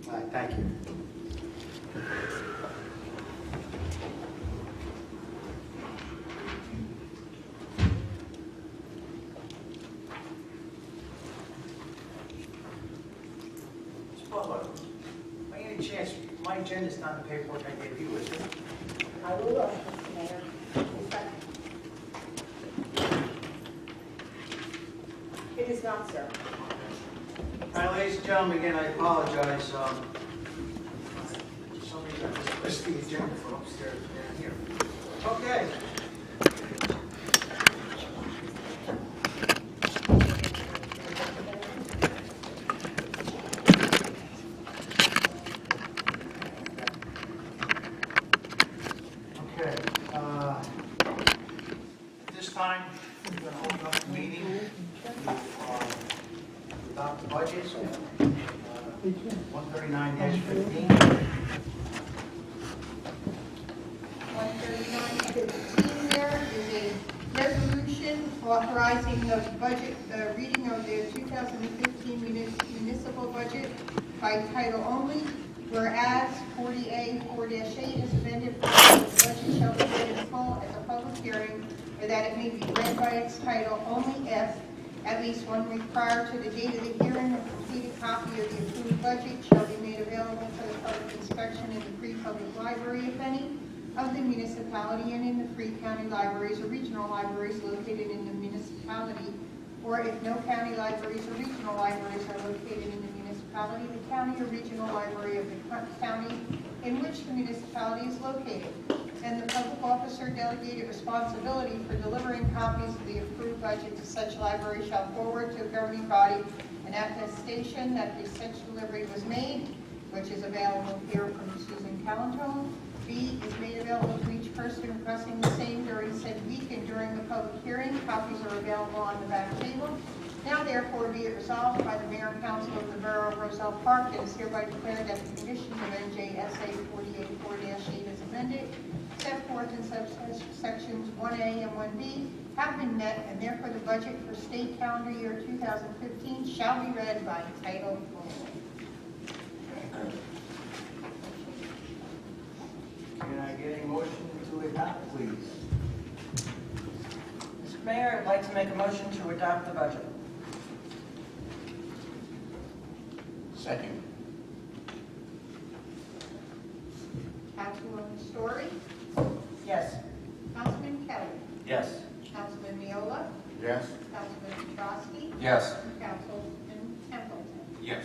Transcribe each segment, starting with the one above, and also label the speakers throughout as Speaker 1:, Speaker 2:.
Speaker 1: All right, thank you. Mr. Butler, by any chance, my agenda's not in the paperwork I gave you, is it?
Speaker 2: I will look, Mr. Mayor. It is not, sir.
Speaker 1: All right, ladies and gentlemen, again, I apologize. For some reason, I just missed the agenda for upstairs down here. Okay. Okay. At this time, we're going to open up the meeting to adopt the budget. 139-15.
Speaker 2: 139-15, there is a resolution authorizing the budget, the reading of the 2015 municipal budget by title only, whereas 40A 4-8 is amended, the budget shall be read in full at the public hearing, or that it may be read by its title only if, at least 1 week prior to the date of the hearing, a completed copy of the approved budget shall be made available for the public inspection in the free public library, if any, of the municipality and in the free county libraries or regional libraries located in the municipality, or if no county libraries or regional libraries are located in the municipality, the county or regional library of the county in which the municipality is located, and the public officer delegated responsibility for delivering copies of the approved budget to such library shall forward to a governing body an attestation that the such delivery was made, which is available here from Susan Calentone. B, is made available to each person requesting the same during said week and during the public hearing. Copies are available on the back table. Now therefore be it resolved by the Mayor and Council of the Borough of Roselle Park, it is hereby declared that the conditions of NJSA 48-4-8 as amended, set forth in subsections 1A and 1B, have been met, and therefore the budget for state calendar year 2015 shall be read by title only.
Speaker 1: Can I get a motion to adopt, please?
Speaker 3: Mr. Mayor, I'd like to make a motion to adopt the budget.
Speaker 4: Second.
Speaker 2: Councilwoman Story,
Speaker 3: Yes.
Speaker 2: Councilman Kelly,
Speaker 4: Yes.
Speaker 2: Councilman Miola,
Speaker 4: Yes.
Speaker 2: Councilman Petrosky,
Speaker 4: Yes.
Speaker 2: and Councilman Templeton.
Speaker 4: Yes.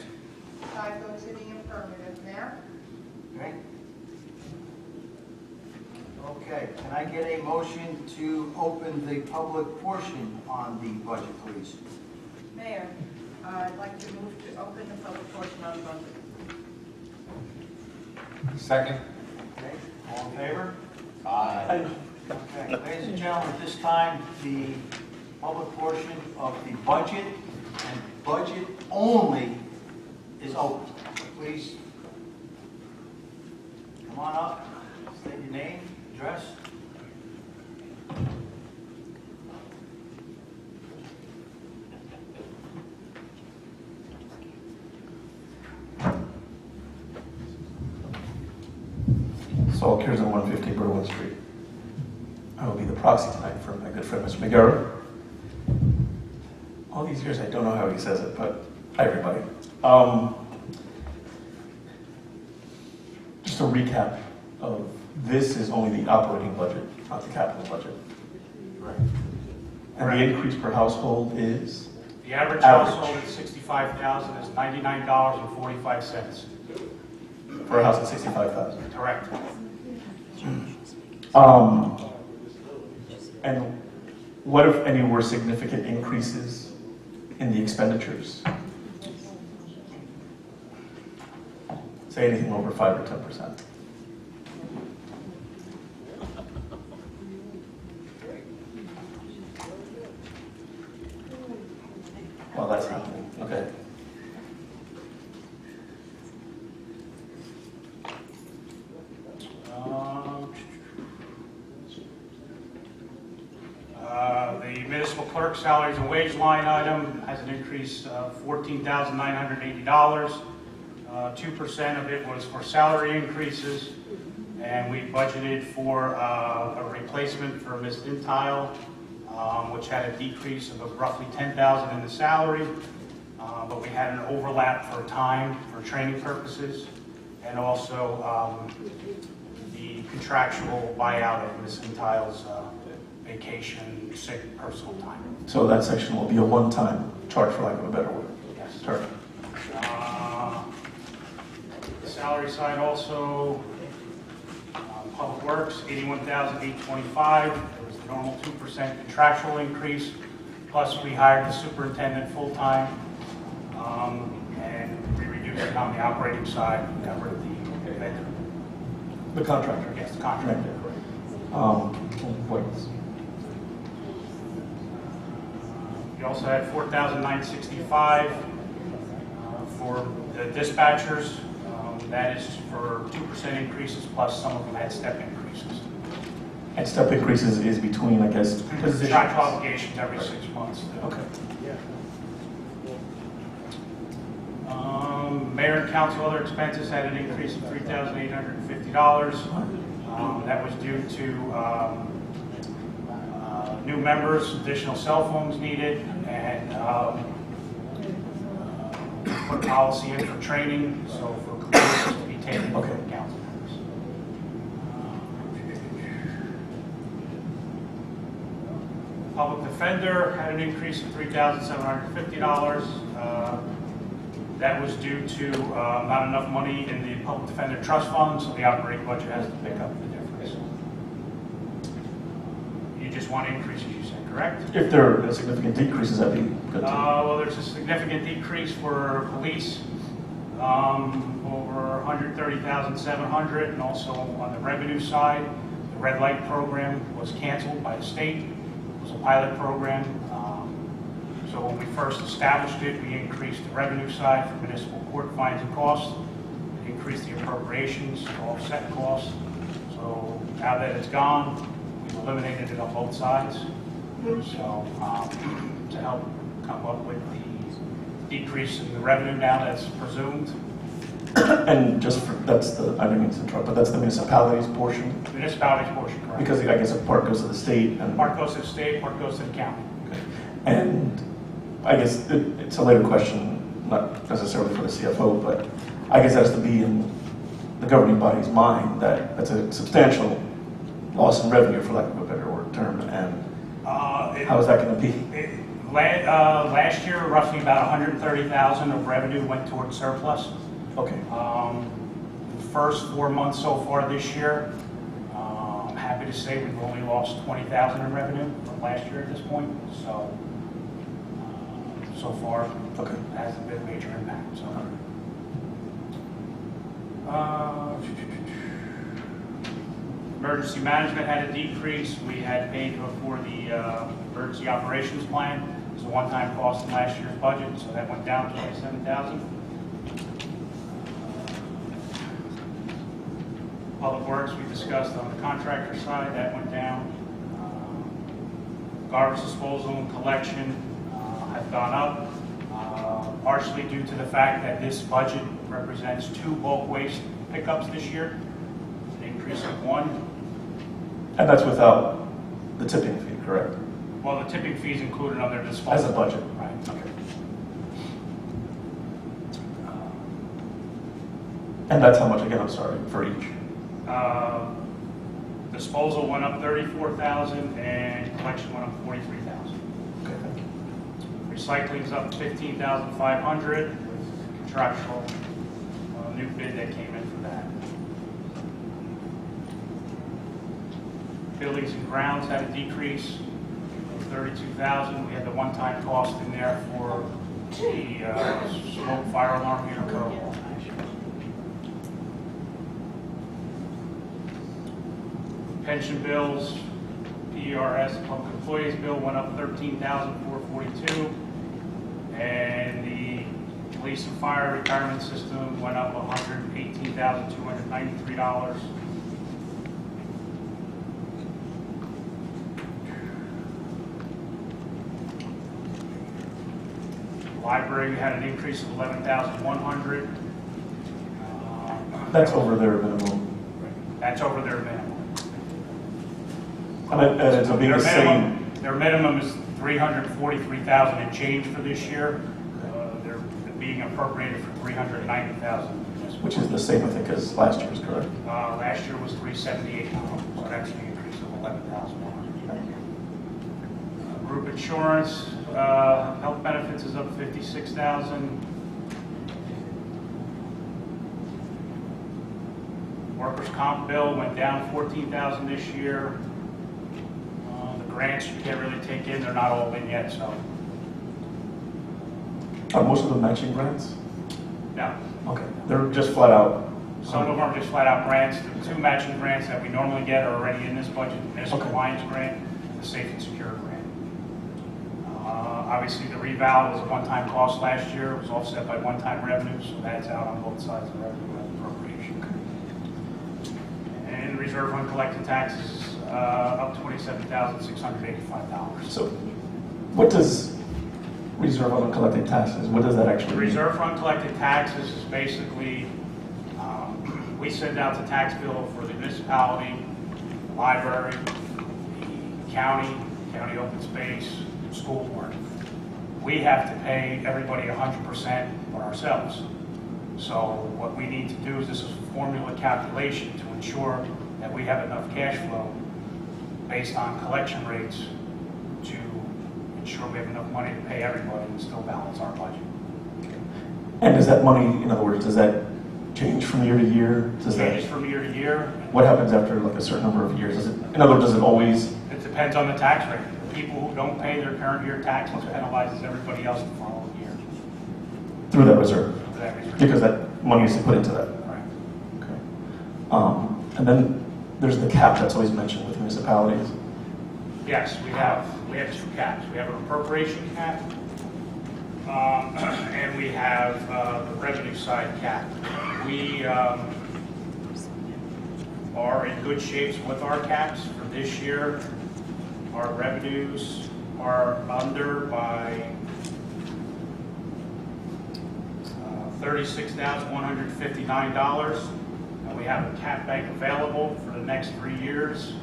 Speaker 2: 5 votes in the affirmative, Mayor.
Speaker 1: Okay. Okay, can I get a motion to open the public portion on the budget, please?
Speaker 3: Mayor, I'd like to move to open the public portion on the budget.
Speaker 4: Second.
Speaker 1: Okay, all in favor?
Speaker 4: Aye.
Speaker 1: Okay, ladies and gentlemen, at this time, the public portion of the budget and budget only is open. Please come on up, state your name, address.
Speaker 5: Saul Kears on 150 Berwyn Street. I will be the proxy tonight for my good friend, Mr. McGarrett. All these years, I don't know how he says it, but hi, everybody. Just a recap of this is only the operating budget, not the capital budget.
Speaker 1: Right.
Speaker 5: And the increase per household is?
Speaker 6: The average
Speaker 5: Average.
Speaker 6: household at $65,000 is $99.45.
Speaker 5: For a house at 65,000.
Speaker 6: Correct.
Speaker 5: And what, if any, were significant increases in the expenditures? Say anything over 5 or 10%. Well, that's happening. Okay.
Speaker 6: The municipal clerk salaries and wage line item has an increase of $14,980. 2% of it was for salary increases, and we budgeted for a replacement for Ms. Intile, which had a decrease of roughly $10,000 in the salary, but we had an overlap for time for training purposes, and also the contractual buyout of Ms. Intile's vacation, sick, personal time.
Speaker 5: So that section will be a one-time charge, for lack of a better word.
Speaker 6: Yes.
Speaker 5: Charge.
Speaker 6: The salary side also, Public Works, $81,825. There was the normal 2% contractual increase, plus we hired the superintendent full-time, and we reduced it on the operating side, covered the vendor.
Speaker 5: The contractor.
Speaker 6: Yes, the contractor.
Speaker 5: What else?
Speaker 6: We also had $4,965 for the dispatchers. That is for 2% increases, plus some of them had step increases.
Speaker 5: And step increases is between, I guess, positions.
Speaker 6: Contractual obligations every 6 months.
Speaker 5: Okay.
Speaker 6: Mayor and council other expenses had an increase of $3,850. That was due to new members, additional cell phones needed, and put policy in for training, so for complaints to be taken
Speaker 5: Okay.
Speaker 6: from council members. Public defender had an increase of $3,750. That was due to not enough money in the public defender trust fund, so the operating budget has to pick up the difference. You just want increases, you said, correct?
Speaker 5: If there are significant decreases, that'd be good too.
Speaker 6: Well, there's a significant decrease for police, over $130,700, and also on the revenue side, the red light program was canceled by the state. It was a pilot program. So when we first established it, we increased the revenue side for municipal court fines and costs, increased the appropriations to offset costs. So now that it's gone, we've eliminated it on both sides. So to help come up with the decrease in the revenue now that's presumed.
Speaker 5: And just for, that's the, I didn't mean to interrupt, but that's the municipalities portion?
Speaker 6: Municipalities portion, correct?
Speaker 5: Because I guess a part goes to the state and.
Speaker 6: Part goes to the state, part goes to the county.
Speaker 5: Okay. And I guess it's a later question, not necessarily for the CFO, but I guess it has to be in the governing body's mind that that's a substantial loss in revenue, for lack of a better word term, and how is that going to be?
Speaker 6: Last year, roughly about $130,000 of revenue went towards surplus.
Speaker 5: Okay.
Speaker 6: The first 4 months so far this year, I'm happy to say we've only lost $20,000 in revenue from last year at this point. So far,
Speaker 5: Okay.
Speaker 6: it hasn't been a major impact. So. Emergency management had a decrease. We had paid for the emergency operations plan. It was a one-time cost in last year's budget, so that went down to $27,000. Public Works, we discussed on the contractor side, that went down. Garbage disposal and collection have gone up, partially due to the fact that this budget represents 2 bulk waste pickups this year, an increase of 1.
Speaker 5: And that's without the tipping fee, correct?
Speaker 6: Well, the tipping fee is included on their disposal.
Speaker 5: As a budget.
Speaker 6: Right.
Speaker 5: Okay. And that's how much, again, I'm sorry, for each?
Speaker 6: Disposal went up $34,000 and collection went up $43,000.
Speaker 5: Okay, thank you.
Speaker 6: Recycling's up $15,500 with contractual new bid that came in for that. Buildings and grounds had a decrease of $32,000. We had the one-time cost in there for the smoke fire alarm here in Cobble. Pension bills, PERS, public employees bill went up $13,442, and the police and fire retirement system went up $118,293. Library had an increase of $11,100.
Speaker 5: That's over their minimum.
Speaker 6: That's over their minimum.
Speaker 5: And it ends up being the same.
Speaker 6: Their minimum is 343,000 and change for this year. They're being appropriated for 390,000.
Speaker 5: Which is the same, I think, as last year's, correct?
Speaker 6: Last year was 378, so that's an increase of 11,000. Group insurance, health benefits is up 56,000. Workers' comp bill went down 14,000 this year. The grants you can't really take in, they're not all in yet, so
Speaker 5: Are most of them matching grants?
Speaker 6: no.
Speaker 5: Okay, they're just flat out.
Speaker 6: Some of them are just flat out grants. The two matching grants that we normally get are already in this budget. The municipal
Speaker 5: Okay.
Speaker 6: alliance grant, the safe and secure grant. Obviously, the reval was a one-time cost last year. It was offset by one-time revenue, so that's out on both sides of the revenue and appropriation. And reserve uncollected taxes, up $27,685.
Speaker 5: So what does reserve on uncollected taxes, what does that actually
Speaker 6: The
Speaker 5: mean?
Speaker 6: reserve for uncollected taxes is basically, we send out the tax bill for the municipality, the library, the county open space, school board. We have to pay everybody 100% for ourselves. So what we need to do is this is a formula calculation to ensure that we have enough cash flow based on collection rates to ensure we have enough money to pay everybody and still balance our budget.
Speaker 5: And does that money, in other words, does that change from year to year? Does
Speaker 6: Changes
Speaker 5: that,
Speaker 6: from year to year.
Speaker 5: what happens after like a certain number of years? Does it, in other words, does it always,
Speaker 6: It depends on the tax rate. The people who don't pay their current year taxes penalizes everybody else the following year.
Speaker 5: through that reserve?
Speaker 6: For that reason.
Speaker 5: Because that money is put into that.
Speaker 6: Right.
Speaker 5: Okay. And then there's the cap that's always mentioned with municipalities.
Speaker 6: Yes, we have two caps. We have an appropriation cap, and we have the revenue side cap. We are in good shapes with our caps for this year. Our revenues are under by $36,159, and we have a cap bank available for the next 3 years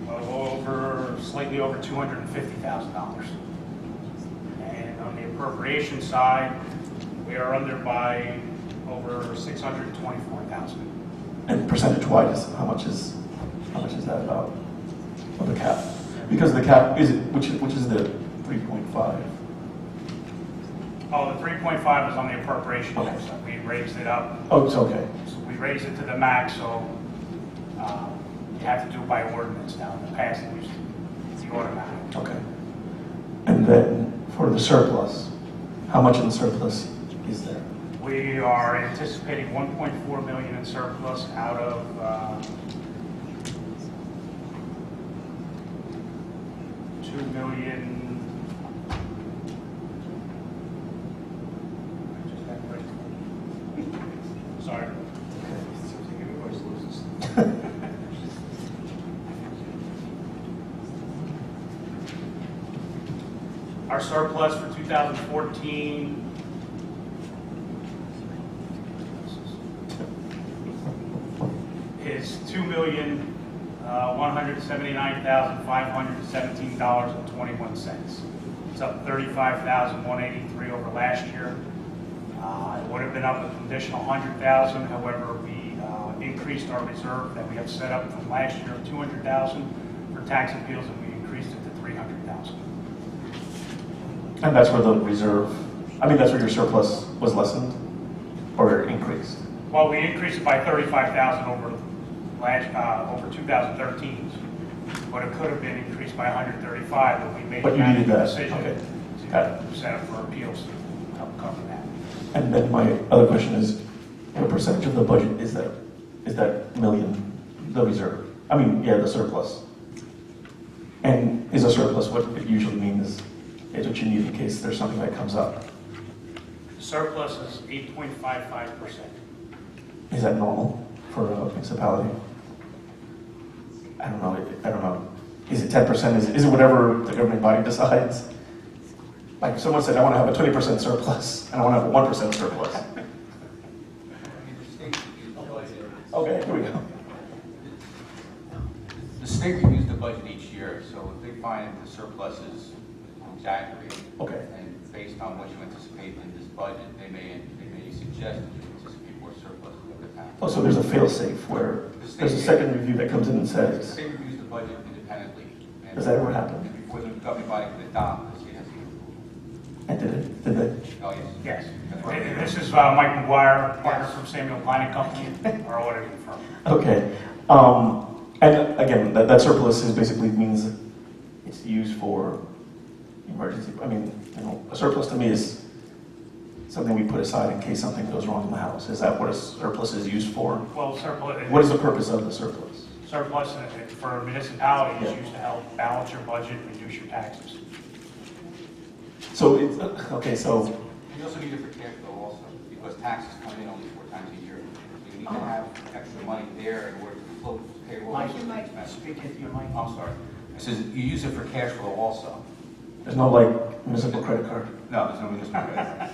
Speaker 6: of slightly over $250,000. And on the appropriation side, we are under by over $624,000.
Speaker 5: And percentage-wise, how much is that about of the cap? Because the cap is which is the 3.5.
Speaker 6: Oh, the 3.5 is on the appropriation,
Speaker 5: Okay.
Speaker 6: so we raised it up.
Speaker 5: Oh, it's okay.
Speaker 6: So we raised it to the max, so you have to do it by ordinance now. In the past, it was the automatic.
Speaker 5: Okay. And then for the surplus, how much in the surplus is there?
Speaker 6: We are anticipating 1.4 million in surplus out of 2 million. Sorry. Our surplus for 2014 is $2,179,517.21. It's up $35,183 over last year. It would have been up an additional $100,000. However, we increased our reserve that we have set up from last year of $200,000 for tax appeals, and we increased it to $300,000.
Speaker 5: And that's where the reserve, that's where your surplus was lessened or increased?
Speaker 6: Well, we increased it by $35,000 over 2013, but it could have been increased by $135,000, but we made
Speaker 5: But
Speaker 6: a
Speaker 5: you needed
Speaker 6: management
Speaker 5: that,
Speaker 6: decision
Speaker 5: okay. Got it.
Speaker 6: to set up for appeals to help cover that.
Speaker 5: And then my other question is, what percentage of the budget is that million, the reserve? The surplus. And is a surplus what it usually means is what you need in case there's something that comes up?
Speaker 6: Surplus is 8.55%.
Speaker 5: Is that normal for a municipality? I don't know. Is it 10%? Is it whatever the governing body decides? Like someone said, I want to have a 20% surplus, and I want to have a 1% surplus. Okay, here we go.
Speaker 4: The state reviews the budget each year, so if they find the surplus is exaggerated,
Speaker 5: Okay.
Speaker 4: and based on what you anticipate in this budget, they may suggest that you anticipate more surplus in the past.
Speaker 5: Oh, so there's a fail-safe where there's a second review that comes in and
Speaker 4: The
Speaker 5: says,
Speaker 4: state reviews the budget independently. And
Speaker 5: does that ever happen?
Speaker 4: and before the governing body can adopt, the state has to give approval.
Speaker 5: And did it? Did they?
Speaker 4: Oh, yes.
Speaker 6: Yes.
Speaker 4: That's right.
Speaker 6: And this is Mike McGuire, partner
Speaker 4: Yes.
Speaker 6: from Samuel Klein and Company, our auditing firm.
Speaker 5: Okay. And again, that surplus is basically means it's used for emergency. I mean, a surplus to me is something we put aside in case something goes wrong in the house. Is that what a surplus is used for?
Speaker 6: Well, surplus.
Speaker 5: What is the purpose of the surplus?
Speaker 6: Surplus for municipalities is
Speaker 5: Yeah.
Speaker 6: used to help balance your budget, reduce your taxes.
Speaker 5: So it's okay. So
Speaker 4: You also need it for cash flow also, because taxes come in only 4 times a year. So you need to have extra money there in order to float payroll.
Speaker 1: Mike,
Speaker 4: and
Speaker 1: you might
Speaker 4: expenses.
Speaker 1: speak into your mic.
Speaker 4: I'm sorry. It says you use it for cash flow also.
Speaker 5: there's no like municipal credit card.
Speaker 4: No, there's no municipal credit.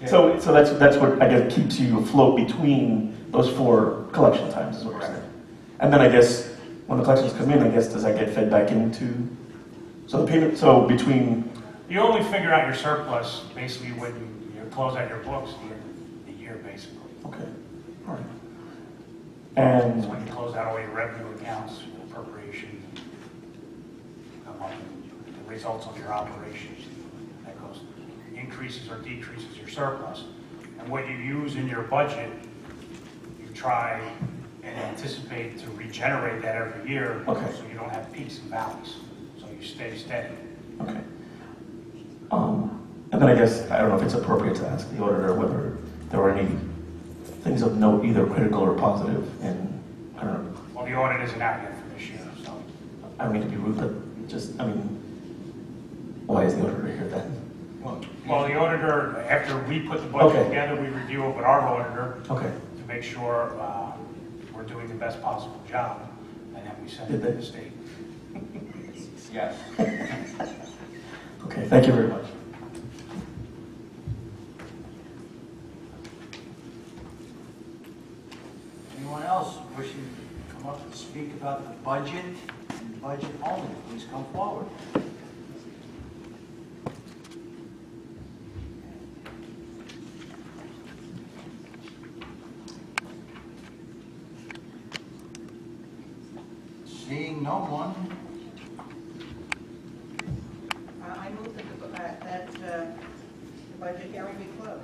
Speaker 5: So that's what I guess keeps you afloat between those 4 collection times is what you're saying. And then I guess when the collections come in, I guess does that get fed back into? So the payment. So between.
Speaker 6: You only figure out your surplus basically when you close out your books at the end of the year, basically.
Speaker 5: Okay. All right. And
Speaker 6: It's when you close out all your revenue accounts, appropriations, the results of your operations. That goes, increases or decreases your surplus. And what you use in your budget, you try and anticipate to regenerate that every year.
Speaker 5: Okay.
Speaker 6: So you don't have peaks and valleys. So you stay steady.
Speaker 5: okay. And then I guess I don't know if it's appropriate to ask the auditor whether there were any things of note, either critical or positive, in I don't know.
Speaker 6: Well, the audit isn't out yet for this year, so.
Speaker 5: I don't mean to be rude, but just I mean, why is the auditor here then?
Speaker 6: Well, the auditor, after we put the budget
Speaker 5: Okay.
Speaker 6: together, we review it with our auditor
Speaker 5: Okay.
Speaker 6: to make sure we're doing the best possible job, and then we send it
Speaker 5: Did
Speaker 6: to
Speaker 5: they?
Speaker 6: the state.
Speaker 4: Yes.
Speaker 5: Okay. Thank you very much.
Speaker 1: Anyone else wishing to come up and speak about the budget and budget only, please come forward. Seeing no one,
Speaker 3: I move that the budget hearing be closed.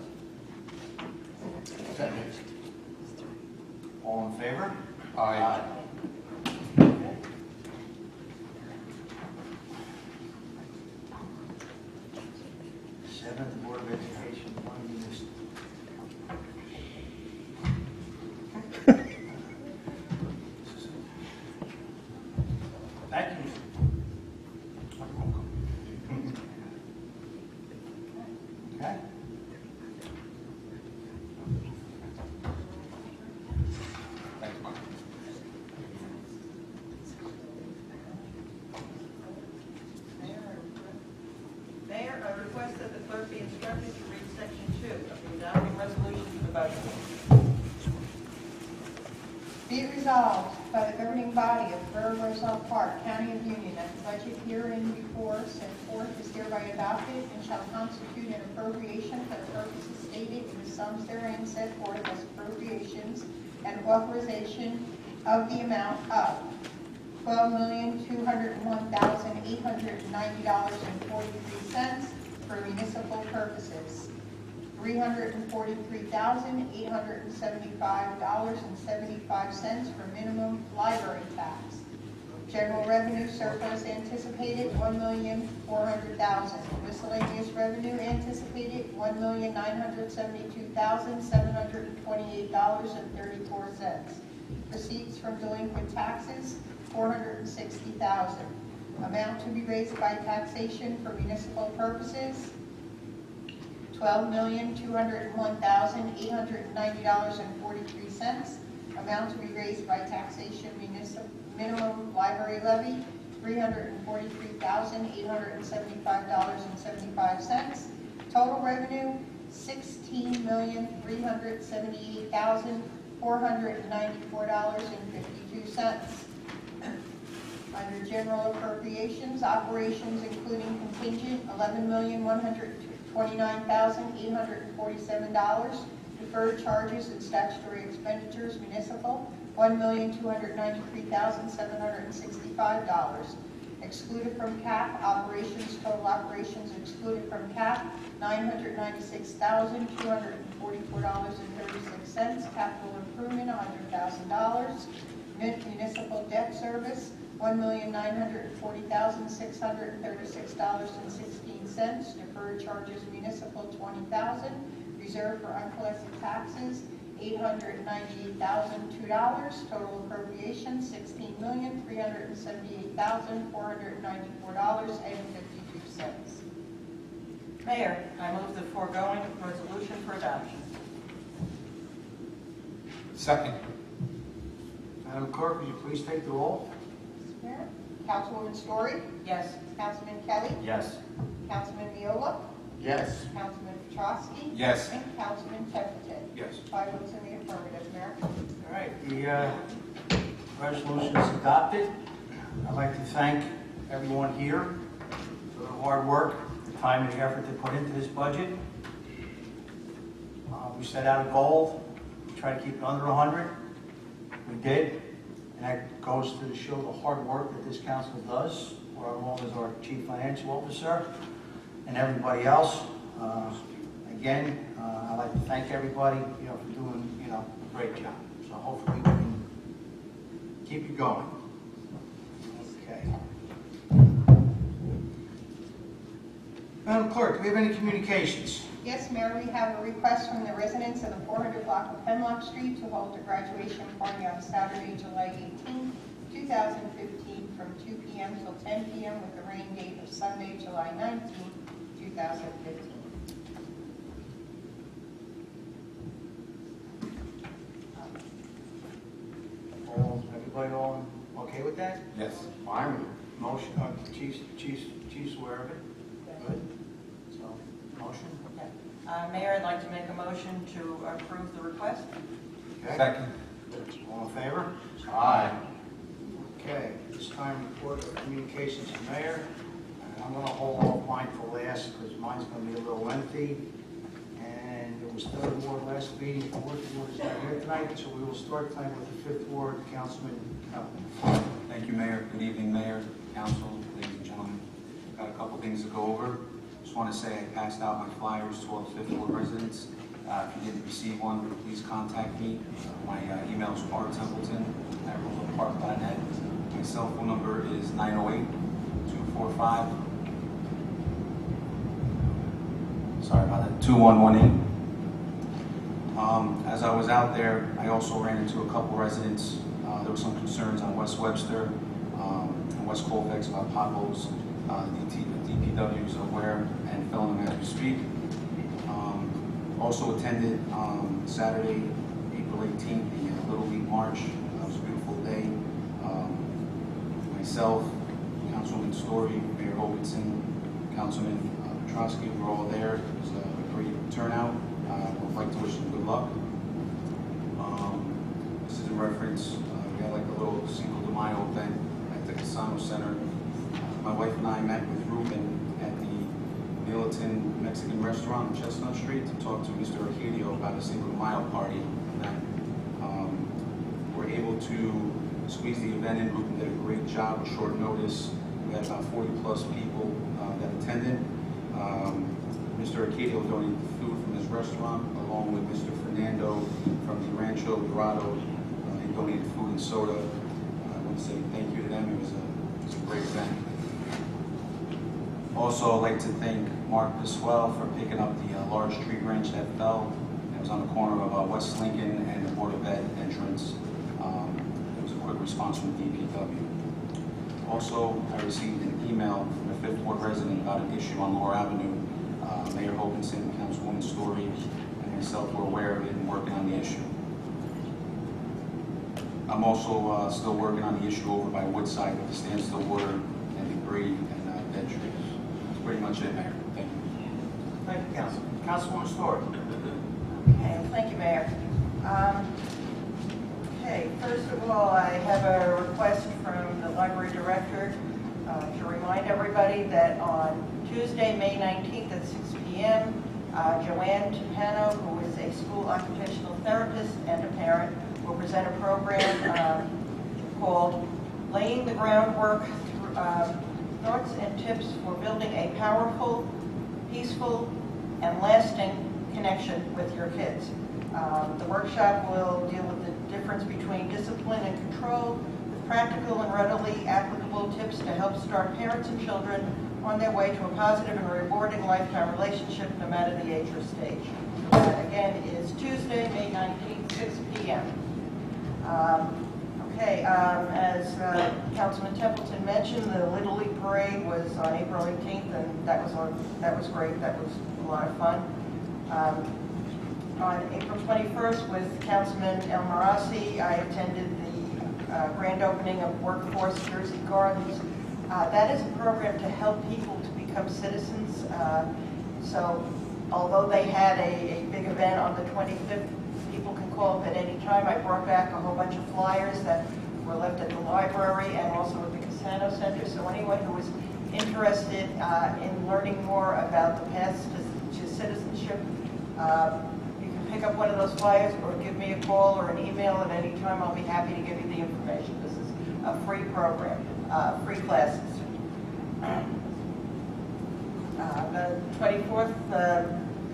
Speaker 1: all in favor?
Speaker 4: Aye.
Speaker 1: Seventh Board of Education, one municipal. Thank you. Okay.
Speaker 4: Thanks, Mike.
Speaker 3: Mayor, I request that the clerk be instructed to read section 2 of the adopting resolution for the budget.
Speaker 2: Be it resolved by the governing body of the Borough of Roselle Park, County of Union, that the budget herein before set forth is hereby adopted and shall constitute an appropriation for the purposes stated in the sums therein set forth as appropriations and authorization of the amount of $12,201,890.43 for municipal purposes, $343,875.75 for minimum library tax. General revenue surplus anticipated, $1,400,000. Miscellaneous revenue anticipated, $1,972,728.34. Receipts from delinquent taxes, $460,000. Amount to be raised by taxation for municipal purposes, $12,201,890.43. Amount to be raised by taxation minimum library levy, $343,875.75. Total revenue, $16,378,000. $494.52. Under general appropriations, operations including contingent, $11,129,847. Deferred charges and statutory expenditures, municipal, $1,293,765. Excluded from cap, operations, total operations excluded from cap, $996,244.36. Capital improvement, $100,000. Municipal debt service, $1,940,636.16. Deferred charges municipal, $20,000. Reserve for uncollected taxes, $898,002. Total appropriations, $16,378,494.52.
Speaker 3: Mayor, I move the foregoing resolution for adoption.
Speaker 4: Second.
Speaker 1: Madam Clerk, would you please take the roll?
Speaker 2: Mr. Mayor? Councilwoman Story?
Speaker 3: Yes.
Speaker 2: Councilman Kelly?
Speaker 5: Yes.
Speaker 2: Councilman Viola?
Speaker 1: Yes.
Speaker 2: Councilman Petrosky?
Speaker 4: Yes.
Speaker 2: And Councilman Templeton?
Speaker 4: Yes.
Speaker 2: 5 votes in the affirmative, Mayor.
Speaker 1: All right, the resolution is adopted. I'd like to thank everyone here for the hard work, the time and the effort they put into this budget. We set out a goal, we try to keep it under 100. We did, and that goes to show the hard work that this council does, along with our chief financial officer and everybody else. Again, I'd like to thank everybody, for doing, a great job. So hopefully we can keep it going. Okay. Madam Clerk, do we have any communications?
Speaker 2: Yes, Mayor, we have a request from the residents of the 400 block of Hemlock Street to hold a graduation party on Saturday, July 18, 2015, from 2 p.m. till 10 p.m. with the rain date of Sunday, July 19, 2015.
Speaker 1: Everybody all okay with that?
Speaker 4: Yes.
Speaker 1: Fine. Motion, Chief's aware of it? Good. So, motion?
Speaker 3: Mayor, I'd like to make a motion to approve the request.
Speaker 1: Okay.
Speaker 4: Second.
Speaker 1: All in favor?
Speaker 4: Aye.
Speaker 1: Okay, this time report of communications to mayor. And I'm gonna hold off mine for last because mine's gonna be a little lengthy. And it was third ward last meeting, fourth ward is not here tonight, so we will start tonight with the fifth ward, Councilman Calhoun.
Speaker 4: Thank you, Mayor. Good evening, Mayor, Council, ladies and gentlemen. Got a couple things to go over. Just want to say I passed out my flyers to all the Fifth Ward residents. If you didn't receive one, please contact me. My email is rtempleton@rosepark.net. My cell phone number is 908-245. Sorry about that. 2118. As I was out there, I also ran into a couple residents. There were some concerns on West Webster and West Colfax about potholes. The DPW is aware and filling them as we speak. Also attended Saturday, April 18th, the Little League March. It was a beautiful day. Myself, Councilwoman Story, Mayor Hoganson, Councilman Petrosky were all there. It was a great turnout. I would like to wish them good luck. This is a reference. We had like a little Cinco de Mayo event at the Casano Center. My wife and I met with Ruben at the Milton Mexican restaurant on Chestnut Street to talk to Mr. Arcadio about a Cinco de Mayo party event. We're able to squeeze the event in. Ruben did a great job with short notice. We had about 40 plus people that attended. Mr. Arcadio donated food from his restaurant along with Mr. Fernando from the Rancho Dorado. They donated food and soda. I want to say thank you to them. It was a great event. Also, I'd like to thank Mark Pasquale for picking up the large tree branch that fell. It was on the corner of West Lincoln and the Board of Ed entrance. It was a quick response from DPW. Also, I received an email from a Fifth Ward resident about an issue on Lower Avenue. Mayor Hoganson, Councilwoman Story, and myself were aware of it and working on the issue. I'm also still working on the issue over by Woodside with the standstill water and debris and dead trees. That's pretty much it, Mayor. Thank you.
Speaker 1: Thank you, Councilwoman Story.
Speaker 3: Okay, thank you, Mayor. Okay, first of all, I have a request from the library director to remind everybody that on Tuesday, May 19th at 6 p.m., Joanne Tipano, who is a school occupational therapist and a parent, will present a program called Laying the Groundwork, Thoughts and Tips for Building a Powerful, Peaceful, and Lasting Connection with Your Kids. The workshop will deal with the difference between discipline and control, with practical and readily applicable tips to help start parents and children on their way to a positive and rewarding lifetime relationship, no matter the age or stage. That again is Tuesday, May 19th, 6 p.m. As Councilman Templeton mentioned, the Little League Parade was on April 18th, and that was great. That was a lot of fun. On April 21st with Councilman El Marassi, I attended the grand opening of Workforce Jersey Gardens. That is a program to help people to become citizens. So although they had a big event on the 25th, people can call up at any time. I brought back a whole bunch of flyers that were left at the library and also at the Casano Center. So anyone who is interested in learning more about the paths to citizenship, you can pick up one of those flyers or give me a call or an email at any time. I'll be happy to give you the information. This is a free program, free classes. The 24th,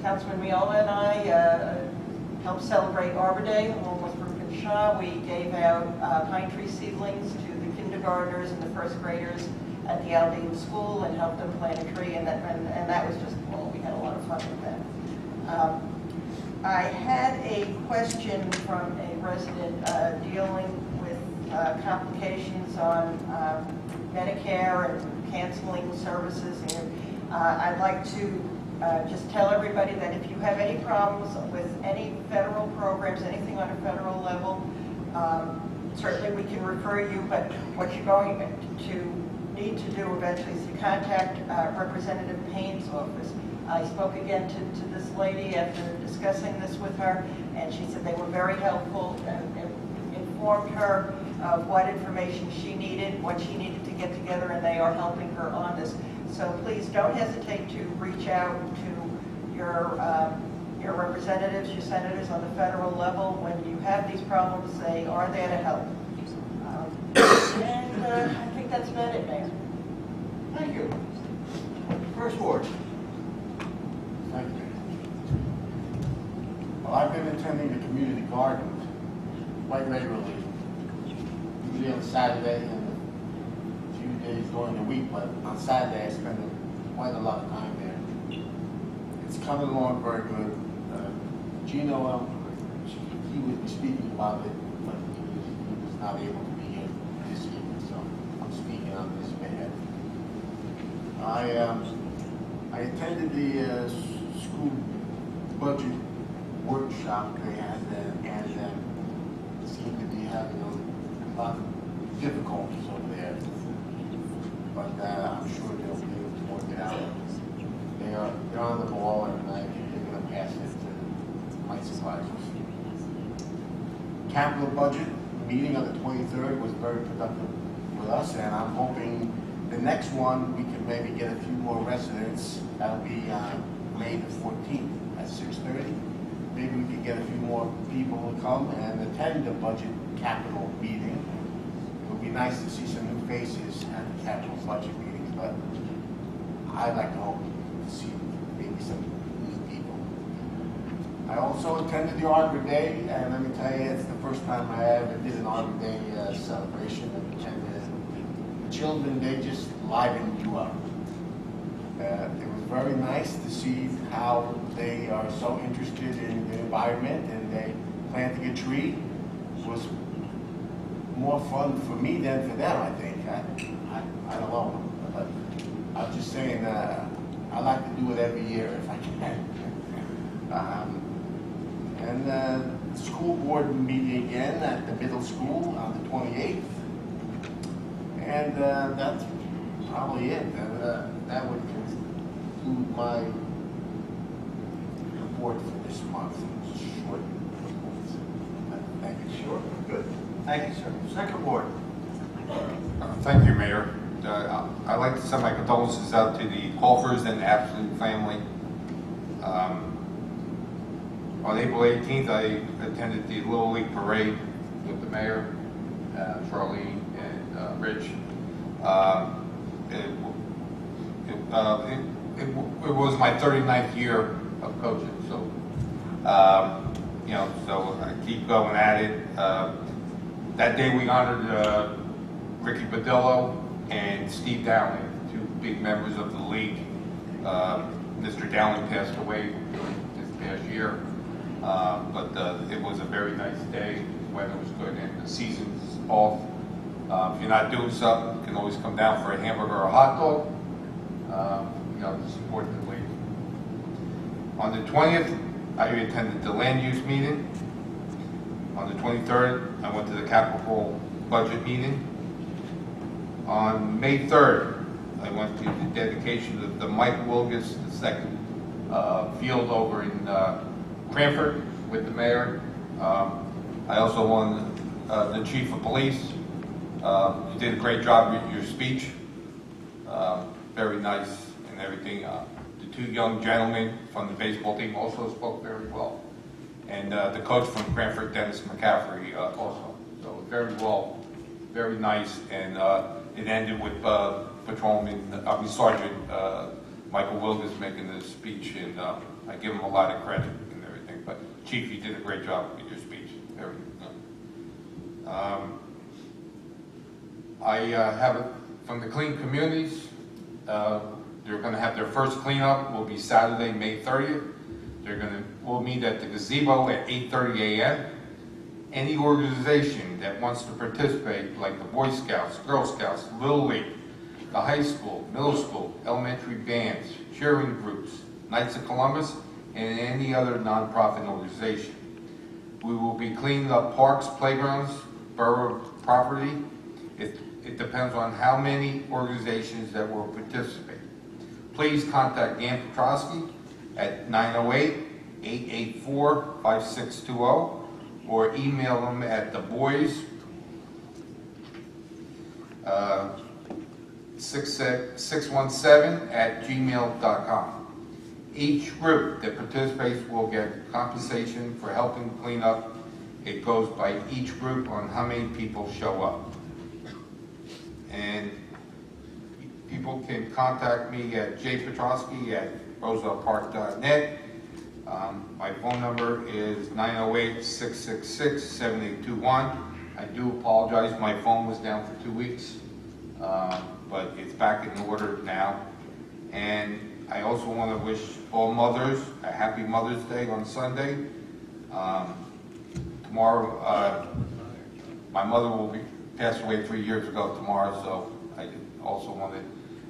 Speaker 3: Councilman Miola and I helped celebrate Arbor Day along with Brooke and Shaw. We gave out pine tree seedlings to the kindergartners and the first graders at the Aldine School and helped them plant a tree, and that was just, well, we had a lot of fun with that. I had a question from a resident dealing with complications on Medicare and canceling services. And I'd like to just tell everybody that if you have any problems with any federal programs, anything on a federal level, certainly we can refer you, but what you're going to need to do eventually is to contact Representative Payne's office. I spoke again to this lady after discussing this with her, and she said they were very helpful and informed her of what information she needed, what she needed to get together, and they are helping her on this. So please don't hesitate to reach out to your representatives, your senators on the federal level. When you have these problems, they are there to help. And I think that's about it, Mayor.
Speaker 1: Thank you. First ward.
Speaker 7: Thank you. Well, I've been attending the community gardens quite regularly, usually on Saturday and a few days during the week, but on Saturday I spend quite a lot of time there. It's coming along very good. Gino, he would be speaking about it, but he was not able to be here this evening, so I'm speaking on his behalf. I attended the school budget workshop they had and seemed to be having a lot of difficulties over there. But I'm sure they'll be able to work it out. They're on the ball, and I think they're going to pass it to my supervisors. Capital budget meeting on the 23rd was very productive with us, and I'm hoping the next one we can maybe get a few more residents. That'll be May the 14th at 6:30. Maybe we can get a few more people to come and attend the budget capital meeting. It would be nice to see some new faces at the capital budget meetings, but I'd like to hope to see maybe some new people. I also attended the Arbor Day, and let me tell you, it's the first time I ever did an Arbor Day celebration. And the children, they just liven you up. It was very nice to see how they are so interested in the environment, and they planting a tree was more fun for me than for them, I think. I don't know, but I'm just saying I like to do it every year if I can. And school board meeting again at the middle school on the 28th. And that's probably it. That would conclude my report for this month. Short report. Thank you.
Speaker 1: Sure, good. Thank you, sir. Second ward.
Speaker 8: Thank you, Mayor. I'd like to send my condolences out to the Colfers and the Absolute family. On April 18th, I attended the Little League Parade with the mayor, Charlene, and Rich. It was my 39th year of coaching, so so I keep going at it. That day we honored Ricky Badillo and Steve Dowling, two big members of the league. Mr. Dowling passed away this past year, but it was a very nice day. The weather was good and the season's off. If you're not doing something, you can always come down for a hamburger or a hot dog. To support the league. On the 20th, I attended the land use meeting. On the 23rd, I went to the capital budget meeting. On May 3rd, I went to the dedication of the Mike Wilgus II field over in Cranford with the mayor. I also won the chief of police. You did a great job with your speech. Very nice and everything. The two young gentlemen from the baseball team also spoke very well. And the coach from Cranford, Dennis McCaffrey, also. So very well, very nice. And it ended with Sergeant Michael Wilgus making the speech, and I give him a lot of credit and everything. But Chief, you did a great job with your speech. Very good. I have it from the Clean Communities. They're going to have their first cleanup. Will be Saturday, May 30th. We'll meet at the gazebo at 8:30 a.m. Any organization that wants to participate, like the Boy Scouts, Girl Scouts, Little League, the high school, middle school, elementary bands, cheering groups, Knights of Columbus, and any other nonprofit organization. We will be cleaning up parks, playgrounds, borough property. It depends on how many organizations that will participate. Please contact Dan Petrosky at 908-884-5620 or email him at theboys617@gmail.com. Each group that participates will get compensation for helping clean up. It goes by each group on how many people show up. And people can contact me at jpetrosky@rosellepark.net. My phone number is 908-666-7821. I do apologize, my phone was down for 2 weeks, but it's back in order now. And I also want to wish all mothers a happy Mother's Day on Sunday. Tomorrow, my mother will be passed away 3 years ago tomorrow, so I also wanted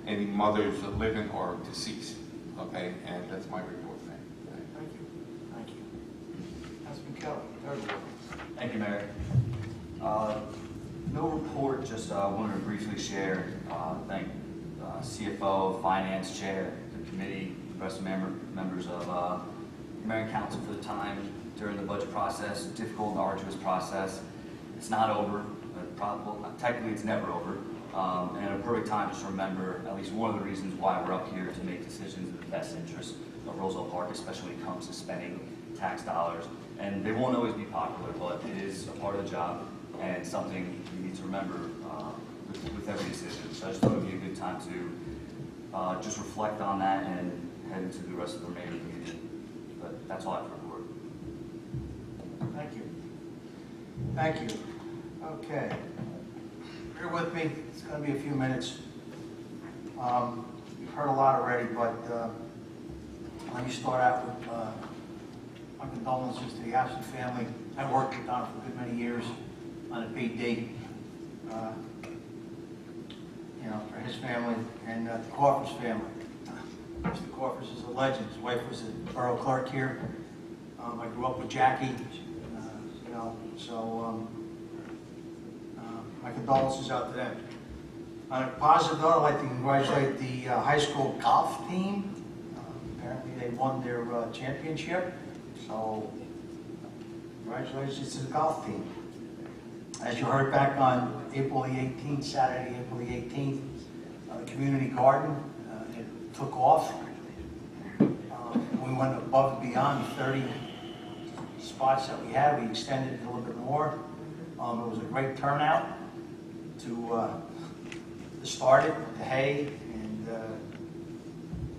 Speaker 8: any mothers living or deceased. Okay, and that's my report.
Speaker 1: Thank you. Thank you. Councilman Kelly, third ward.
Speaker 9: Thank you, Mayor. No report, just wanted to briefly share, thank CFO, Finance Chair, the committee, the rest of members of Mayor and Council for the time during the budget process, difficult and arduous process. It's not over. Technically, it's never over. And a perfect time just to remember at least one of the reasons why we're up here to make decisions in the best interest of Roselle Park, especially when it comes to spending tax dollars. And they won't always be popular, but it is a part of the job and something we need to remember with every decision. So I just thought it would be a good time to just reflect on that and head into the rest of the remainder of the meeting. But that's all I have to report.
Speaker 1: Thank you. Thank you. Okay. Bear with me. It's going to be a few minutes. You've heard a lot already, but let me start out with my condolences to the Ashley family. I worked with Don for a good many years on the PD, for his family and the Coffers family. Mr. Coffers is a legend. His wife was a borough clerk here. I grew up with Jackie, my condolences out to them. On a positive note, I'd like to congratulate the high school golf team. Apparently they won their championship, so congratulations to the golf team. As you heard back on April the 18th, Saturday, April the 18th, the community garden, it took off. We went above and beyond the 30 spots that we had. We extended it a little bit more. It was a great turnout to start it, the hay, and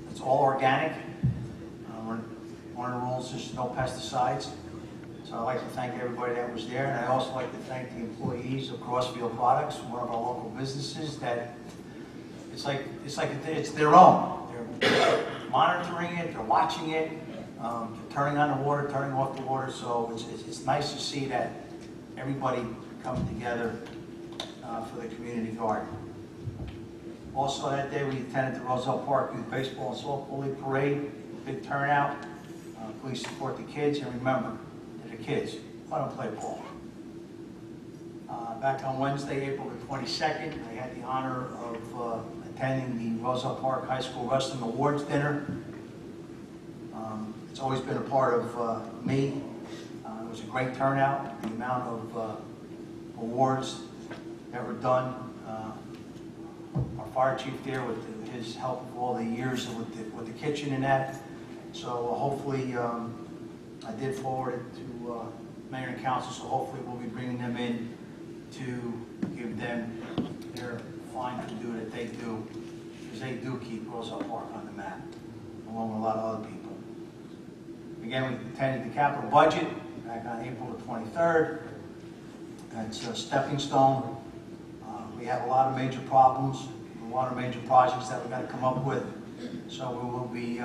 Speaker 1: it's all organic. One of the rules is no pesticides. So I'd like to thank everybody that was there, and I'd also like to thank the employees of Crossfield Products, one of our local businesses that it's their own. They're monitoring it, they're watching it, they're turning on the water, turning off the water. So it's nice to see that everybody coming together for the community garden. Also that day we attended the Roselle Park Youth Baseball and Softball League Parade, big turnout. Please support the kids, and remember, they're the kids, let them play ball. Back on Wednesday, April the 22nd, I had the honor of attending the Roselle Park High School Wrestling Awards Dinner. It's always been a part of me. It was a great turnout, the amount of awards that were done. Our fire chief there, with his help of all the years with the kitchen and that. So hopefully, I did forward it to Mayor and Council, so hopefully we'll be bringing them in to give them their fine to do that they do, because they do keep Roselle Park on the map, along with a lot of other people. Again, we attended the capital budget back on April the 23rd. That's a stepping stone. We have a lot of major problems, a lot of major projects that we've got to come up with, so we will be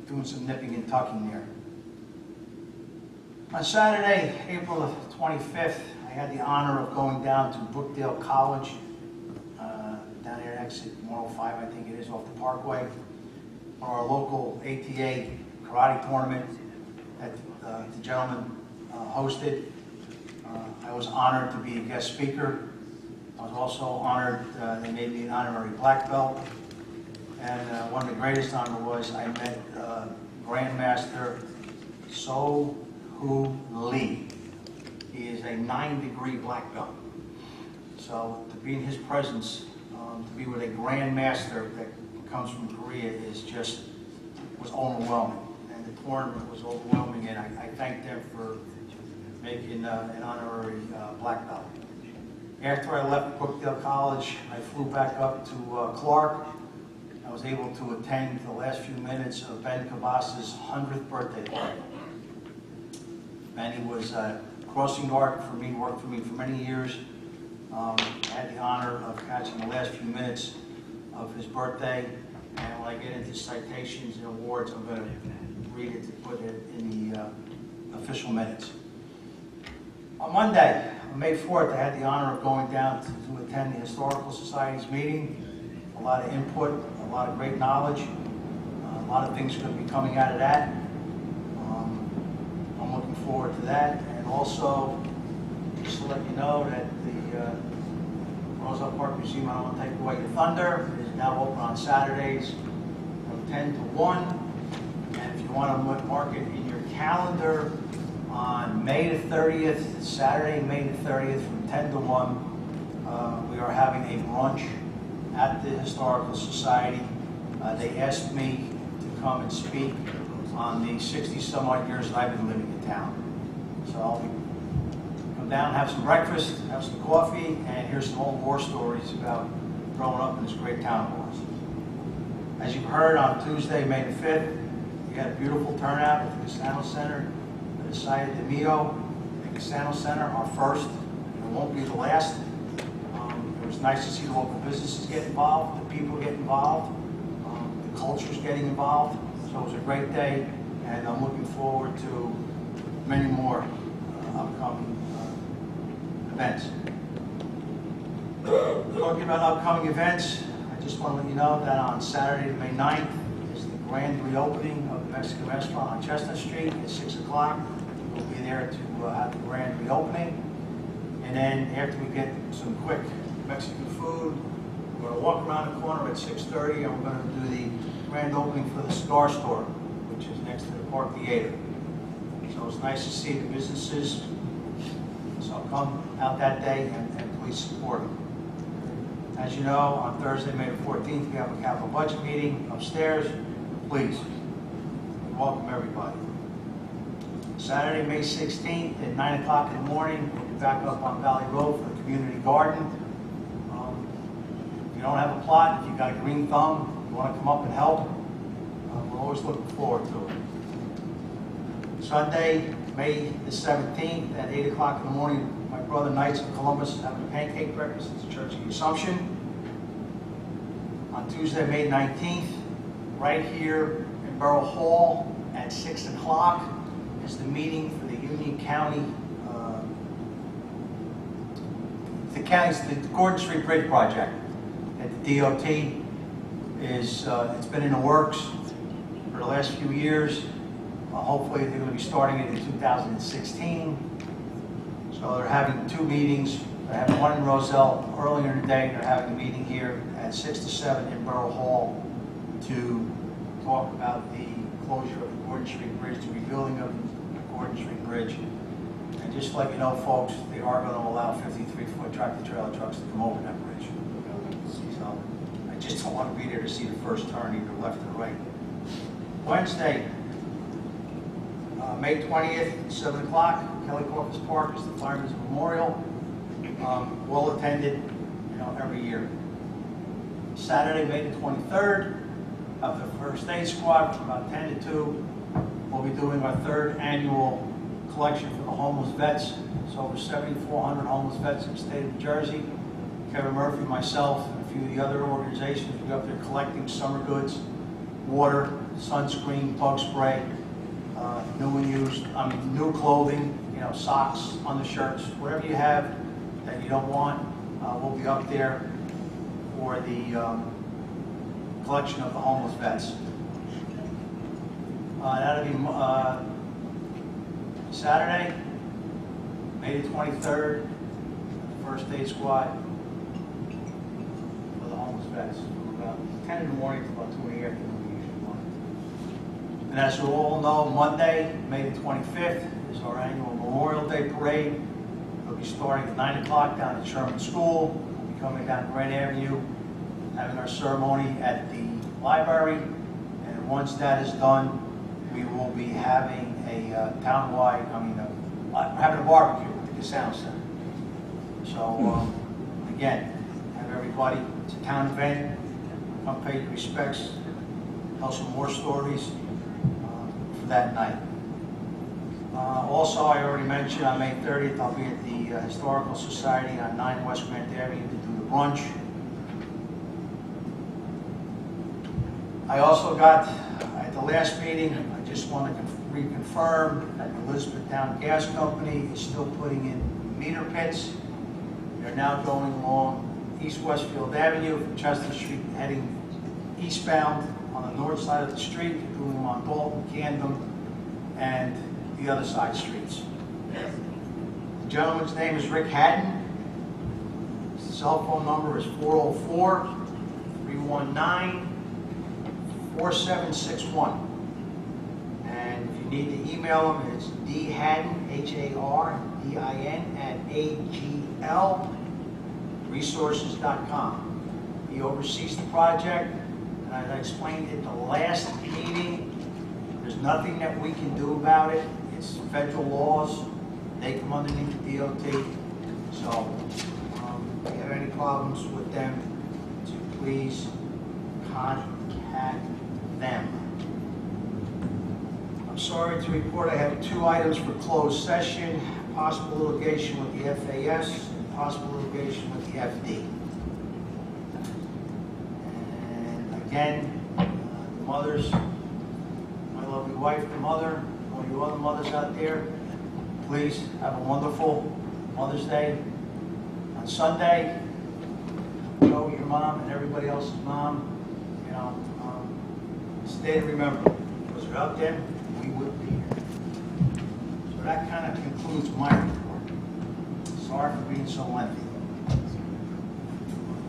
Speaker 1: doing some nipping and tucking there. On Saturday, April the 25th, I had the honor of going down to Brookdale College, down there at exit 105, I think it is, off the Parkway, for our local ATA karate tournament that the gentleman hosted. I was honored to be a guest speaker. I was also honored, they made me an honorary black belt. And one of the greatest honors was I met Grandmaster So Hu Lee. He is a 9-degree black belt. So to be in his presence, to be with a Grandmaster that comes from Korea was overwhelming. And the tournament was overwhelming, and I thank them for making an honorary black belt. After I left Brookdale College, I flew back up to Clark. I was able to attend the last few minutes of Ben Cabas's 100th birthday party. Benny was a crossing guard for me, worked for me for many years. I had the honor of catching the last few minutes of his birthday. And when I get into citations and awards, I'm going to read it to put it in the official minutes. On Monday, on May 4th, I had the honor of going down to attend the Historical Society's meeting. A lot of input, a lot of great knowledge. A lot of things are going to be coming out of that. I'm looking forward to that. And also, just to let you know that the Roselle Park Museum, I don't want to take away your thunder, is now open on Saturdays from 10 to 1. And if you want to mark it in your calendar, on May the 30th, Saturday, May the 30th, from 10 to 1, we are having a brunch at the Historical Society. They asked me to come and speak on the 60-some-odd years that I've been living in town. So I'll come down, have some breakfast, have some coffee, and hear some old war stories about growing up in this great town of ours. As you've heard, on Tuesday, May the 5th, we had a beautiful turnout at the Castano Center. We decided to meet at the Castano Center, our first, and it won't be the last. It was nice to see the local businesses get involved, the people get involved, the culture's getting involved. So it was a great day, and I'm looking forward to many more upcoming events. Talking about upcoming events, I just want to let you know that on Saturday, May 9th, is the grand reopening of the Mexican restaurant on Chestnut Street at 6 o'clock. We'll be there to have the grand reopening. And then after we get some quick Mexican food, we're going to walk around the corner at 6:30, and we're going to do the grand opening for the cigar store, which is next to the Park Theater. So it's nice to see the businesses. So So come out that day and please support them. As you know, on Thursday, May the 14th, we have a capital budget meeting upstairs. Please, welcome everybody. Saturday, May 16th at 9 o'clock in the morning, we'll be back up on Valley Road for the community garden. If you don't have a plot, if you've got a green thumb, you want to come up and help, we're always looking forward to it. Sunday, May the 17th at 8 o'clock in the morning, my brother Knights of Columbus is having a pancake breakfast at the Church of the Assumption. On Tuesday, May 19th, right here in Borough Hall at 6 o'clock is the meeting for the Union County, the Gordon Street Bridge project at the DOT. It's been in the works for the last few years. Hopefully they're going to be starting it in 2016. So they're having two meetings. They have one in Roselle earlier in the day. They're having a meeting here at 6 to 7 in Borough Hall to talk about the closure of the Gordon Street Bridge, the rebuilding of the Gordon Street Bridge. And just to let you know, folks, they are going to allow 53-foot tractor-trailer trucks to come over that bridge. So I just don't want to be there to see the first turn, either left or right. Wednesday, May 20th, 7 o'clock, Kelly Corpus Park is the Fireman's Memorial. Well attended, every year. Saturday, May the 23rd, of the first aid squad from about 10 to 2. We'll be doing our third annual collection for the homeless vets. It's over 7,400 homeless vets in the state of New Jersey. Kevin Murphy, myself, and a few of the other organizations, we're up there collecting summer goods, water, sunscreen, bug spray, new and used, new clothing, socks, undershirts, whatever you have that you don't want, we'll be up there for the collection of the homeless vets. That'll be Saturday, May the 23rd, first aid squad for the homeless vets. From about 10 in the morning to about 2 in the afternoon. And as you all know, Monday, May the 25th, is our annual Memorial Day Parade. We'll be starting at 9 o'clock down at Sherman School. We'll be coming down Grant Avenue, having our ceremony at the library. And once that is done, we will be having a having a barbecue at the Sound Center. So, again, have everybody, it's a town event, come pay your respects, tell some more stories that night. Also, I already mentioned on May 30th, I'll be at the Historical Society on 9 West Grant Avenue to do the brunch. I also got, at the last meeting, I just want to reconfirm that the Elizabethtown Gas Company is still putting in meter pits. They're now going along East Westfield Avenue from Chestnut Street, heading eastbound on the north side of the street, doing them on Dalton, Camden, and the other side streets. The gentleman's name is Rick Hatton. His cell phone number is 404-319-4761. And if you need to email him, it's dhatton, H-A-R-D-I-N, @aglresources.com. He oversees the project. And as I explained at the last meeting, there's nothing that we can do about it. It's federal laws. They come underneath the DOT. So if you have any problems with them, please contact them. I'm sorry to report I have 2 items for closed session: possible litigation with the FAS and possible litigation with the FD. Again, the mothers, my lovely wife, the mother, all you other mothers out there, please have a wonderful Mother's Day. On Sunday, show your mom and everybody else's mom, stay to remember, because without them, we wouldn't be here. So that kind of concludes my report. Sorry for being so lengthy.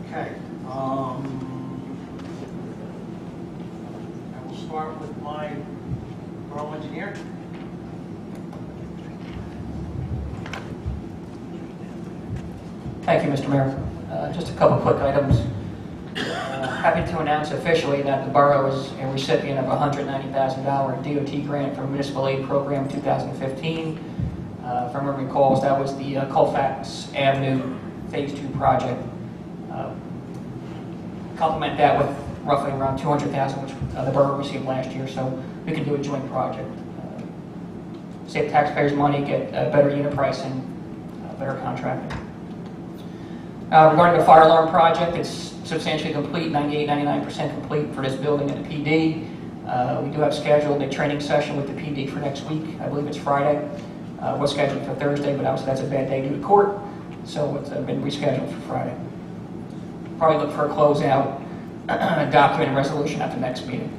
Speaker 1: Okay. Start with my borough engineer.
Speaker 10: Thank you, Mr. Mayor. Just a couple quick items. Happy to announce officially that the borough is a recipient of a $190,000 DOT grant from Municipal Aid Program 2015. If everyone recalls, that was the Colfax Avenue Phase 2 project. Complement that with roughly around $200,000, which the borough received last year, so we can do a joint project. Save taxpayers money, get better unit pricing, better contracting. Regarding the fire alarm project, it's substantially complete, 98-99% complete for this building and the PD. We do have scheduled a training session with the PD for next week. I believe it's Friday. Was scheduled for Thursday, but obviously that's a bad day due to court, so it's been rescheduled for Friday. Probably look for a closeout document and resolution at the next meeting.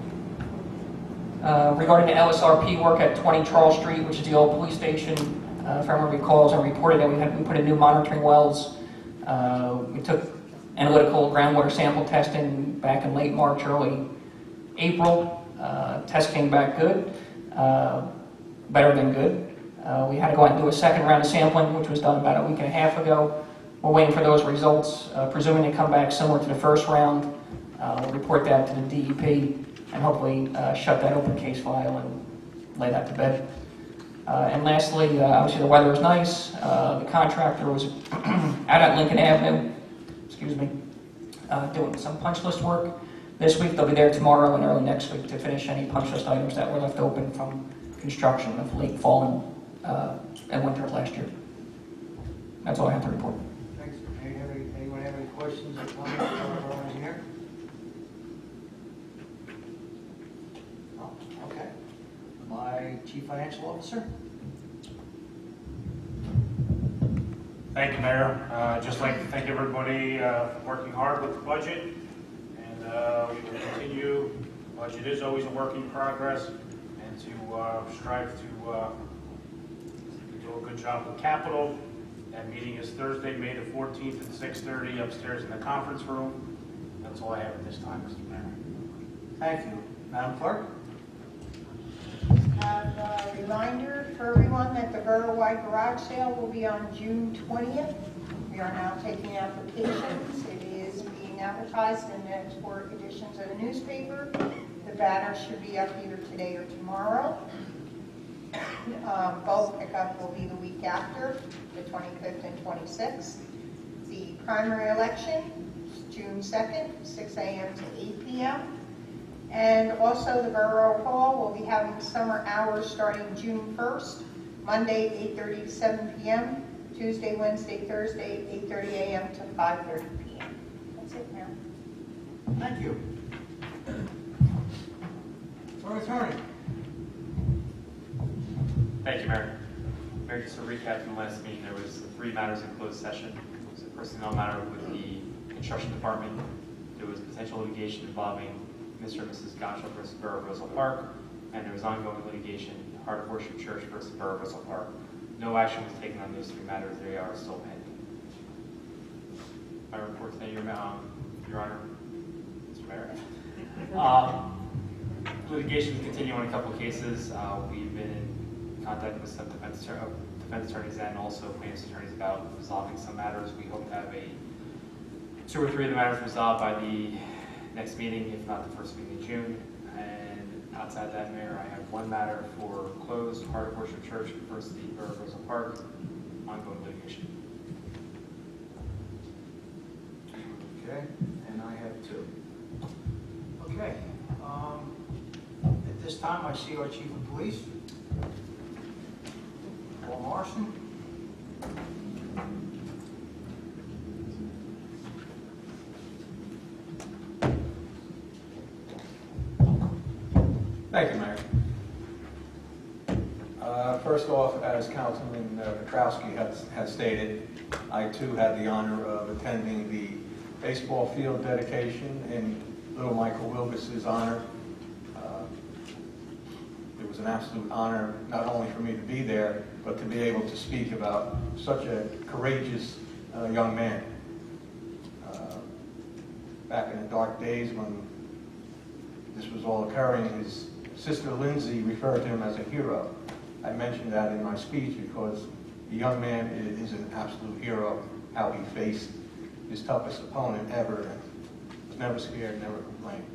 Speaker 10: Regarding the LSRP work at 20 Charles Street, which is the old police station, if everyone recalls, I reported that we put in new monitoring wells. We took analytical groundwater sample testing back in late March, early April. Test came back good, better than good. We had to go out and do a second round of sampling, which was done about a week and a half ago. We're waiting for those results. Presuming they come back similar to the first round, we'll report that to the DEP and hopefully shut that open case file and lay that to bed. And lastly, obviously the weather was nice. The contractor was out at Lincoln Avenue, doing some punch list work. This week they'll be there tomorrow and early next week to finish any punch list items that were left open from construction of late fall and winter of last year. That's all I have to report.
Speaker 1: Thanks. Anyone have any questions or comments for our engineer? No? Okay. My Chief Financial Officer?
Speaker 6: Thank you, Mayor. Just like to thank everybody for working hard with the budget, and we will continue. The budget is always a work in progress, and to strive to do a good job with capital. That meeting is Thursday, May the 14th at 6:30 upstairs in the conference room. That's all I have at this time, Mr. Mayor.
Speaker 1: Thank you. Madam Clerk?
Speaker 2: Have a reminder for everyone that the borough-wide garage sale will be on June 20th. We are now taking applications. It is being advertised in the export editions of the newspaper. The banner should be up either today or tomorrow. Bulk pickup will be the week after, the 25th and 26th. The primary election is June 2nd, 6 a.m. to 8 p.m. And also the Borough Hall will be having summer hours starting June 1st, Monday 8:30 to 7 p.m., Tuesday, Wednesday, Thursday 8:30 a.m. to 5:30 p.m. That's it, Mayor.
Speaker 1: Thank you. Our attorney.
Speaker 11: Thank you, Mayor. Mayor, just a recap from the last meeting, there was 3 matters in closed session. There was a personnel matter with the construction department. There was potential litigation involving Mr. and Mrs. Gottschalk versus Borough of Roselle Park, and there was ongoing litigation, Heart of Worship Church versus Borough of Roselle Park. No action was taken on those 3 matters. They are still pending. My report today, Your Honor, Mr. Mayor. Litigation is continuing on a couple of cases. We've been in contact with some defense attorneys and also plaintiffs' attorneys about resolving some matters. We hope to have 2 or 3 of the matters resolved by the next meeting, if not the first meeting in June. And outside that, Mayor, I have 1 matter for closed Heart of Worship Church versus the Borough of Roselle Park, ongoing litigation.
Speaker 1: Okay, and I have 2. Okay. At this time, I see our Chief of Police, Paul Morrison.
Speaker 12: Thank you, Mayor. First off, as Councilman Petrowski has stated, I too had the honor of attending the baseball field dedication in little Michael Wilbus's honor. It was an absolute honor not only for me to be there, but to be able to speak about such a courageous young man. Back in the dark days when this was all occurring, his sister Lindsay referred to him as a hero. I mentioned that in my speech because The young man is an absolute hero, how he faced his toughest opponent ever, and was never scared, never complained.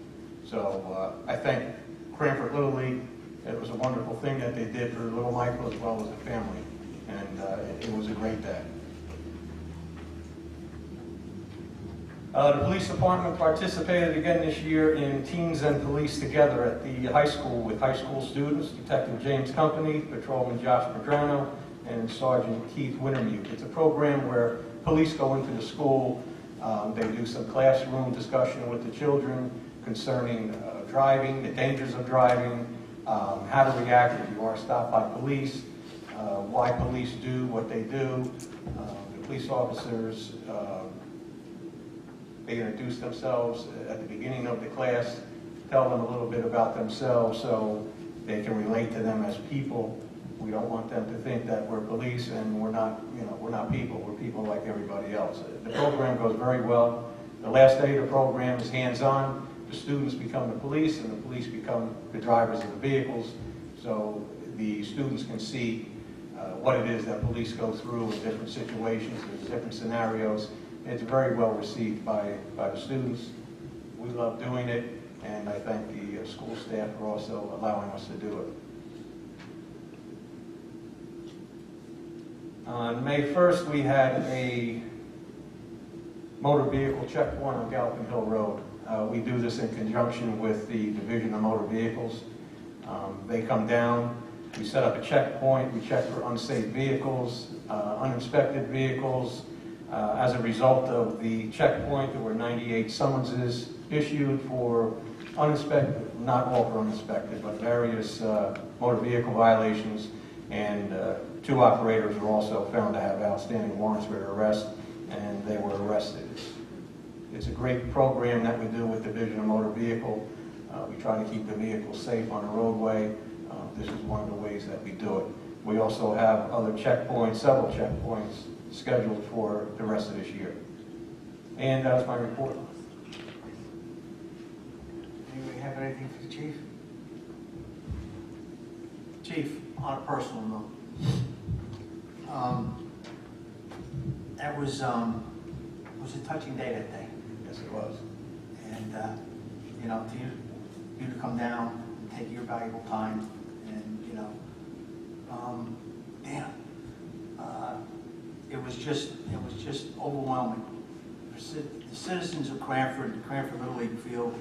Speaker 12: So I thank Cranford Little League. It was a wonderful thing that they did for little Michael as well as the family, and it was a great day. The police department participated again this year in Teens and Police Together at the high school with high school students, Detective James Company, Patrolman Josh Pedrano, and Sergeant Keith Wintermute. It's a program where police go into the school, they do some classroom discussion with the children concerning driving, the dangers of driving, how to react if you are stopped by police, why police do what they do. The police officers, they introduce themselves at the beginning of the class, tell them a little bit about themselves so they can relate to them as people. We don't want them to think that we're police and we're not people. We're people like everybody else. The program goes very well. The last day of the program is hands-on. The students become the police and the police become the drivers of the vehicles. So the students can see what it is that police go through in different situations, in different scenarios. It's very well received by the students. We love doing it, and I thank the school staff for also allowing us to do it. On May 1st, we had a motor vehicle checkpoint on Galloping Hill Road. We do this in conjunction with the Division of Motor Vehicles. They come down, we set up a checkpoint, we check for unsafe vehicles, uninspected vehicles. As a result of the checkpoint, there were 98 summonses issued for uninspected, not all for uninspected, but various motor vehicle violations, and 2 operators were also found to have outstanding warrants for arrest, and they were arrested. It's a great program that we do with Division of Motor Vehicle. We try to keep the vehicles safe on the roadway. This is one of the ways that we do it. We also have other checkpoints, several checkpoints, scheduled for the rest of this year. And that's my report.
Speaker 1: Anybody have anything for the chief? Chief, on a personal note, that was a touching day that day.
Speaker 12: Yes, it was.
Speaker 1: And, you know, to you to come down and take your valuable time and, you know, it was just overwhelming. The citizens of Cranford, the Cranford Little League Field,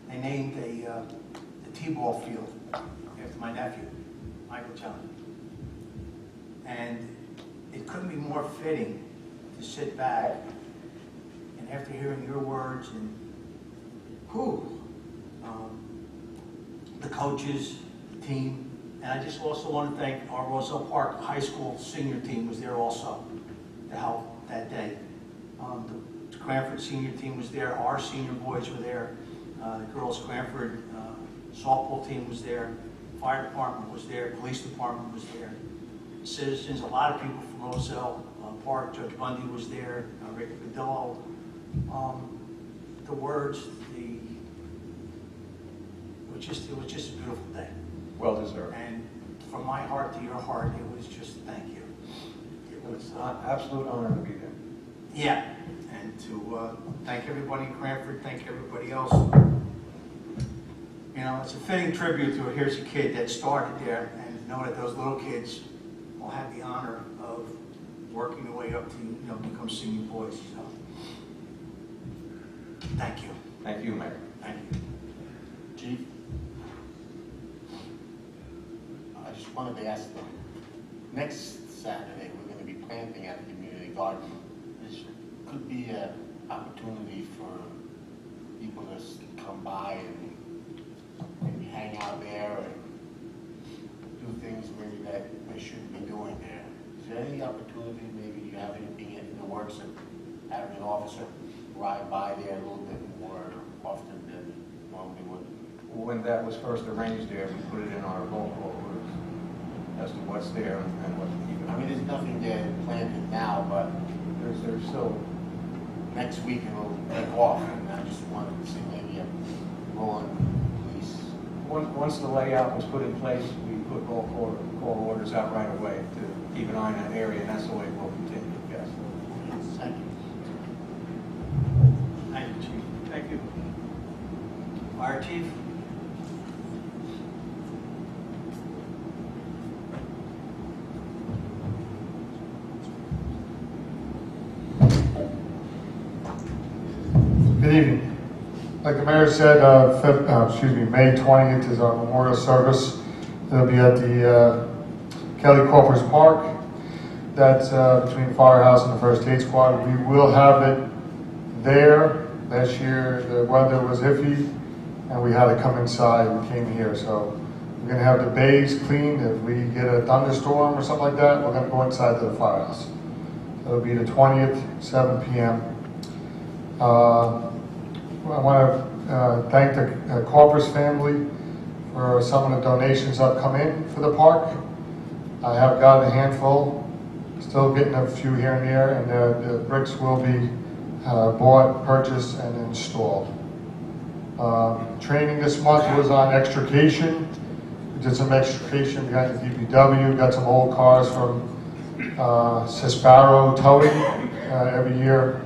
Speaker 1: they named the T-ball field after my nephew, Michael John. And it couldn't be more fitting to sit back and after hearing your words and the coaches, the team, and I just also want to thank our Roselle Park High School senior team was there also to help that day. The Cranford senior team was there, our senior boys were there, the girls Cranford softball team was there, fire department was there, police department was there, citizens, a lot of people from Roselle Park, Judge Bundy was there, Ricky Badillo. The words, it was just a beautiful day.
Speaker 12: Well deserved.
Speaker 1: And from my heart to your heart, it was just thank you.
Speaker 12: It was an absolute honor to be there.
Speaker 1: Yeah, and to thank everybody in Cranford, thank everybody else. You know, it's a fitting tribute to here's a kid that started there, and know that those little kids will have the honor of working their way up to, you know, become senior boys. So, thank you.
Speaker 12: Thank you, Mayor.
Speaker 1: Thank you.
Speaker 7: Chief, I just wanted to ask them, next Saturday, we're going to be planting at the community garden. This could be an opportunity for people to come by and maybe hang out there and do things maybe that they shouldn't be doing there. Is there any opportunity, maybe you have anything in the works of having an officer ride by there a little bit more often than normally would?
Speaker 12: When that was first arranged there, we put it in our roll call groups as to what's there and what even.
Speaker 7: I mean, there's nothing there planted now, but
Speaker 12: There's still,
Speaker 7: next week it'll take off, and I just wanted to see maybe a rolling police.
Speaker 12: once the layout was put in place, we put roll call orders numbers out right away to keep an eye on that area, and that's the way it will continue, yes.
Speaker 1: Thank you. Thank you, Chief. Thank you. Fire Chief?
Speaker 13: Good evening. Like the mayor said, May 20th is our memorial service. It'll be at the Kelly Corpus Park. That's between Firehouse and the First Aid Squad. We will have it there. Last year the weather was iffy and we had to come inside. We came here, so we're going to have the bays cleaned. If we get a thunderstorm or something like that, we're going to go inside to the firehouse. It'll be the 20th, 7 p.m. I want to thank the Corpus family for some of the donations that have come in for the park. I have gotten a handful, still getting a few here and there, and the bricks will be bought, purchased, and installed. Training this month was on extrication. We did some extrication. We got the DPW, got some old cars from Sparrow Towing. Every year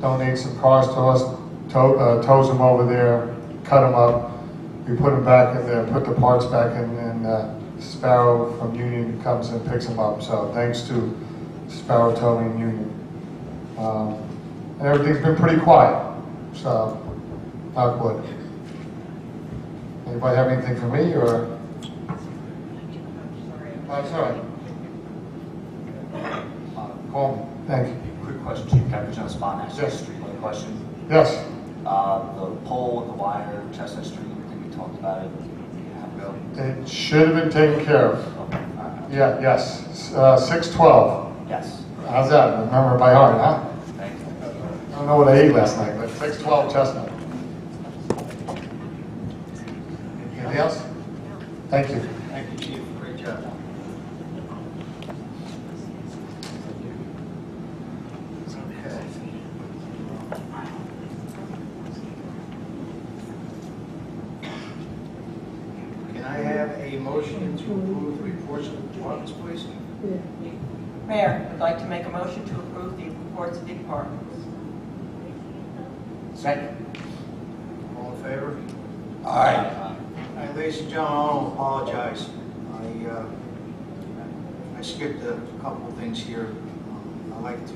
Speaker 13: donate some cars to us, tows them over there, cut them up. We put them back in there, put the parts back in, and Sparrow from Union comes and picks them up. So thanks to Sparrow Towing Union. And everything's been pretty quiet, so knock wood. Anybody have anything for me, or? That's all right. Call me. Thank you.
Speaker 9: Quick question, Chief, can I put you on the spot and ask you a
Speaker 13: Yes.
Speaker 9: streetlight question?
Speaker 13: Yes.
Speaker 9: The pole with the wire, Chestnut Street, I think we talked about it a half ago.
Speaker 13: It should have been taken care of.
Speaker 9: Okay, all right.
Speaker 13: Yeah, yes. 612.
Speaker 9: Yes,
Speaker 13: How's that? Remember by heart, huh?
Speaker 9: thank you.
Speaker 13: I don't know what I ate last night, but 612 Chestnut. Anything else? Thank you.
Speaker 1: Thank you, Chief. Great job. Can I have a motion to approve the reports of the departments, please?
Speaker 3: Mayor, I'd like to make a motion to approve the reports of the departments.
Speaker 1: Second. All in favor? Hey, ladies and gentlemen, I want to apologize. I skipped a couple of things here. I like to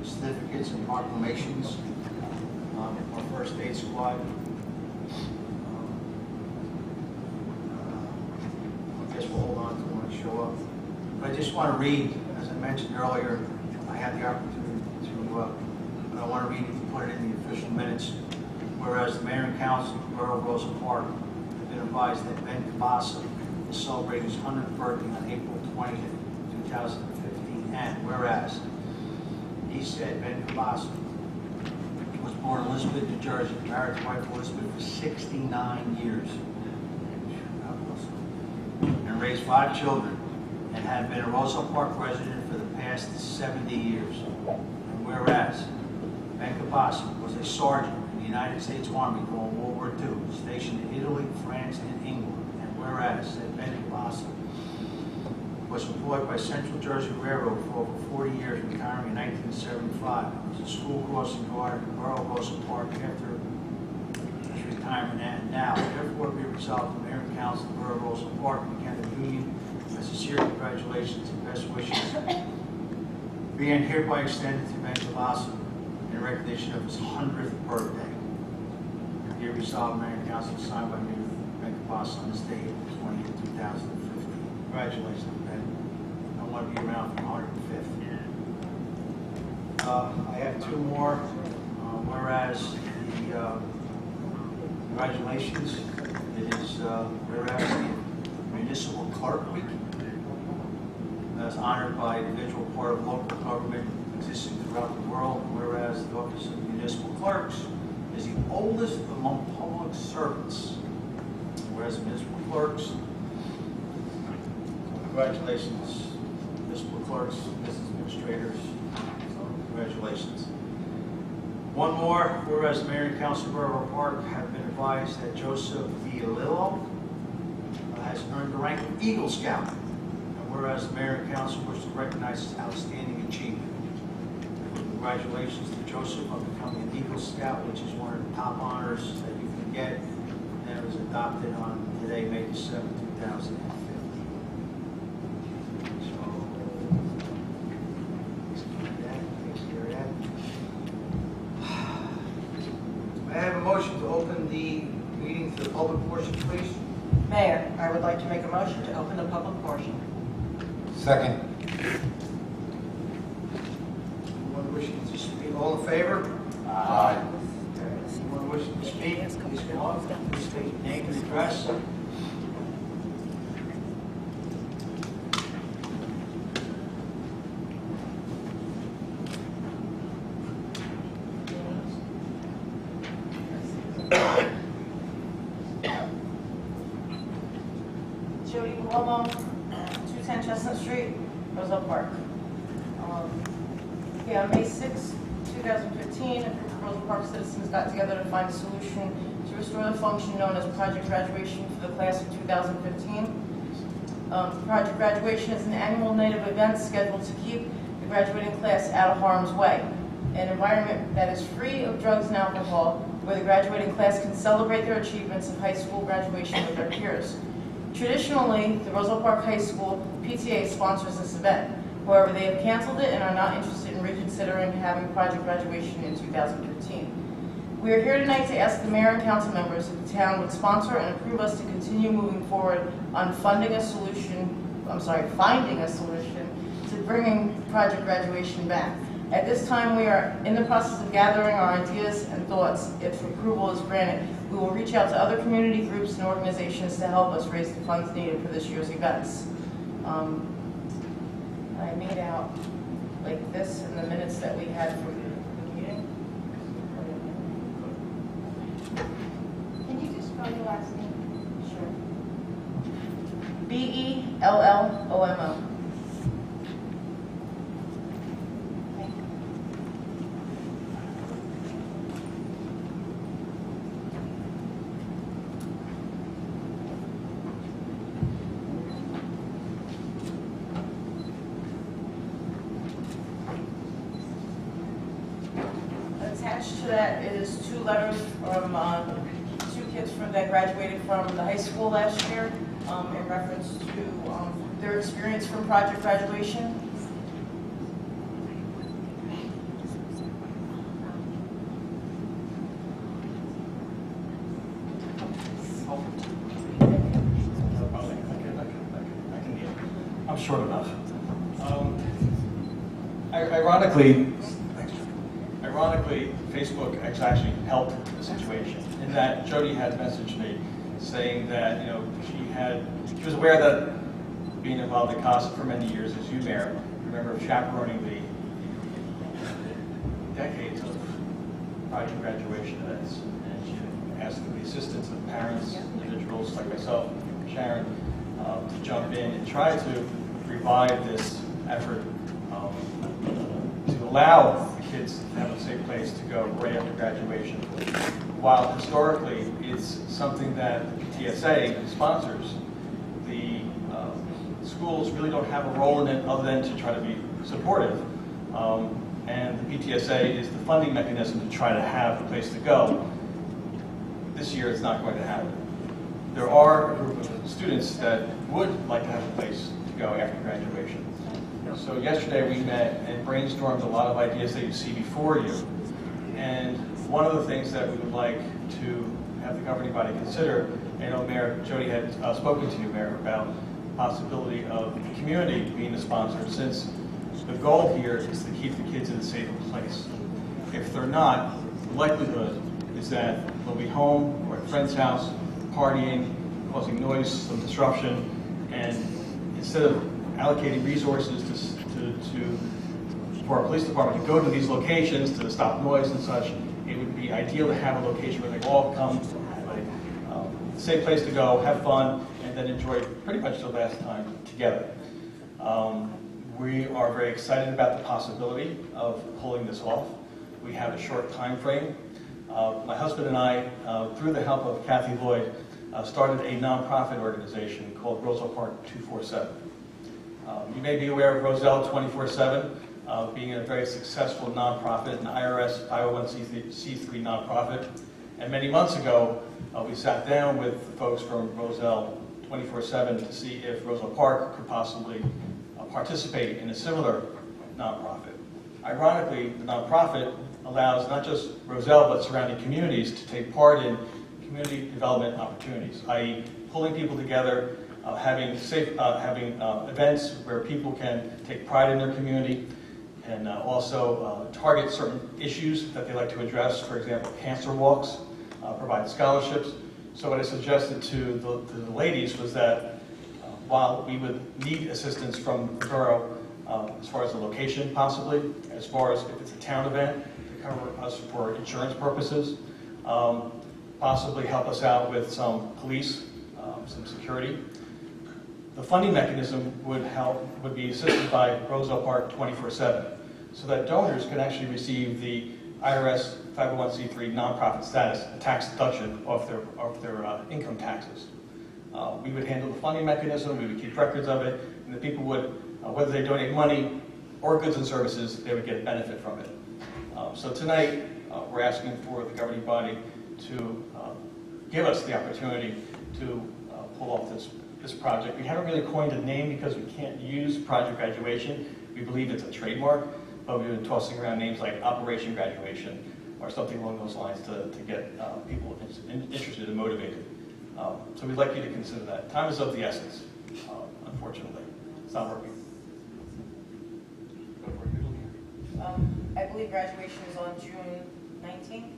Speaker 1: certificates and proclamations. Our first aid squad. I guess we'll hold on to them when they show up. But I just want to read, as I mentioned earlier, I had the opportunity to, but I want to read it and put it in the official minutes. Whereas the mayor and council of the Borough of Roselle Park have been advised that Ben Cabasa will celebrate his 100th birthday on April 20th, 2015. And whereas he said Ben Cabasa was born in Elizabeth, New Jersey, married to wife Elizabeth for 69 years, and raised 5 children, and had been a Roselle Park resident for the past 70 years. And whereas Ben Cabasa was a sergeant in the United States Army during World War II, stationed in Italy, France, and England. And whereas Ben Cabasa was employed by Central Jersey Railroad for over 40 years, retiring in 1975. He was a school crossing guard in the Borough of Roselle Park after his retirement. And now, therefore, be resolved, the Mayor and Council of the Borough of Roselle Park and County Union, a sincere congratulations and best wishes being hereby extended to Ben Cabasa in recognition of his 100th birthday. Here resolved, Mayor and Council, signed by me, Ben Cabasa, on this day, April 20th, 2015. Congratulations, Ben. I want to be around for 105th. I have 2 more. Whereas the congratulations, it is whereas the Municipal Clerk Week is honored by an individual part of local government existing throughout the world, whereas the Office of Municipal Clerks is the oldest among public servants. Whereas municipal clerks, congratulations, municipal clerks, business administrators, congratulations. One more, whereas the Mayor and Council of Borough Park have been advised that Joseph Villalillo has earned the rank of Eagle Scout whereas the mayor and council wish to recognize his outstanding achievement. Congratulations to Joseph on becoming an Eagle Scout, which is one of the top honors that you can get. And it was adopted on today, May 7, 2015. So, takes care of that. May I have a motion to open the meeting to the public portion, please?
Speaker 3: Mayor, I would like to make a motion to open the public portion.
Speaker 8: Second.
Speaker 1: Anyone wishing to speak, all in favor?
Speaker 8: Aye.
Speaker 1: Anyone wishing to speak, please come up, please state your name and address.
Speaker 14: Jody Cuomo, 210 Chestnut Street, Roselle Park. Yeah, on May 6, 2015, a group of Roselle Park citizens got together to find a solution to restore the function known as Project Graduation for the class of 2015. Project Graduation is an annual night of events scheduled to keep the graduating class out of harm's way. An environment that is free of drugs and alcohol, where the graduating class can celebrate their achievements of high school graduation with their peers. Traditionally, the Roselle Park High School PTA sponsors this event. However, they have canceled it and are not interested in reconsidering having Project Graduation in 2015. We are here tonight to ask the mayor and council members if the town would sponsor and approve us to continue moving forward on finding a solution to bringing Project Graduation back. At this time, we are in the process of gathering our ideas and thoughts. If approval is granted, we will reach out to other community groups and organizations to help us raise the funds needed for this year's events. I made out like this in the minutes that we had from the meeting.
Speaker 2: Can you just spell your last name?
Speaker 14: Sure. Bellomo. Attached to that is 2 letters from 2 kids that graduated from the high school last year in reference to their experience from Project Graduation.
Speaker 5: I'm short enough. Ironically, Facebook has actually helped the situation in that Jody had messaged me saying that she was aware that being involved in CASA for many years, as you, Mayor, remember chaperoning the decades of Project Graduation events, and she asked for the assistance of parents, individuals like myself, Sharon, to jump in and try to revive this effort to allow the kids to have a safe place to go right after graduation. While historically it's something that the PTSA sponsors, the schools really don't have a role in it other than to try to be supportive. And the PTSA is the funding mechanism to try to have a place to go. This year it's not going to happen. There are a group of students that would like to have a place to go after graduation. So yesterday we met and brainstormed a lot of ideas that you see before you. And one of the things that we would like to have the governing body consider, I know Mayor Jody had spoken to you, Mayor, about the possibility of the community being the sponsor, since the goal here is to keep the kids in a safer place. If they're not, the likelihood is that they'll be home or at a friend's house, partying, causing noise, some disruption, and instead of allocating resources for our police department to go to these locations to stop noise and such, it would be ideal to have a location where they all come, like, safe place to go, have fun, and then enjoy pretty much the last time together. We are very excited about the possibility of pulling this off. We have a short time frame. My husband and I, through the help of Kathy Lloyd, started a nonprofit organization called Roselle Park 247.
Speaker 12: You may be aware of Roselle 24/7, being a very successful nonprofit, an IRS 501c3 nonprofit. And many months ago, we sat down with the folks from Roselle 24/7 to see if Roselle Park could possibly participate in a similar nonprofit. Ironically, the nonprofit allows not just Roselle but surrounding communities to take part in community development opportunities, i.e. pulling people together, having events where people can take pride in their community, and also target certain issues that they like to address, for example, cancer walks, provide scholarships. So what I suggested to the ladies was that while we would need assistance from the borough as far as the location possibly, as far as if it's a town event, to cover us for insurance purposes, possibly help us out with some police, some security. The funding mechanism would be assisted by Roselle Park 24/7, so that donors can actually receive the IRS 501c3 nonprofit status, a tax deduction off their income taxes. We would handle the funding mechanism, we would keep records of it, and the people would, whether they donate money or goods and services, they would get benefit from it. So tonight, we're asking for the governing body to give us the opportunity to pull off this project. We haven't really coined a name because we can't use Project Graduation. We believe it's a trademark, but we've been tossing around names like Operation Graduation or something along those lines to get people interested and motivated. So we'd like you to consider that. Time is of the essence, unfortunately. It's not working.
Speaker 14: I believe graduation is on June 19th.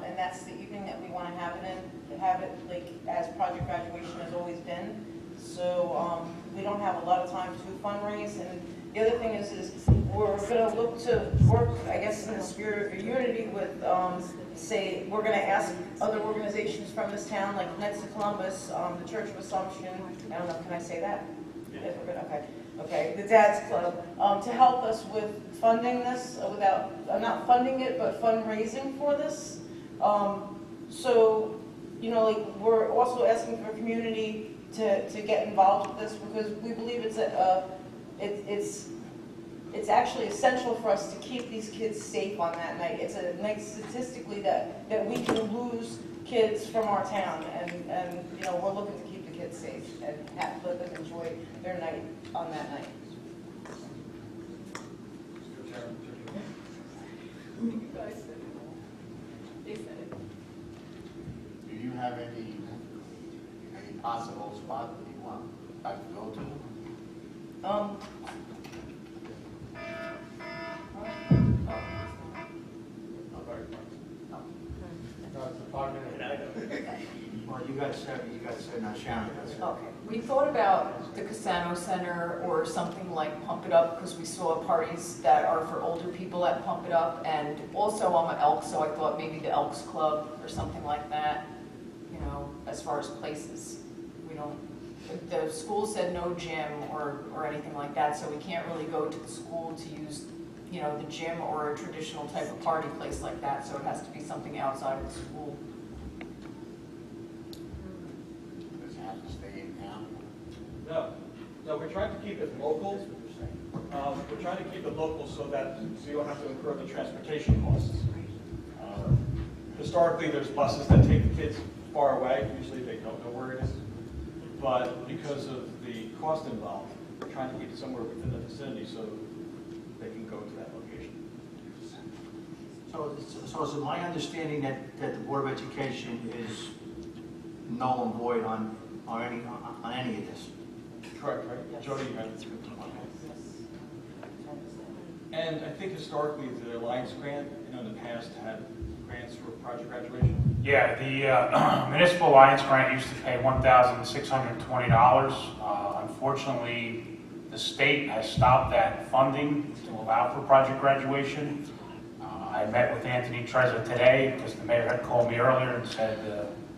Speaker 14: And that's the evening that we want to have it like as Project Graduation has always been. So we don't have a lot of time to fundraise. And the other thing is we're going to look to work, I guess, in the spirit of unity with, say, we're going to ask other organizations from this town, like Knights of Columbus, the Church of Assumption, I don't know, can I say that? Yes, we're good, okay. Okay, the Dad's Club, to help us with funding this, not funding it, but fundraising for this. So, you know, like, we're also asking for community to get involved with this because we believe it's actually essential for us to keep these kids safe on that night. It's a night statistically that we can lose kids from our town, and you know, we're looking to keep the kids safe and let them enjoy their night on that night.
Speaker 2: You guys said it. They said it.
Speaker 7: Do you have any possible spot that you want us to go to?
Speaker 1: Well, you got to say now, Sharon.
Speaker 15: Okay. We thought about the Cassano Center or something like Pump It Up because we saw parties that are for older people at Pump It Up, and also I'm an Elk, so I thought maybe the Elks Club or something like that. You know, as far as places, we don't. The school said no gym or anything like that, so we can't really go to the school to use, you know, the gym or a traditional type of party place like that. So it has to be something outside of the school.
Speaker 7: Does it have to stay in town?
Speaker 5: No, we're trying to keep it local. We're trying to keep it local so you don't have to incur the transportation costs. Historically, there's buses that take the kids far away. Usually they don't know where it is. But because of the cost involved, we're trying to keep it somewhere within the vicinity so they can go to that location.
Speaker 1: So is it my understanding that the Board of Education is null and void on any of this?
Speaker 5: Correct, right? Yes. Jody, you had it. And I think historically the Alliance grant, you know, in the past had grants for Project Graduation.
Speaker 6: Yeah, the Municipal Alliance grant used to pay $1,620. Unfortunately, the state has stopped that funding to allow for Project Graduation. I met with Anthony Trezor today because the mayor had called me earlier and said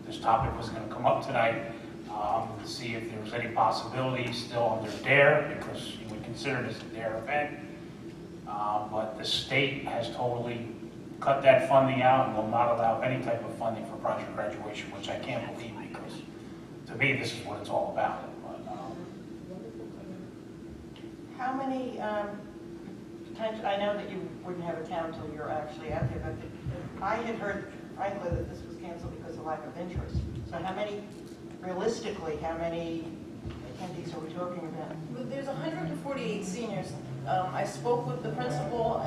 Speaker 6: this topic was going to come up tonight to see if there was any possibility still under DARE, because he would consider this a DARE event. But the state has totally cut that funding out and will not allow any type of funding for Project Graduation, which I can't believe because to me this is what it's all about. But
Speaker 3: many, I know that you wouldn't have a town until you're actually out there, but I had heard, frankly, that this was canceled because of lack of interest. So how many, realistically, how many attendees are we talking about?
Speaker 14: Well, there's 148 seniors. I spoke with the principal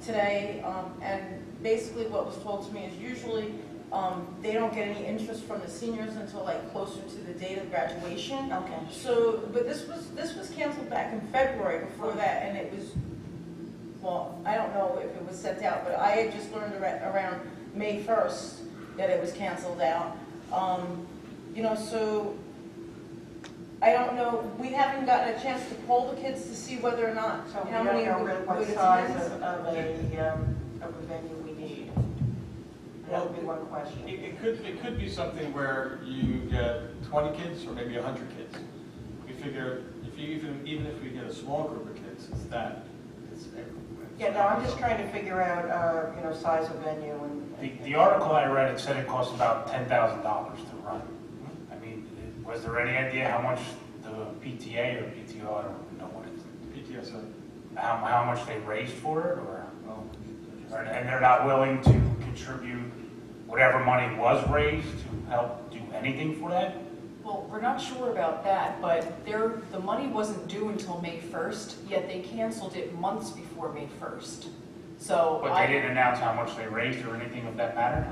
Speaker 14: today, and basically what was told to me is usually they don't get any interest from the seniors until like closer to the date of graduation.
Speaker 3: Okay.
Speaker 14: So, but this was canceled back in February before that, and it was, well, I don't know if it was sent out, but I had just learned around May 1st that it was canceled out. You know, so I don't know, we haven't gotten a chance to poll the kids to see whether or not,
Speaker 3: So
Speaker 14: how
Speaker 3: we
Speaker 14: many
Speaker 3: don't know really what
Speaker 14: would
Speaker 3: size
Speaker 14: attend.
Speaker 3: of a venue we need. That would be one question.
Speaker 12: It could be something where you get 20 kids or maybe 100 kids. We figure if you even if we get a small group of kids, it's that.
Speaker 3: Yeah, no, I'm just trying to figure out, you know, size of venue and.
Speaker 6: The article I read, it said it costs about $10,000 to run. I mean, was there any idea how much the PTA or PTO, I don't know what it is.
Speaker 12: PTSO.
Speaker 6: How much they raised for it, and they're not willing to contribute whatever money was raised to help do anything for that?
Speaker 15: Well, we're not sure about that, but the money wasn't due until May 1st, yet they canceled it months before May 1st. So
Speaker 6: But they didn't announce how much they raised or anything of that matter?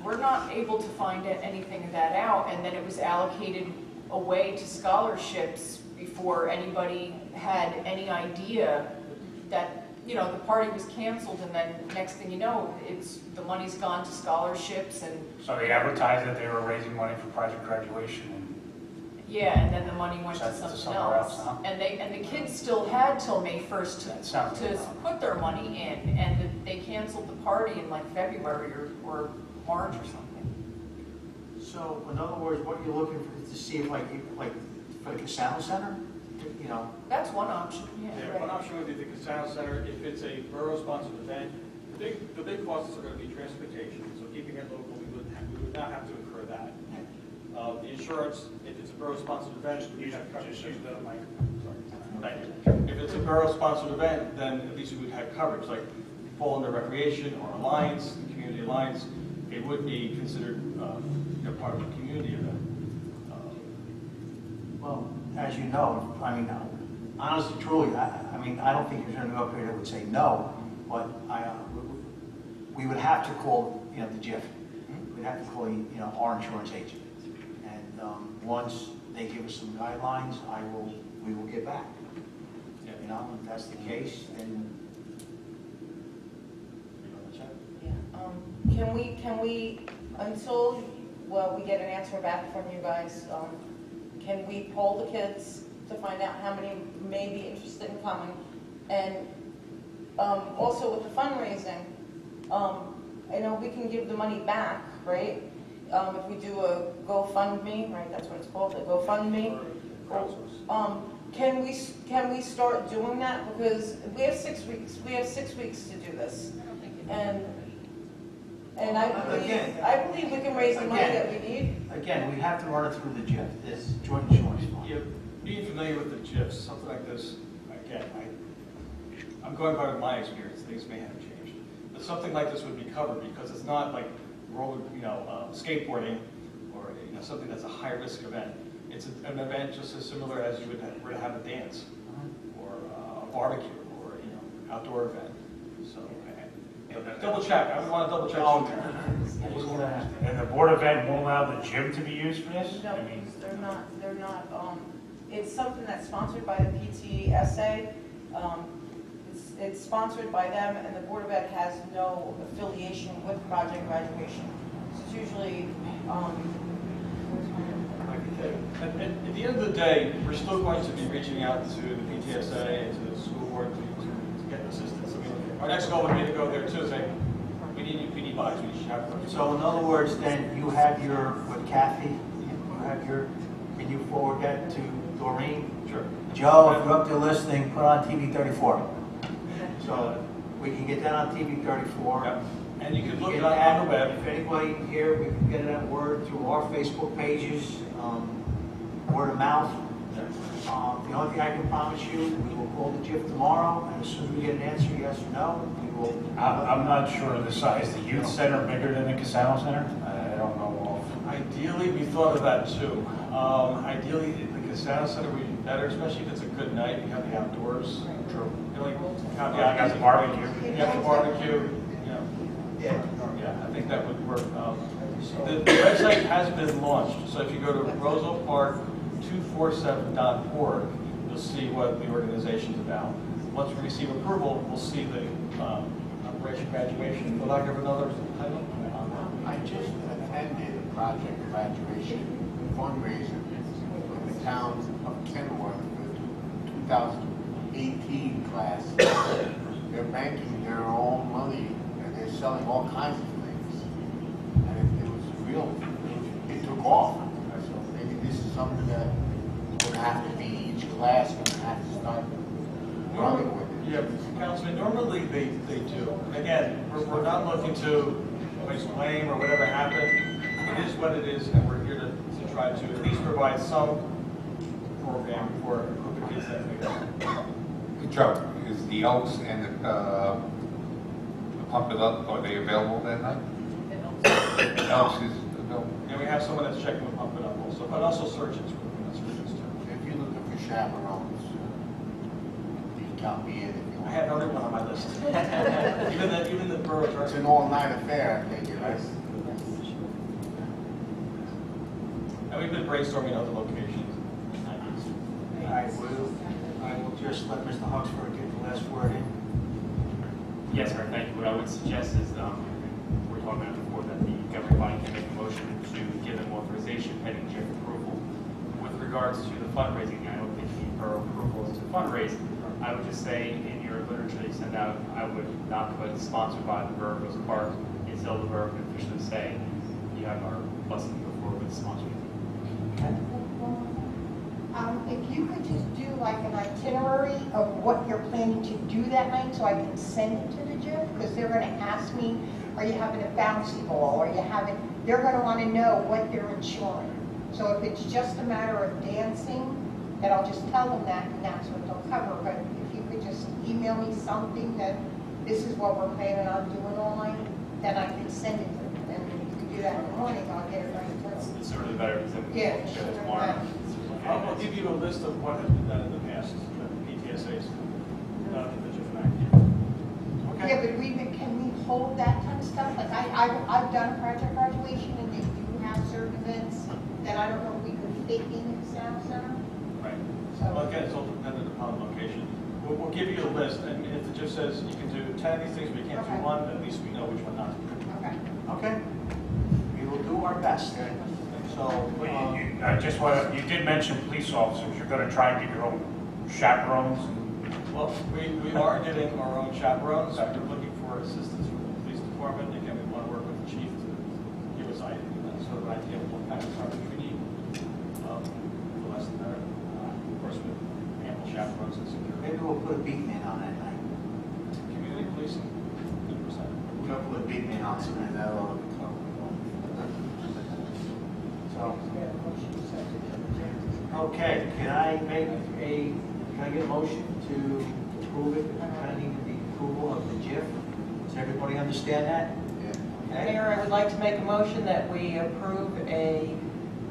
Speaker 15: we're not able to find anything of that out, and then it was allocated away to scholarships before anybody had any idea that, you know, the party was canceled, and then next thing you know, the money's gone to scholarships and.
Speaker 6: So they advertised that they were raising money for project graduation, and
Speaker 15: Yeah, and then the money went to
Speaker 6: Sent it to
Speaker 15: something
Speaker 6: somewhere
Speaker 15: else.
Speaker 6: else, huh?
Speaker 15: And the kids still had till May 1st
Speaker 6: That sounds
Speaker 15: to
Speaker 6: good.
Speaker 15: put their money in, and they canceled the party in like February or March or something.
Speaker 1: So, in other words, what you're looking for is to see if like for the Casano Center, you know,
Speaker 15: That's one option,
Speaker 16: Yeah,
Speaker 15: yeah.
Speaker 16: one option would be the Casano Center. If it's a borough-sponsored event, the big costs are going to be transportation, so keeping it local, we would not have to incur that. The insurance, if it's a borough-sponsored event, we have coverage.
Speaker 6: Just use the mic.
Speaker 16: Thank you. If it's a borough-sponsored event, then at least we would have coverage, like fall under recreation or alliance, the community alliance, it would be considered part of a community event.
Speaker 1: well, as you know, I mean, honestly, truly, I mean, I don't think there's anyone up here that would say no, but we would have to call, you know, the JIF. We'd have to call, you know, our insurance agent. And once they give us some guidelines, we will get back. You know, if that's the case, then, you know, that's it.
Speaker 14: Yeah. Can we, until, well, we get an answer back from you guys, can we poll the kids to find out how many may be interested in coming? And also with the fundraising, I know we can give the money back, right? If we do a GoFundMe, right, that's what it's called, a GoFundMe. Can we start doing that? Because we have 6 weeks. We have 6 weeks to do this. And I believe we can raise the money that we need.
Speaker 1: Again, we have to run it through the JIF, this joint insurance fund.
Speaker 16: Yeah, being familiar with the GIFs, something like this, again, I'm going by my experience, things may have changed. But something like this would be covered because it's not like skateboarding or something that's a high-risk event. It's an event just as similar as you would have a dance or a barbecue or outdoor event. So double check. I would want to double check.
Speaker 6: And the board event won't allow the gym to be used for this?
Speaker 14: No,
Speaker 6: I mean,
Speaker 14: they're not, it's something that's sponsored by the PTSA. It's sponsored by them, and the Board of Ed has no affiliation with Project Graduation. It's usually,
Speaker 16: At the end of the day, we're still going to be reaching out to the PTSA and to the school board to get assistance. I mean, our next goal would be to go there too, say, we need bodies, we need chaperones.
Speaker 1: So in other words, then you have with Kathy, can you forward that to Doreen?
Speaker 16: Sure.
Speaker 1: Joe, if you're up there listening, put on TV 34. So we can get that on TV 34.
Speaker 16: Yep. And you can look
Speaker 1: Get
Speaker 16: it
Speaker 1: that
Speaker 16: on the web.
Speaker 1: If anybody here, we can get it out word through our Facebook pages, word of mouth. The The only thing I can promise you, we will call the GIF tomorrow, and as soon as we get an answer, yes or no, we will.
Speaker 6: I'm not sure of the size. The youth center bigger than the Casano Center? I don't know.
Speaker 16: Ideally, we thought of that too. Ideally, the Casano Center would be better, especially if it's a good night, you have the outdoors.
Speaker 6: True.
Speaker 16: You know, like,
Speaker 6: You got the barbecue.
Speaker 16: You have the barbecue, yeah, I think that would work. The website has been launched, so if you go to rosellepark247.org, you'll see what the organization's about. Once we receive approval, we'll see the Operation Graduation. Would I give another title?
Speaker 7: I just attended a project graduation fundraiser in the town of Kenworth for the 2018 class. They're banking their own money and they're selling all kinds of things. And it was real, it took off. So maybe this is something that would have to be each class and have to start running with it.
Speaker 16: Yeah, Councilman, normally they do. Again, we're not looking to place blame or whatever happened. It is what it is, and we're here to try to at least provide some program for a group of kids that make it.
Speaker 8: Joe, is the Elks and the Pump It Up, are they available that night? Elks is available.
Speaker 16: And we have someone that's checking with Pump It Up also, but also surgeons.
Speaker 7: If you're looking for chaperones, you can count me in if you
Speaker 16: I
Speaker 7: want.
Speaker 16: have everyone on my list. even the borough.
Speaker 7: It's an all-night affair, I think, right?
Speaker 16: And we've been brainstorming other locations.
Speaker 1: I will just let Mr. Huxford get the last word in.
Speaker 11: Yes, sir, thank you. What I would suggest is, we're talking about before, that the governing body can make a motion to give them authorization pending GIF approval. With regards to the fundraising, I don't think the borough approval is to fundraise. I would just say in your literature that you send out, I would not put sponsored by the borough of Roselle Park until the borough can officially say you have our blessing to go forward with the sponsorship.
Speaker 2: If you could just do like an itinerary of what you're planning to do that night, so I can send it to the GIF, because they're gonna ask me, are you having a bouncy ball, they're gonna wanna know what they're insuring. So if it's just a matter of dancing, then I'll just tell them that, and that's what they'll cover. But if you could just email me something that this is what we're planning on doing all night, then I can send it to them. And if you could do that in the morning, I'll get it right to them.
Speaker 11: It's certainly better because then we
Speaker 2: Yeah,
Speaker 11: can share
Speaker 2: sure,
Speaker 11: it tomorrow.
Speaker 16: I'll give you a list of what has been done in the past, the PTSA's done in the GIF Act.
Speaker 2: Yeah, but can we hold that kind of stuff? Like I've done a project graduation and they do have certain events that I don't know if we could fit in the Casano Center.
Speaker 16: Right.
Speaker 2: So-
Speaker 16: Well, again, it's all dependent upon location. We'll give you a list, and if it just says you can do 10 of these things, but you can't do
Speaker 2: Okay.
Speaker 16: one, at least we know which one not to do.
Speaker 2: Okay.
Speaker 1: Okay? We will do our best. So,
Speaker 6: You did mention police officers. You're going to try and get your own chaperones.
Speaker 16: Well, we are getting our own chaperones. We're looking for assistance from the police department. Again, we want to work with the chief to give us sort of an idea of what kind of coverage we need. The less the better. Of course, with ample chaperones and security.
Speaker 1: maybe we'll put a beat man on that night.
Speaker 16: Community policing, 100%.
Speaker 1: We'll put a beat man on something that will. So, okay, can I get a motion to approve it pending the approval of the GIF? Does everybody understand that? Okay.
Speaker 3: Mayor, I would like to make a motion that we approve an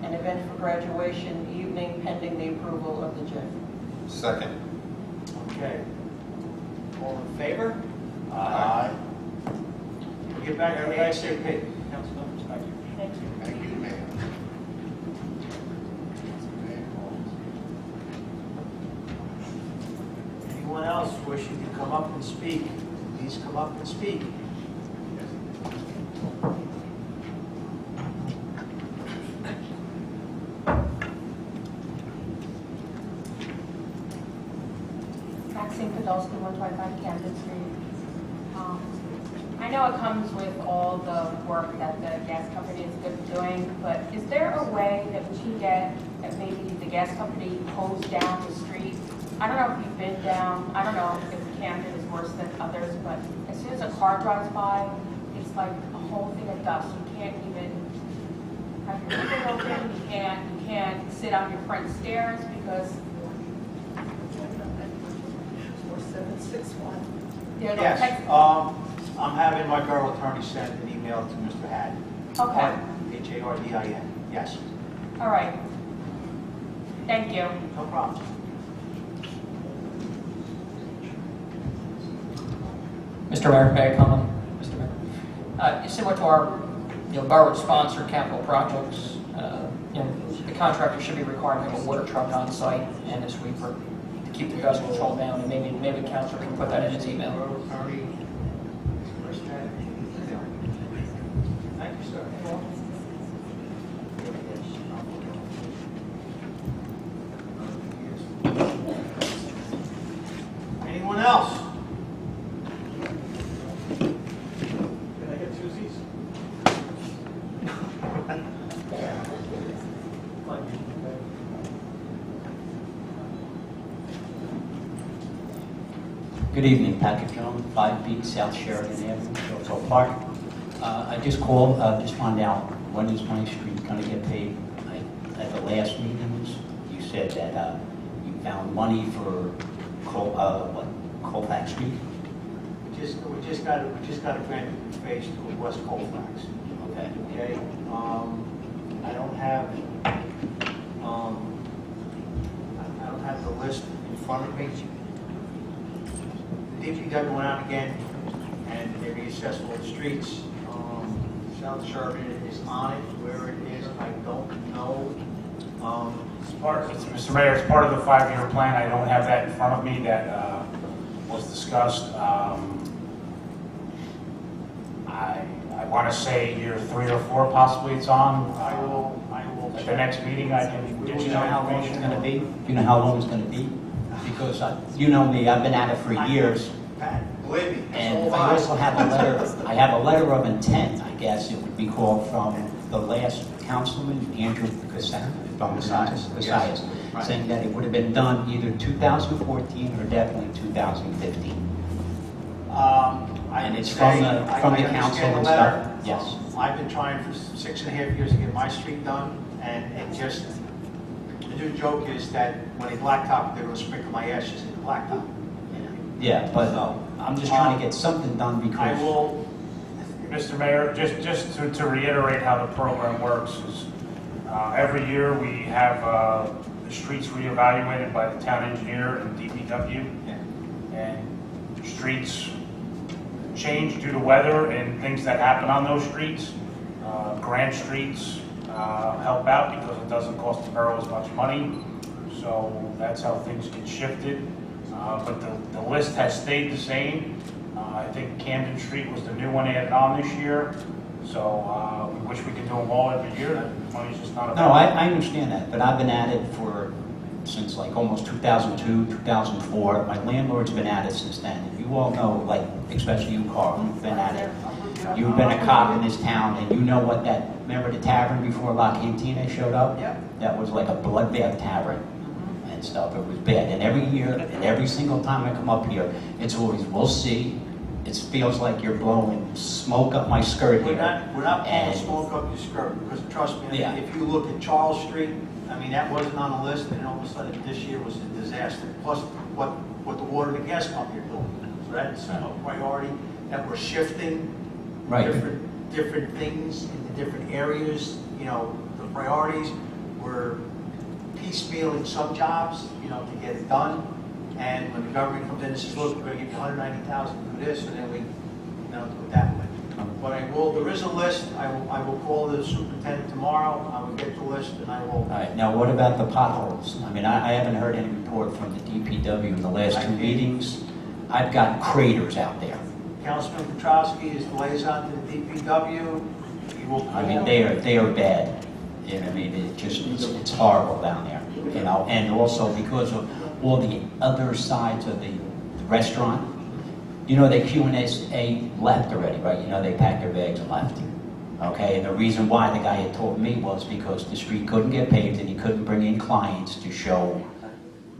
Speaker 3: event for graduation evening pending the approval of the GIF.
Speaker 8: Second.
Speaker 1: Okay. All in favor?
Speaker 7: Aye.
Speaker 1: We'll get back to the ASAP.
Speaker 16: Council members, thank you.
Speaker 3: Thank you.
Speaker 7: Thank you, Mayor.
Speaker 1: Anyone else wishing to come up and speak, please come up and speak.
Speaker 17: Maxine Podolsky, 125 Camden Street. I know it comes with all the work that the gas company is doing, but is there a way that we can get that maybe the gas company hose down the street? I don't know if you've been down, I don't know if Camden is worse than others, but as soon as a car drives by, it's like a whole thing of dust. You can't even have your window open, you can't sit on your front stairs because
Speaker 14: 6-1. Yeah, no,
Speaker 1: Yes,
Speaker 14: text-
Speaker 1: I'm having my borough attorney send an email to Mr. Haddon.
Speaker 17: Okay,
Speaker 1: Hardin, yes,
Speaker 17: all right. Thank you.
Speaker 1: no problem.
Speaker 10: Mr. Mayor, may I comment? Mr. Mayor? Similar to our, borough-sponsored capital projects, the contractor should be required to have a water truck on site and a sweeper to keep the dust control down, and maybe the council can put that in his email.
Speaker 1: Borough attorney, thank you, sir. Anyone else?
Speaker 16: Can I get twosies?
Speaker 18: Good evening, Patrick Jones, 5 Beat South Sheridan Avenue, Roselle Park. I just called, just found out when is my street going to get paid. At the last meetings, you said that you found money for Colfax Street.
Speaker 1: We just got a grant phase to West Colfax.
Speaker 18: Okay.
Speaker 1: Okay, I don't have the list in front of me. The DPW went out again and they reassessed all the streets. South Sheridan is on it. Where it is, I don't know.
Speaker 6: Mr. Mayor, it's part of the 5-year plan. I don't have that in front of me that was discussed. I want to say year 3 or 4 possibly it's on.
Speaker 1: I will.
Speaker 6: At the next meeting, I can
Speaker 18: Do
Speaker 6: get
Speaker 18: you
Speaker 6: you
Speaker 18: know
Speaker 6: that
Speaker 18: how long it's
Speaker 6: information.
Speaker 18: going to be? Do you know how long it's going to be? Because you know me, I've been at it for years.
Speaker 1: Pat, believe me, it's
Speaker 18: And
Speaker 1: all
Speaker 18: I
Speaker 1: right.
Speaker 18: also have a letter, I have a letter of intent, I guess it would be called, from the last councilman, Andrew Casillas,
Speaker 1: Yes. Right.
Speaker 18: saying that it would have been done either 2014 or definitely 2015. And it's from the council and stuff. Yes.
Speaker 1: I've been trying for 6.5 years to get my street done, and it just, the new joke is that when they blacktop, they're gonna sprinkle my ashes in the blacktop.
Speaker 18: Yeah, but I'm just trying to get something done
Speaker 1: I
Speaker 18: because,
Speaker 1: will,
Speaker 6: Mr. Mayor, just to reiterate how the program works is every year we have the streets reevaluated by the town engineer and DPW. And streets change due to weather and things that happen on those streets. Grant streets help out because it doesn't cost the borough as much money. So that's how things get shifted. But the list has stayed the same. I think Camden Street was the new one added on this year. So we wish we could do them all every year. The money's just not
Speaker 18: no,
Speaker 6: available.
Speaker 18: I understand that, but I've been at it since like almost 2002, 2004. My landlord's been at it since then. And you all know, like, especially you, Carl, you've been at it. You've been a cop in this town, and you know what remember the tavern before La Cantina showed up?
Speaker 1: Yep.
Speaker 18: That was like a bloodbath tavern and stuff. It was bad. And every year, and every single time I come up here, it's always, we'll see. It feels like you're blowing smoke up my skirt
Speaker 1: we're
Speaker 18: here.
Speaker 1: not blowing
Speaker 18: And-
Speaker 1: smoke up your skirt, because trust me,
Speaker 18: Yeah.
Speaker 1: if you look at Charles Street, I mean, that wasn't on the list, and then all of a sudden this year was a disaster. Plus, what the water and the gas company are doing. So that's a priority, that we're shifting
Speaker 18: Right.
Speaker 1: different things into different areas. The priorities, we're piecemealing some jobs, to get it done. And when the government comes in and says, look, we're gonna give you 190,000 to do this, and then we, do it that way. But there is a list. I will call the superintendent tomorrow. I will get the list, and I will.
Speaker 18: All right, now what about the potholes? I mean, I haven't heard any report from the DPW in the last 2 meetings. I've got craters out there.
Speaker 1: Councilman Petrowski is the liaison to the DPW. He will call.
Speaker 18: I mean, they are bad. I mean, it's horrible down there, and also because of all the other sides of the restaurant. They Q&A left already, right? They packed their bags and left. Okay, and the reason why the guy had told me was because the street couldn't get paved and he couldn't bring in clients to show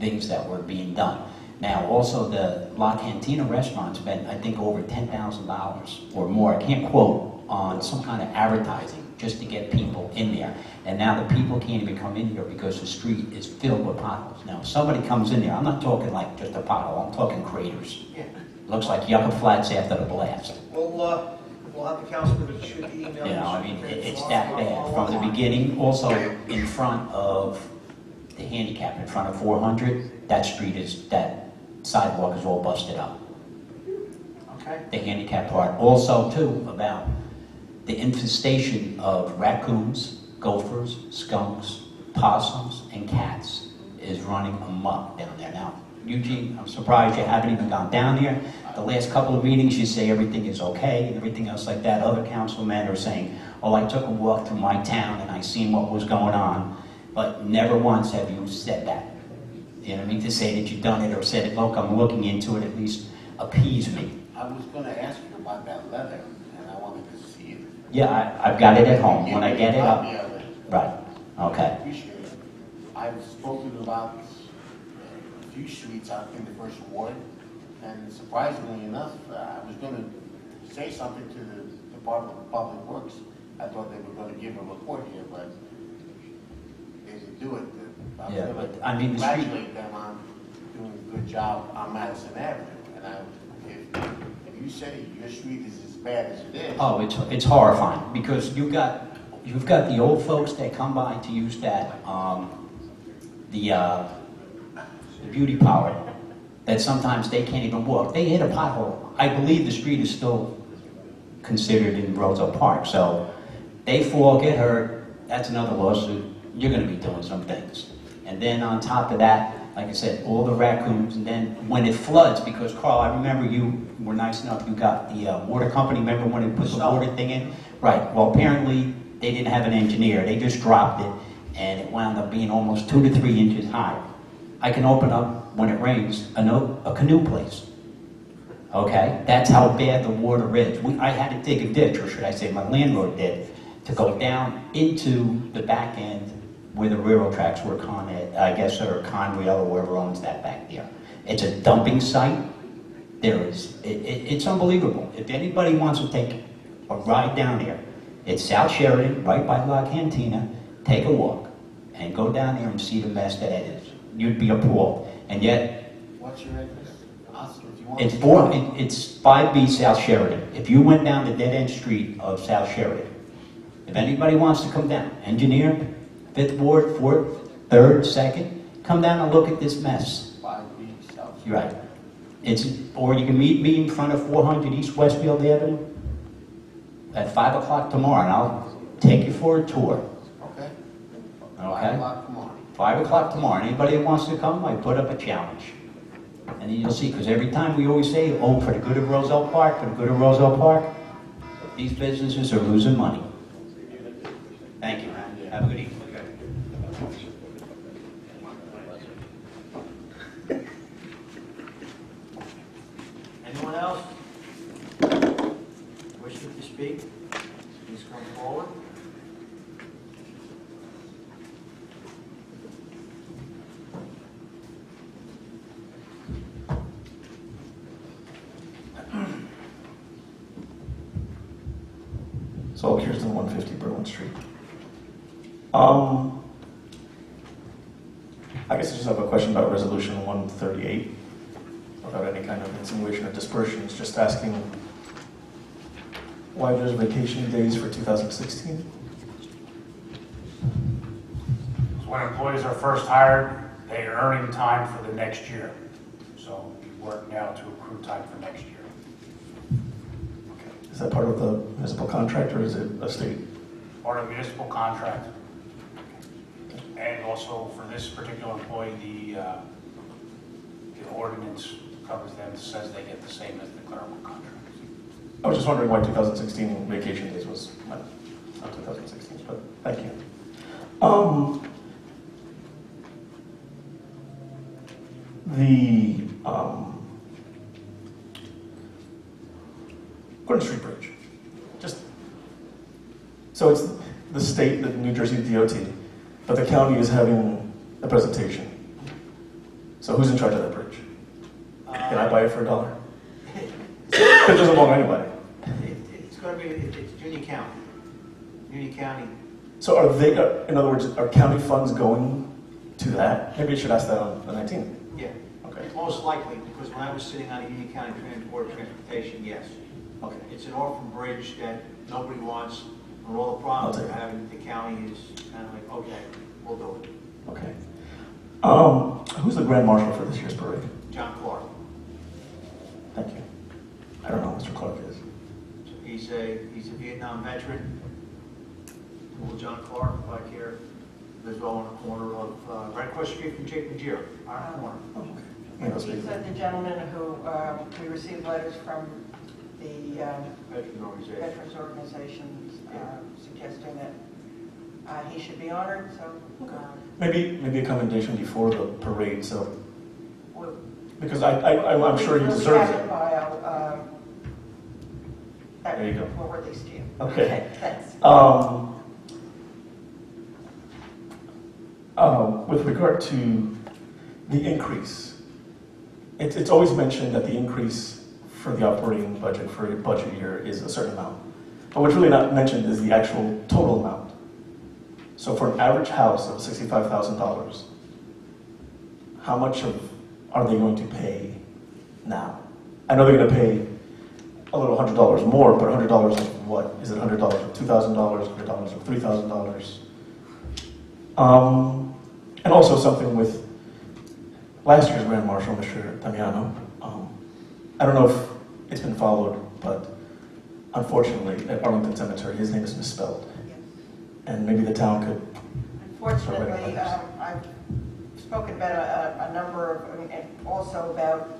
Speaker 18: things that were being done. Now, also the La Cantina restaurant spent, I think, over $10,000 or more, I can't quote, on some kind of advertising, just to get people in there. And now the people can't even come in here because the street is filled with potholes. Now, if somebody comes in there, I'm not talking like just a pothole, I'm talking craters.
Speaker 1: Yeah.
Speaker 18: Looks like Yucca Flats after the blast.
Speaker 1: We'll have the councilman shoot the email.
Speaker 18: You know, I mean, it's that bad. From the beginning, also in front of the handicap, in front of 400, that sidewalk is all busted up.
Speaker 1: Okay.
Speaker 18: The handicap part. Also, too, about the infestation of raccoons, gophers, skunks, possums, and cats is running amok down there. Now, Eugene, I'm surprised you haven't even gone down there. The last couple of meetings, you say everything is okay and everything else like that. Other councilmen are saying, oh, I took a walk through my town and I seen what was going on. But never once have you said that. You know what I mean? To say that you've done it or said, it, look, I'm looking into it, at least appease me.
Speaker 7: I was gonna ask you about that letter, and I wanted to see it.
Speaker 18: Yeah, I've got it at home. When I get it up.
Speaker 7: Copy of it.
Speaker 18: Right, okay.
Speaker 7: I appreciate it. I've spoken about a few streets out in the first ward, and surprisingly enough, I was gonna say something to the Department of Public Works. I thought they were gonna give a report here, but they didn't do it. I was
Speaker 18: Yeah,
Speaker 7: gonna
Speaker 18: but I mean, the street-
Speaker 7: congratulate them on doing a good job on Madison Avenue, and if you say your street is as bad as it is.
Speaker 18: Oh, it's horrifying because you've got the old folks that come by to use that the beauty parlor that sometimes they can't even walk. They hit a pothole. I believe the street is still considered in Roselle Park, so they fall, get hurt. That's another lawsuit. You're going to be doing some things, and then on top of that, like I said, all the raccoons, and then when it floods, because Carl, I remember you were nice enough, you got the water company, remember when they put the water thing in? Right, well apparently they didn't have an engineer, they just dropped it, and it wound up being almost 2 to 3 inches high. I can open up, when it rains, a canoe place. Okay, that's how bad the water is. I had to dig a ditch, or should I say my landlord did, to go down into the back end where the railroad tracks were I guess, or Conrail or whoever owns that back there. It's a dumping site. It's unbelievable. If anybody wants to take a ride down here, it's South Sheridan, right by La Cantina. Take a walk and go down there and see the mess that it is. You'd be appalled. And yet,
Speaker 7: What's your address? If you want
Speaker 18: it's 5B South Sheridan. If you went down the dead-end street of South Sheridan, if anybody wants to come down, engineer, 5th Ward, 4th, 3rd, 2nd, come down and look at this mess.
Speaker 7: 5B South.
Speaker 18: You're right. Or you can meet me in front of 400 East Westfield Avenue at 5 o'clock tomorrow, and I'll take you for a tour.
Speaker 7: Okay.
Speaker 18: Okay?
Speaker 7: 5 o'clock tomorrow.
Speaker 18: 5 o'clock tomorrow. Anybody that wants to come, I put up a challenge. And then you'll see, because every time we always say, oh, for the good of Roselle Park, for the good of Roselle Park, these businesses are losing money. Thank you. Have a good evening.
Speaker 1: Anyone else wishing to speak? Please come forward.
Speaker 5: So here's the 150 Berlin Street. I guess I just have a question about Resolution 138, without any kind of insinuation or dispersions, just asking why there's vacation days for 2016?
Speaker 6: When employees are first hired, they are earning time for the next year. So we work now to accrue time for next year.
Speaker 5: Is that part of the municipal contract, or is it a state?
Speaker 6: Part of the municipal contract. And also for this particular employee, the ordinance covers them, says they get the same as the clerical contract.
Speaker 5: I was just wondering why 2016 vacation days was not 2016, but thank you. Gordon Street Bridge. So it's the state, the New Jersey DOT, but the county is having a presentation. So who's in charge of that bridge? Can I buy it for $1? It doesn't belong to anybody.
Speaker 1: It's going to be, it's Union County. Union County.
Speaker 5: So are they, in other words, are county funds going to that? Maybe I should ask that on the 19th.
Speaker 1: Yeah.
Speaker 5: Okay.
Speaker 1: Most likely, because when I was sitting on the Union County Board of Transportation, yes.
Speaker 5: Okay.
Speaker 1: It's an orphan bridge that nobody wants, and all the problems they're having, the county is kind of like, okay, we'll do it.
Speaker 5: Okay. Who's the Grand Marshal for this year's parade?
Speaker 1: John Clark.
Speaker 5: Thank you. I don't know who Mr. Clark is.
Speaker 1: He's a Vietnam veteran. Little John Clark, back here, lives all in the corner of, right across the street from Jake Majira, our corner.
Speaker 5: Oh, okay. Maybe I'll speak
Speaker 3: He's
Speaker 5: to him.
Speaker 3: the gentleman who, we received letters from the
Speaker 1: Veterans Organization.
Speaker 3: Veterans Organizations suggesting that he should be honored, so.
Speaker 5: Maybe a commendation before the parade, so,
Speaker 3: we'll-
Speaker 5: because I'm sure he
Speaker 3: we'll
Speaker 5: deserves
Speaker 3: have
Speaker 5: it.
Speaker 3: bio, that
Speaker 5: There you go.
Speaker 3: we'll release to you.
Speaker 5: Okay.
Speaker 3: Thanks.
Speaker 5: With regard to the increase, it's always mentioned that the increase for the operating budget for a budget year is a certain amount. But what's really not mentioned is the actual total amount. So for an average house of $65,000, how much are they going to pay now? I know they're going to pay a little $100 more, but $100 of what? Is it $100 of $2,000, $100 of $3,000? And also something with last year's Grand Marshal, Mr. Damiano. I don't know if it's been followed, but unfortunately at Arlington Cemetery, his name is misspelled. And maybe the town could.
Speaker 3: Unfortunately, I've spoken about a number of, and also about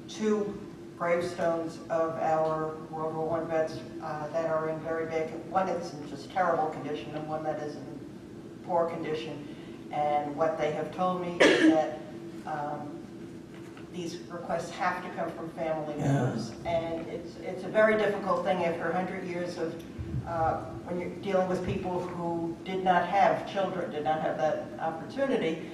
Speaker 3: 2 gravestones of our World War I vets that are in very bad, one that's in just terrible condition and one that is in poor condition. And what they have told me is that these requests have to come from family members. And it's a very difficult thing after 100 years of when you're dealing with people who did not have children, did not have that opportunity.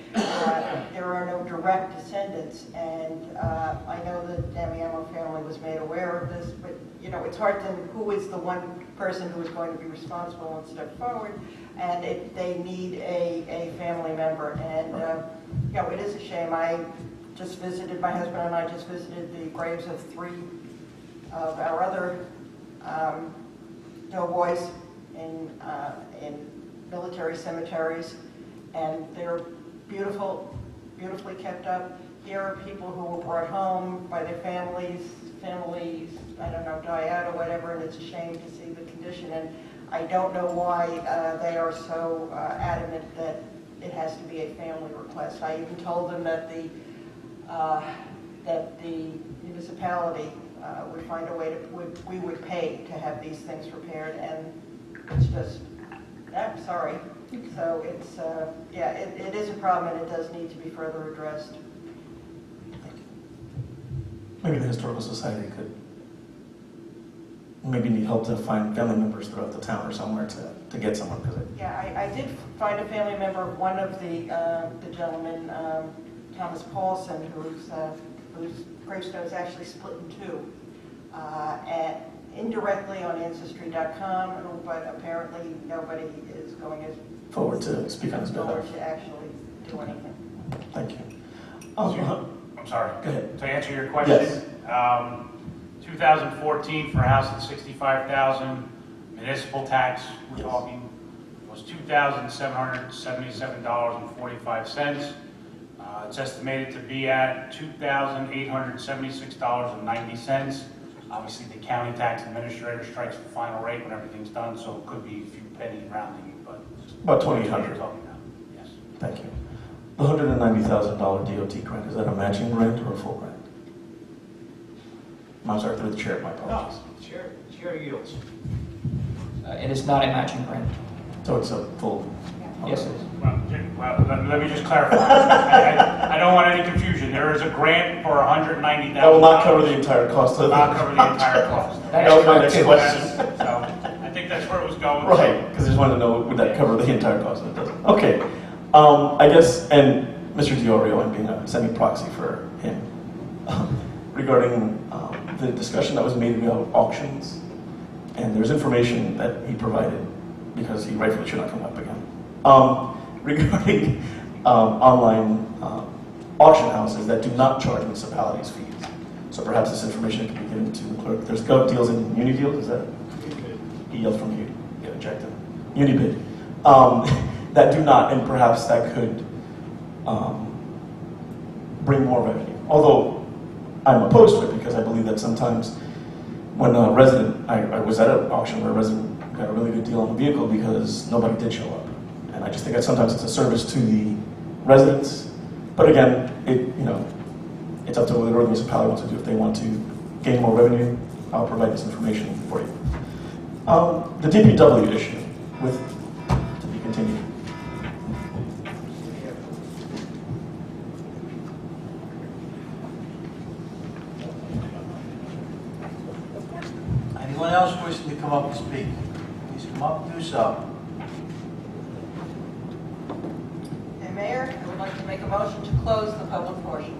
Speaker 3: There are no direct descendants, and I know the Damiano family was made aware of this, but you know, it's hard to, who is the one person who is going to be responsible and step forward, and they need a family member. And you know, it is a shame. I just visited, my husband and I just visited the graves of 3 of our other doughboys in military cemeteries, and they're beautifully kept up. Here are people who were brought home by their families, I don't know, die out or whatever, and it's a shame to see the condition. And I don't know why they are so adamant that it has to be a family request. I even told them that the municipality would find a way we would pay to have these things repaired, and it's just, I'm sorry. So it's, yeah, it is a problem, and it does need to be further addressed.
Speaker 5: Maybe the Historical Society could maybe need help to find family members throughout the town or somewhere to get someone.
Speaker 3: Yeah, I did find a family member of one of the gentlemen, Thomas Paulson, whose gravestone is actually split in 2, and indirectly on Ancestry.com, but apparently nobody is going as
Speaker 5: forward to speak on his behalf.
Speaker 3: forward to actually do anything.
Speaker 5: Thank you.
Speaker 6: I'm sorry.
Speaker 5: Go ahead.
Speaker 6: To answer your question,
Speaker 5: Yes.
Speaker 6: 2014 for a house at 65,000, municipal tax we're talking was $2,777.45. It's estimated to be at $2,876.90. Obviously, the county tax administrator strikes the final rate when everything's done, so it could be a few pennies rounding, but
Speaker 5: About $2,800.
Speaker 6: Yes.
Speaker 5: Thank you. The $190,000 DOT grant, is that a matching grant or a full grant? I'm sorry, through the chair, my apologies.
Speaker 1: No, chair yields.
Speaker 10: It is not a matching grant.
Speaker 5: So it's a full?
Speaker 10: Yes, it is.
Speaker 6: Well, let me just clarify. I don't want any confusion. There is a grant for $190,000.
Speaker 5: That will not cover the entire cost of the
Speaker 6: Not cover the entire cost.
Speaker 5: That was my next question.
Speaker 6: So I think that's where it was going.
Speaker 5: Right, because I just wanted to know, would that cover the entire cost? It doesn't. Okay. I guess, and Mr. Diorio, I'm being a semi-proxy for him, regarding the discussion that was made about auctions, and there's information that he provided because he rightfully should not come up again. Regarding online auction houses that do not charge municipalities fees. So perhaps this information can be given to the clerk. There's Gov Deals and Unideals, is that? He yelled from you, get ejected. Unibid. That do not, and perhaps that could bring more revenue. Although I'm opposed to it because I believe that sometimes when a resident, I was at an auction where a resident got a really good deal on a vehicle because nobody did show up. And I just think that sometimes it's a service to the residents. But again, it's up to whatever the municipality wants to do. If they want to gain more revenue, I'll provide this information for you. The DPW issue to be continued.
Speaker 1: Anyone else wishing to come up and speak? Please come up and do so.
Speaker 3: And Mayor, I would like to make a motion to close the public portion.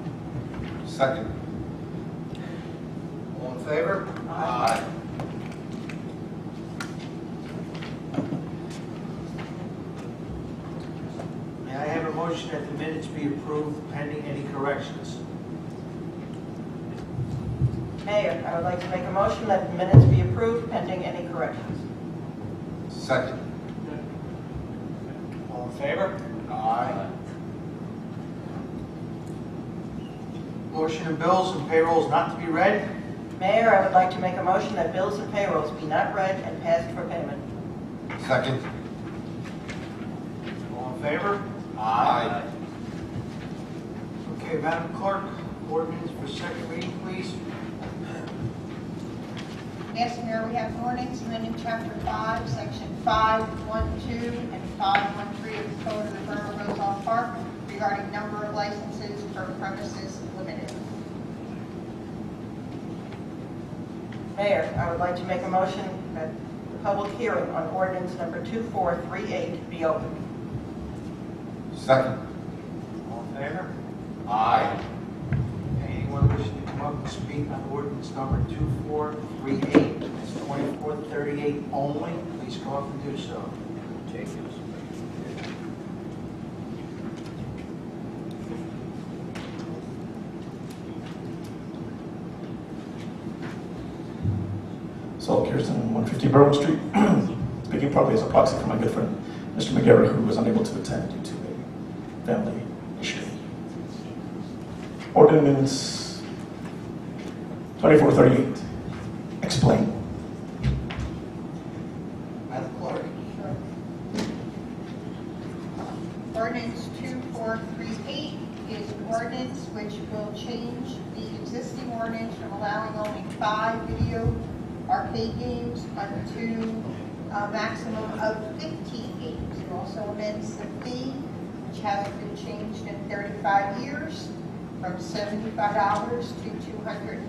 Speaker 8: Second.
Speaker 1: All in favor?
Speaker 8: Aye.
Speaker 1: May I have a motion that the minutes be approved pending any corrections?
Speaker 3: Mayor, I would like to make a motion that the minutes be approved pending any corrections.
Speaker 8: Second.
Speaker 1: All in favor?
Speaker 8: Aye.
Speaker 1: Motion of bills and payrolls not to be read?
Speaker 3: Mayor, I would like to make a motion that bills and payrolls be not read and passed for payment.
Speaker 8: Second.
Speaker 1: All in favor?
Speaker 8: Aye.
Speaker 1: Okay, Madam Clerk, ordinance for second reading, please.
Speaker 2: Yes, Mayor, we have an ordinance amending Chapter 5, Section 512 and 513 of the Code of the Borough of Roselle Park regarding number of licenses for premises limited.
Speaker 3: Mayor, I would like to make a motion that the public hearing on ordinance number 2438 be opened.
Speaker 8: Second.
Speaker 1: All in favor?
Speaker 8: Aye.
Speaker 1: Anyone wishing to come up and speak on ordinance number 2438, it's 2438 only, please come up and do so.
Speaker 5: Saul Kirsten, 150 Berwyn Street. Speaking probably as a proxy for my good friend, Mr. McGarrett, who was unable to attend due to a family issue. Ordinance 2438. Explain.
Speaker 1: Madam Clerk.
Speaker 2: Ordinance 2438 is an ordinance which will change the existing ordinance from allowing only 5 video arcade games up to a maximum of 15 games. It also amends the fee, which hasn't been changed in 35 years, from $75 to $250.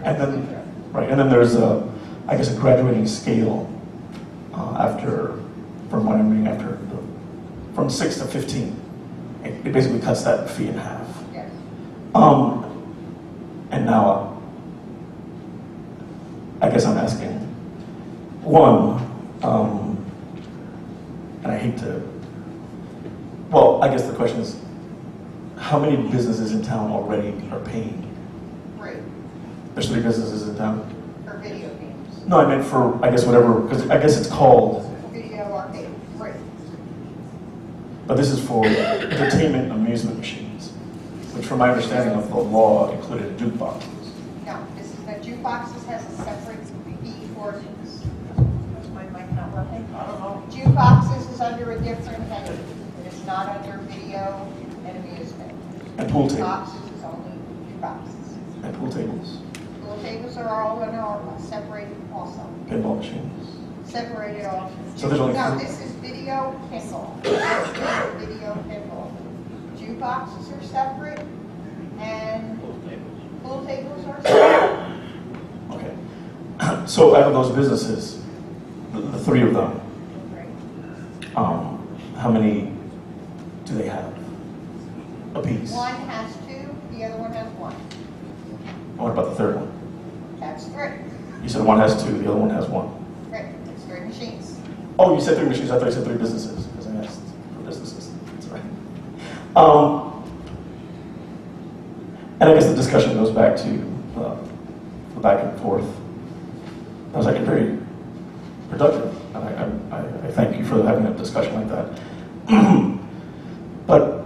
Speaker 5: And then, right, and then there's I guess a graduating scale from what I'm reading from 6 to 15. It basically cuts that fee in half.
Speaker 2: Yes.
Speaker 5: And now, I guess I'm asking, one, and I hate to, well, I guess the question is, how many businesses in town already are paying?
Speaker 2: 3
Speaker 5: There's 3 businesses in town?
Speaker 2: for video games.
Speaker 5: No, I meant for, I guess, whatever, because I guess it's called,
Speaker 2: Video arcade, 3.
Speaker 5: but this is for entertainment amusement machines, which from my understanding of the law included jukeboxes.
Speaker 2: No, this is, the jukeboxes has a separate fee ordinance. Is my mic not working?
Speaker 1: I don't know.
Speaker 2: Jukeboxes is under a different heading. It is not under video and amusement.
Speaker 5: And pool tables.
Speaker 2: Jukeboxes is only jukeboxes.
Speaker 5: And pool tables,
Speaker 2: Pool tables are all in our separated also.
Speaker 5: pinball machines.
Speaker 2: Separated also.
Speaker 5: So there's only
Speaker 2: No,
Speaker 5: 3.
Speaker 2: this is video pinball. That's video pinball. Jukeboxes are separate and pool tables are separate.
Speaker 5: Okay. So out of those businesses, the 3 of them, how many do they have apiece?
Speaker 2: One has 2, the other one has 1.
Speaker 5: What about the third one?
Speaker 2: That's 3.
Speaker 5: You said one has 2, the other one has 1.
Speaker 2: machines.
Speaker 5: Oh, you said 3 machines, I thought you said 3 businesses, because I asked for businesses. That's right. And I guess the discussion goes back to the back and forth. That was actually very productive, and I thank you for having a discussion like that. But,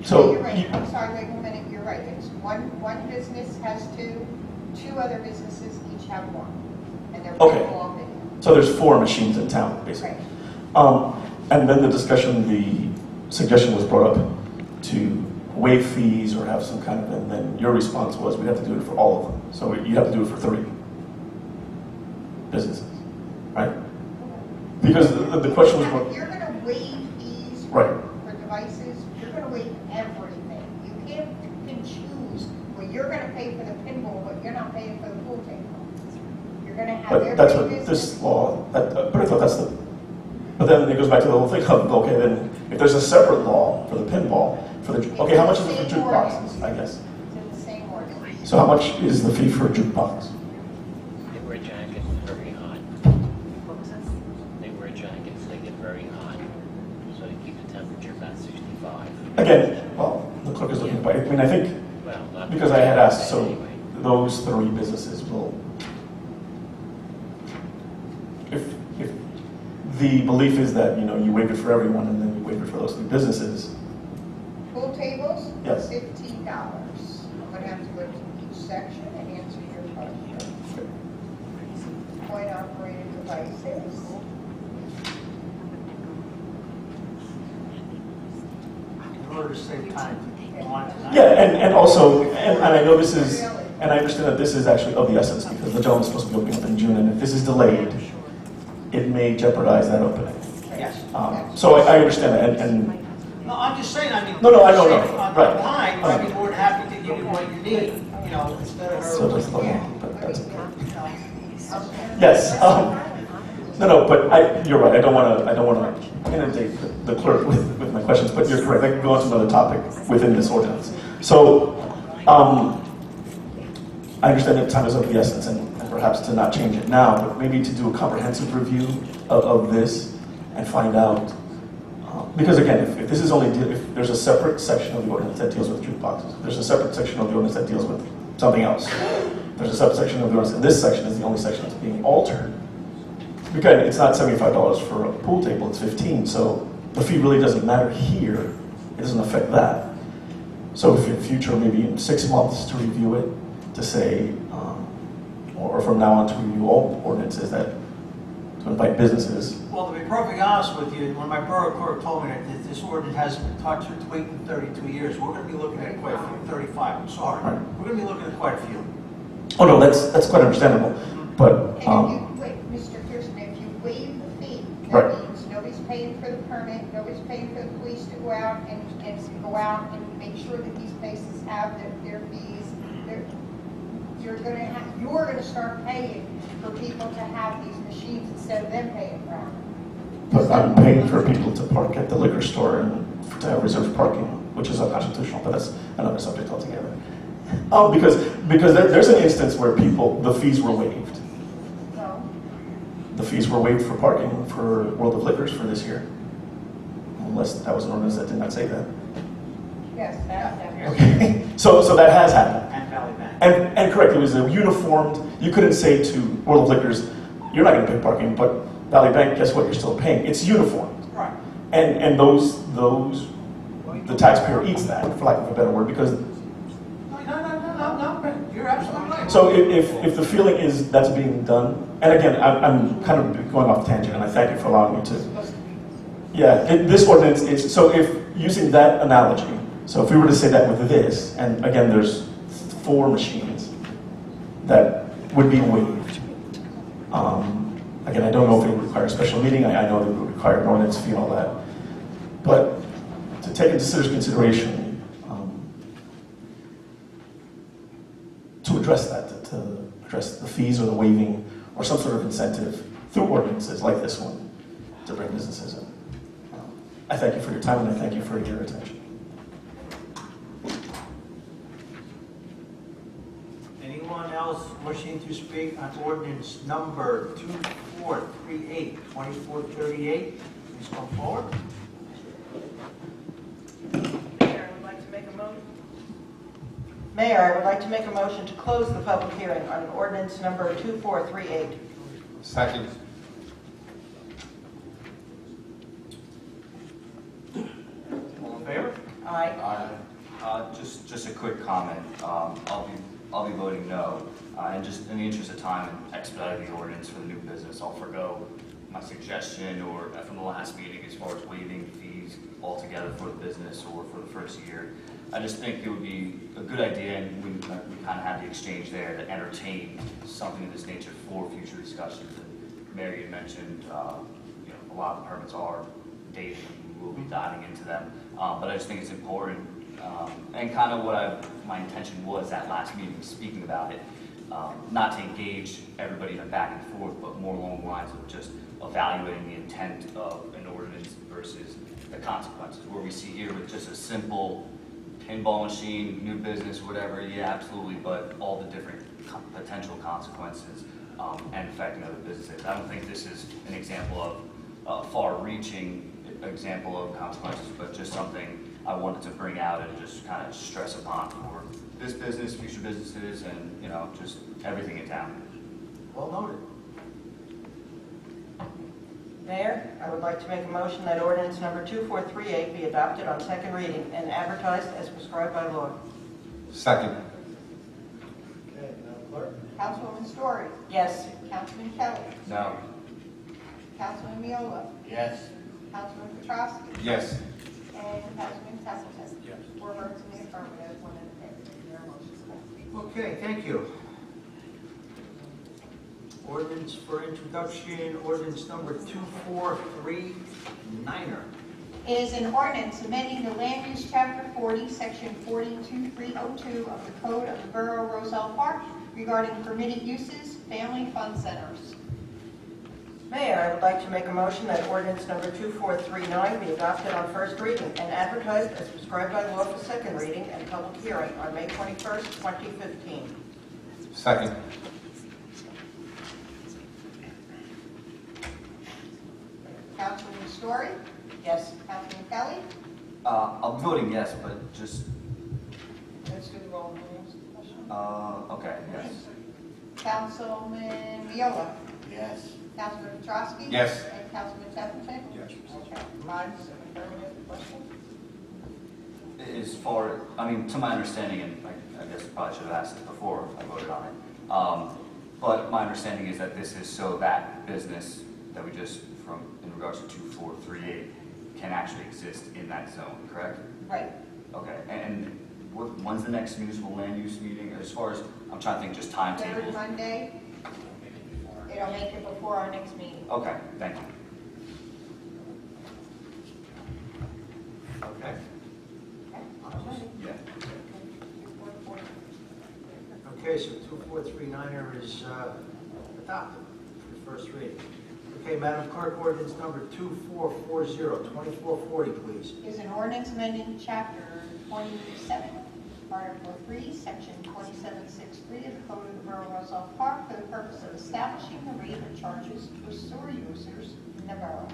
Speaker 5: so...
Speaker 2: You're right, I'm sorry, wait a minute, you're right. It's one business has 2 other businesses each have 1. And they're
Speaker 5: Okay.
Speaker 2: all video.
Speaker 5: So there's 4 machines in town, basically. And then the discussion, the suggestion was brought up to waive fees or have some kind of, and then your response was we'd have to do it for all of them. So you'd have to do it for 3 businesses, right? Because the question was...
Speaker 2: If you're going to waive fees
Speaker 5: Right.
Speaker 2: for devices, you're going to waive everything. You can't pick and choose where you're going to pay for the pinball, but you're not paying for the pool table. You're going to have
Speaker 5: But
Speaker 2: every
Speaker 5: that's what
Speaker 2: business.
Speaker 5: this law, but I thought that's the... But then it goes back to the whole thing of, okay, then if there's a separate law for the pinball, for the... Okay, how much is it for jukeboxes, I guess?
Speaker 2: It's in the same ordinance.
Speaker 5: So how much is the fee for a jukebox?
Speaker 19: They wear jackets very hot. They wear jackets, they get very hot, so they keep the temperature about 65.
Speaker 5: Again, well, the clerk is looking, but I mean, I think,
Speaker 19: Well, not
Speaker 5: because I had asked, so
Speaker 19: anyway.
Speaker 5: those 3 businesses will... If the belief is that, you know, you waive it for everyone and then you waive it for those 3 businesses,
Speaker 2: Pool tables,
Speaker 5: Yes.
Speaker 2: $15. I'm going to have to go to each section and answer your question. Point operated devices.
Speaker 1: In order to save time, you want tonight?
Speaker 5: yeah, and also, and I know this is, and I understand that this is actually of the essence because the gentleman's supposed to be opening up in June, and if this is delayed, it may jeopardize that opening.
Speaker 1: Yes.
Speaker 5: So I understand that, and
Speaker 1: No, I'm just saying, I mean.
Speaker 5: No, I know, no,
Speaker 1: on
Speaker 5: right.
Speaker 1: time, I'd be more than happy to give you what you need, you know, instead of her.
Speaker 5: so does the law, but that's okay.
Speaker 2: Okay.
Speaker 5: Yes, no, but you're right, I don't want to inundate the clerk with my questions, but you're correct, I can go on to another topic within this ordinance. So, I understand that time is of the essence, and perhaps to not change it now, but maybe to do a comprehensive review of this and find out, because again, if this is only, if there's a separate section of the ordinance that deals with jukeboxes, there's a separate section of the ordinance that deals with something else, there's a separate section of the ordinance, and this section is the only section that's being altered. Again, it's not $75 for a pool table, it's $15, so the fee really doesn't matter here, it doesn't affect that. So if in future, maybe in 6 months to review it, to say, or from now on to review all ordinances that, to invite businesses.
Speaker 1: Well, to be perfectly honest with you, when my borough clerk told me that this ordinance hasn't been touched or tweaked in 32 years, we're going to be looking at quite a few, 35, I'm sorry.
Speaker 5: Right.
Speaker 1: We're going to be looking at quite a few.
Speaker 5: Oh no, that's quite understandable, but,
Speaker 2: And if you, wait, Mr. Pearson, if you waive the fee,
Speaker 5: Right.
Speaker 2: that means nobody's paying for the permit, nobody's paying for the police to go out and go out and make sure that these places have their fees. You're gonna start paying for people to have these machines instead of them paying for them.
Speaker 5: but I'm paying for people to park at the liquor store and to have reserved parking, which is unconstitutional, but that's another subject altogether. Because there's an instance where the fees were waived.
Speaker 2: So,
Speaker 5: The fees were waived for parking for World of Liquors for this year. Unless that was an ordinance that did not say that.
Speaker 2: yes, that.
Speaker 5: Okay, so that has happened.
Speaker 1: And Valley Bank.
Speaker 5: And correct, it was a uniformed, you couldn't say to World of Liquors, you're not gonna pay parking, but Valley Bank, guess what, you're still paying. It's uniformed.
Speaker 1: Right.
Speaker 5: And those, the taxpayer eats that, for lack of a better word, because,
Speaker 1: No, you're absolutely right.
Speaker 5: so if the feeling is that's being done, and again, I'm kind of going off tangent, and I thank you for allowing me to. Yeah, this ordinance is, so if, using that analogy, so if we were to say that with this, and again, there's 4 machines that would be waived. Again, I don't know if it would require a special meeting, I know that it would require an ordinance fee and all that. But to take into serious consideration, to address that, to address the fees or the waiving, or some sort of incentive through ordinances like this one, to bring businesses in. I thank you for your time, and I thank you for your attention.
Speaker 1: Anyone else wishing to speak on ordinance number 24? 2438, 2438, please come forward.
Speaker 3: Mayor, I would like to make a motion. Mayor, I would like to make a motion to close the public hearing on ordinance number 2438.
Speaker 8: Second.
Speaker 1: All in favor?
Speaker 3: Aye.
Speaker 9: Just a quick comment. I'll be voting no. And just in the interest of time and expediting the ordinance for the new business, I'll forgo my suggestion or from the last meeting as far as waiving fees altogether for the business or for the first year. I just think it would be a good idea, and we kind of had the exchange there, to entertain something of this nature for future discussions. And Mary had mentioned, a lot of the permits are dated, and we'll be diving into them. But I just think it's important, and kind of what my intention was at last meeting, speaking about it, not to engage everybody in a back and forth, but more along the lines of just evaluating the intent of an ordinance versus the consequences. Where we see here with just a simple pinball machine, new business, whatever, yeah, absolutely, but all the different potential consequences and affecting other businesses. I don't think this is an example of a far-reaching example of consequences, but just something I wanted to bring out and just kind of stress upon for this business, future businesses, and just everything in town.
Speaker 1: Well noted.
Speaker 3: Mayor, I would like to make a motion that ordinance number 2438 be adopted on second reading and advertised as prescribed by law.
Speaker 8: Second.
Speaker 1: Okay, Madam Clerk?
Speaker 2: Councilwoman Story?
Speaker 3: Yes.
Speaker 2: Councilman Kelly?
Speaker 9: No.
Speaker 2: Councilman Miola?
Speaker 7: Yes.
Speaker 2: Councilman Petrosky?
Speaker 8: Yes.
Speaker 2: And Councilman Templeton?
Speaker 6: Yes.
Speaker 2: 4 votes in the affirmative, 1 in the negative. Your motion is passed.
Speaker 1: Okay, thank you. Ordinance for introduction, ordinance number 2439.
Speaker 2: It is an ordinance amending the Land Use Chapter 40, Section 42302 of the Code of the Borough of Roselle Park regarding permitted uses, family fun centers.
Speaker 3: Mayor, I would like to make a motion that ordinance number 2439 be adopted on first reading and advertised as prescribed by law for second reading and public hearing on May 21st, 2015.
Speaker 8: Second.
Speaker 2: Councilwoman Story?
Speaker 3: Yes.
Speaker 2: Councilman Kelly?
Speaker 9: I'm voting yes, but just,
Speaker 3: Let's do the roll, please.
Speaker 9: okay, yes.
Speaker 2: Councilman Miola?
Speaker 7: Yes.
Speaker 2: Councilman Petrosky?
Speaker 8: Yes.
Speaker 2: And Councilman Templeton?
Speaker 8: Yes.
Speaker 2: Okay. 5 is affirmative. Question?
Speaker 9: As far, to my understanding, and I guess I probably should have asked this before I voted on it, but my understanding is that this is so that business that we just, in regards to 2438, can actually exist in that zone, correct?
Speaker 2: Right.
Speaker 9: Okay, and when's the next municipal land use meeting? As far as, I'm trying to think just
Speaker 2: Third
Speaker 9: timetables.
Speaker 2: Monday. It'll make it before our next meeting.
Speaker 9: Okay, thank you.
Speaker 1: Okay.
Speaker 9: Yeah.
Speaker 1: Okay, so 2439 is adopted for the first reading. Okay, Madam Clerk, ordinance number 2440, 2440, please.
Speaker 2: Is an ordinance amending Chapter 27, Article 3, Section 2763 of the Code of the Borough of Roselle Park for the purpose of establishing the rate of charges for sewer users in the borough.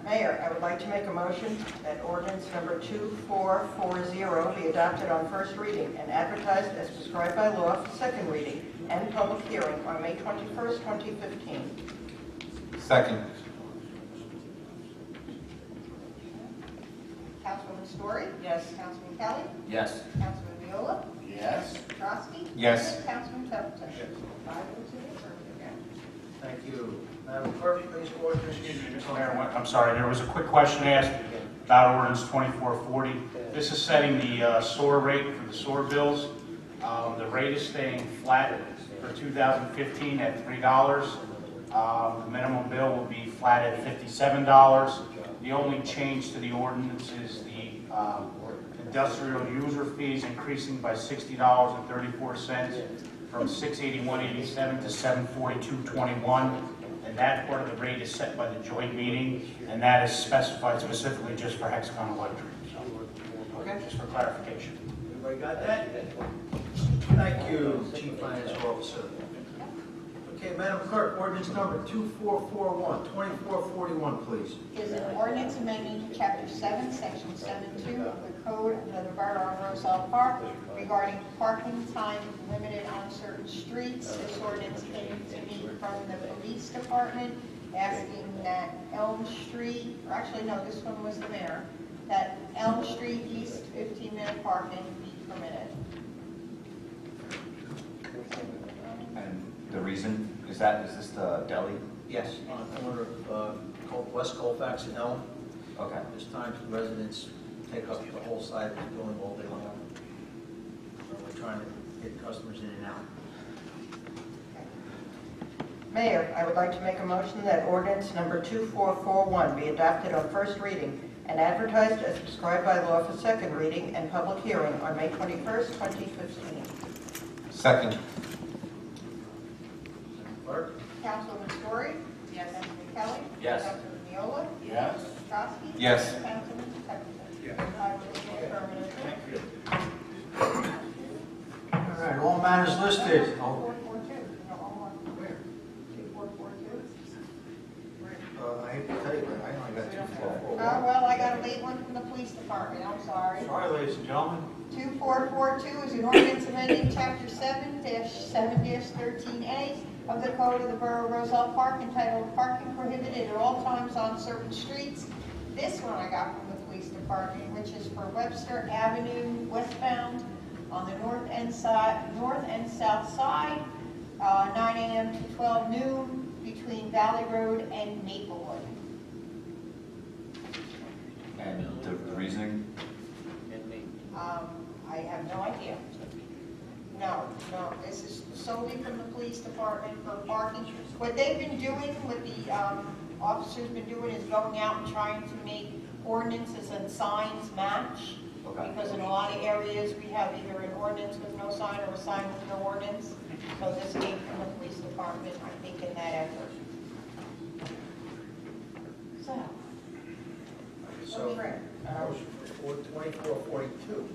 Speaker 3: Mayor, I would like to make a motion that ordinance number 2440 be adopted on first reading and advertised as prescribed by law for second reading and public hearing on May 21st, 2015.
Speaker 8: Second.
Speaker 2: Councilwoman Story?
Speaker 3: Yes.
Speaker 2: Councilman Kelly?
Speaker 9: Yes.
Speaker 2: Councilman Miola?
Speaker 7: Yes.
Speaker 2: Petrosky?
Speaker 8: Yes.
Speaker 2: And Councilman Templeton? 5 votes in the affirmative.
Speaker 1: Thank you. Madam Clerk, please call the
Speaker 6: Excuse me, Mr. Mayor, I'm sorry, there was a quick question asked about ordinance 2440. This is setting the sewer rate for the sewer bills. The rate is staying flat for 2015 at $3. The minimum bill will be flat at $57. The only change to the ordinance is the industrial user fees increasing by $60.34 from $681.87 to $742.21. And that part of the rate is set by the joint meeting, and that is specified specifically just for Hexagon Electric. So,
Speaker 1: Okay.
Speaker 6: just for clarification.
Speaker 1: Everybody got that? Thank you, Chief Financial Officer. Okay, Madam Clerk, ordinance number 2441, 2441, please.
Speaker 2: Is an ordinance amending Chapter 7, Section 7.2 of the Code of the Borough of Roselle Park regarding parking time limited on certain streets. This ordinance came to me from the police department asking that Elm Street, or actually no, this one was the mayor, that Elm Street East 15-minute parking be permitted.
Speaker 9: And the reason, is this the deli?
Speaker 1: Yes, on the corner of West Colfax and Elm.
Speaker 9: Okay.
Speaker 1: There's times residents take up the whole side of the building all day long. So we're trying to get customers in and out.
Speaker 3: Mayor, I would like to make a motion that ordinance number 2441 be adopted on first reading and advertised as prescribed by law for second reading and public hearing on May 21st, 2015.
Speaker 8: Second.
Speaker 1: Clerk?
Speaker 2: Councilman Story? Yes. Councilman Kelly?
Speaker 9: Yes.
Speaker 2: Councilman Miola?
Speaker 7: Yes.
Speaker 2: Trustee?
Speaker 8: Yes.
Speaker 2: Councilman Peppercorn?
Speaker 8: Yes.
Speaker 2: I vote affirmative.
Speaker 1: Thank you. All right, all matters listed. Oh,
Speaker 2: 2442. No, all one.
Speaker 1: where?
Speaker 2: 2442.
Speaker 1: I hate to tell you, but I only got 2441.
Speaker 2: Well, I got a late one from the police department, I'm sorry.
Speaker 1: Sorry, ladies and gentlemen.
Speaker 2: 2442 is an ordinance amending Chapter 7-7-13A of the Code of the Borough of Roselle Park entitled Parking Prohibited at All Times on Certain Streets. This one I got from the police department, which is for Webster Avenue westbound on the north and south side, 9 a.m. to 12 noon between Valley Road and Maplewood.
Speaker 9: And the reasoning?
Speaker 2: I have no idea. No, this is solely from the police department for parking. What they've been doing, what the officers been doing is going out and trying to make ordinances and signs match.
Speaker 9: Okay.
Speaker 2: Because in a lot of areas, we have either an ordinance with no sign or a sign with no ordinance. So this came from the police department, I think, in that effort.
Speaker 1: So, motion for 2442.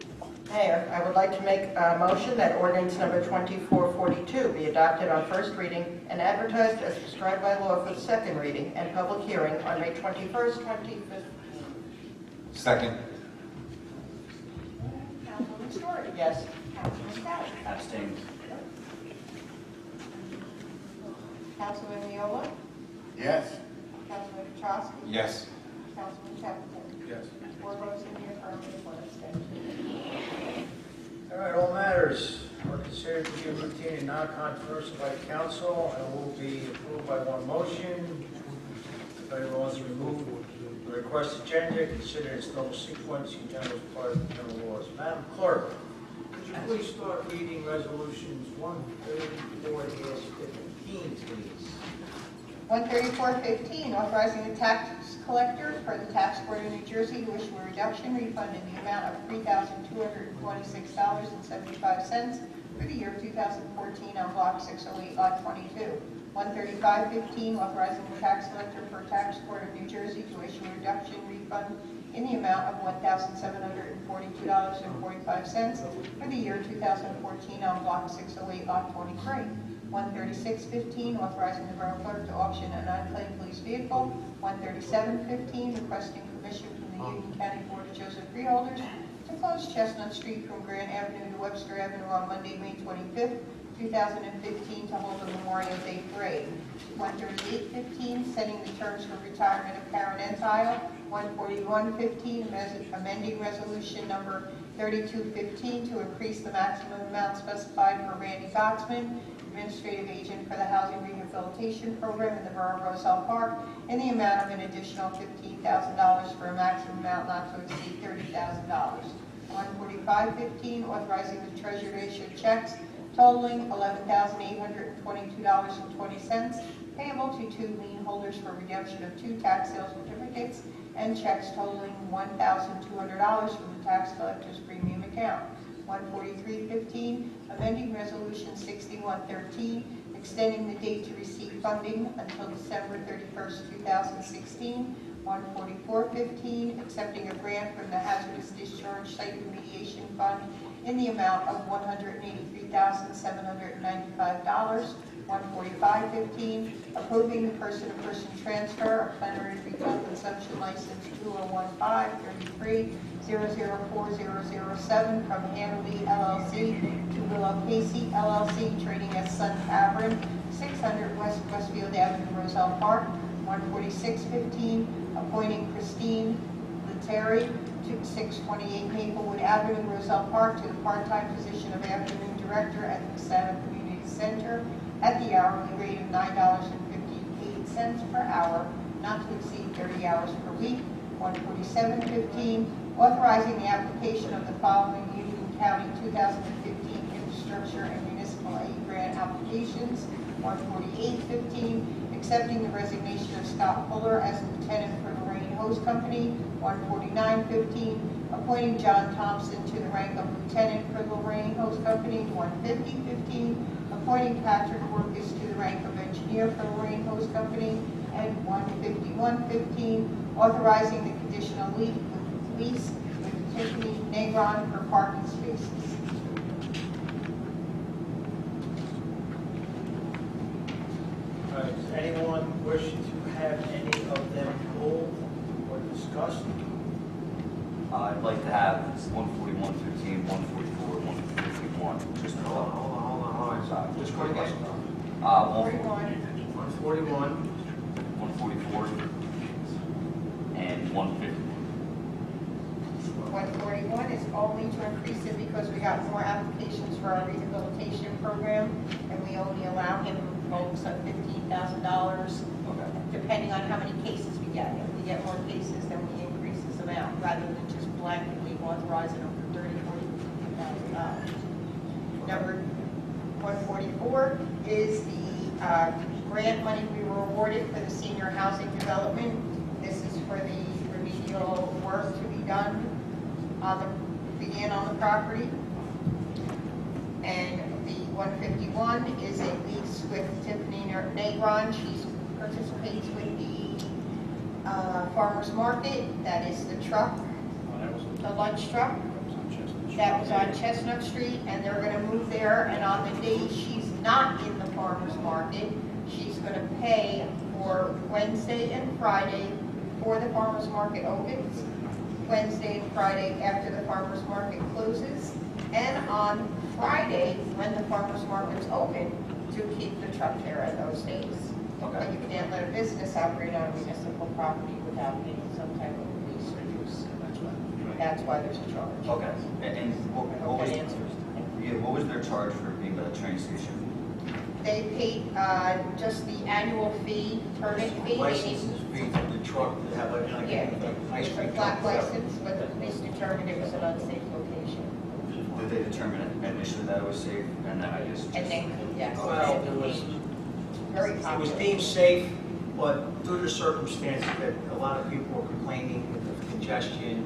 Speaker 3: Mayor, I would like to make a motion that ordinance number 2442 be adopted on first reading and advertised as prescribed by law for the second reading and public hearing on May 21st, 2015.
Speaker 8: Second.
Speaker 2: Councilman Story?
Speaker 3: Yes.
Speaker 2: Councilman Kelly?
Speaker 9: Abstain.
Speaker 2: Councilman Miola?
Speaker 7: Yes.
Speaker 2: Councilman Petrosky?
Speaker 8: Yes.
Speaker 2: Councilman Peppercorn?
Speaker 1: Yes.
Speaker 2: 4 votes in the affirmative, 1 abstention.
Speaker 1: All right, all matters are considered to be routine and non-controversial by the council and will be approved by one motion. If anyone wants to remove the request agenda, consider its normal sequence in general as part of the general laws. Madam Clerk, could you please start reading resolutions 134-15, please?
Speaker 2: 13415, authorizing the tax collector for the tax board of New Jersey to issue a reduction refund in the amount of $3,226.75 for the year 2014 on Block 608, Lot 22. 13515, authorizing the tax collector for tax board of New Jersey to issue a reduction refund in the amount of $1,742.45 for the year 2014 on Block 608, Lot 23. 13615, authorizing the borough clerk to auction an unclaimed police vehicle. 13715, requesting permission from the Union County Board of Joseph Freeholders to close Chestnut Street from Grant Avenue to Webster Avenue on Monday, May 25th, 2015, to hold a Memorial Day parade. 13815, setting the terms for retirement of Karen Entile. 14115, amending resolution number 3215 to increase the maximum amount specified for Randy Gottsman, administrative agent for the Housing Rehabilitation Program in the Borough of Roselle Park, in the amount of an additional $15,000 for a maximum amount not to exceed $30,000. 14515, authorizing the treasurer to issue checks totaling $11,822.20, payable to 2 lien holders for redemption of 2 tax sale certificates, and checks totaling $1,200 from the tax collector's premium account. 14315, amending resolution 6113, extending the date to receive funding until December 31st, 2016. 144.15, accepting a grant from the Hazardous Discharge Site Remediation Fund in the amount of $183,795. 145.15, approving the person-to-person transfer of plenary retail consumption license 2015-33-004007 from Hannah LLC to Willow Casey LLC, trading as Sun Tavern, 600 West Westfield Avenue, Roselle Park. 146.15, appointing Christine Lettieri to 628 Maplewood Avenue, Roselle Park, to the part-time position of afternoon director at the Casano Community Center at the hourly rate of $9.58 per hour, not to exceed 30 hours per week. 147.15, authorizing the application of the following Union County 2015 infrastructure and municipal aid grant applications. 148.15, accepting the resignation of Scott Fuller as lieutenant for Lorraine Hose Company. 149.15, appointing John Thompson to the rank of lieutenant for Lorraine Hose Company. 150.15, appointing Patrick Workis to the rank of engineer for Lorraine Hose Company. And 151.15, authorizing the conditional lease with Tiffany Negron for parking spaces.
Speaker 1: Does anyone wish to have any of them pulled or discussed?
Speaker 9: I'd like to have 141.15, 144, 151. Just
Speaker 1: Hold on. Just go again.
Speaker 9: 141, 144, and 150.
Speaker 2: 141 is only to increase it because we got more applications for our rehabilitation program, and we only allow him folks at $15,000, depending on how many cases we get. If we get more cases, then we increase this amount, rather than just blanketly authorizing them for $30,000, $40,000. Number 144 is the grant money we were awarded for the senior housing development. This is for the remedial work to be done began on the property. And the 151 is a lease with Tiffany Negron. She participates with the farmer's market. That is the truck, the lunch truck. That was on Chestnut Street, and they're going to move there. And on the days she's not in the farmer's market, she's going to pay for Wednesday and Friday before the farmer's market opens, Wednesday and Friday after the farmer's market closes, and on Friday when the farmer's market's open to keep the truck there at those days.
Speaker 9: Okay.
Speaker 2: But you can't let a business operate on municipal property without getting some type of lease or use. That's why there's a charge.
Speaker 9: Okay. And what was,
Speaker 2: That answers.
Speaker 9: yeah, what was their charge for being by the train station?
Speaker 2: They paid just the annual fee, permit fee.
Speaker 1: Licenses fee for the truck to have like
Speaker 2: Yeah,
Speaker 1: an ice
Speaker 2: it's a
Speaker 1: cream
Speaker 2: flat
Speaker 1: truck.
Speaker 2: license, but the police determined it was an unsafe location.
Speaker 9: Did they determine initially that it was safe, and then I guess just...
Speaker 2: And then, yes.
Speaker 1: Well, it was deemed safe, but due to circumstances that a lot of people were complaining with the congestion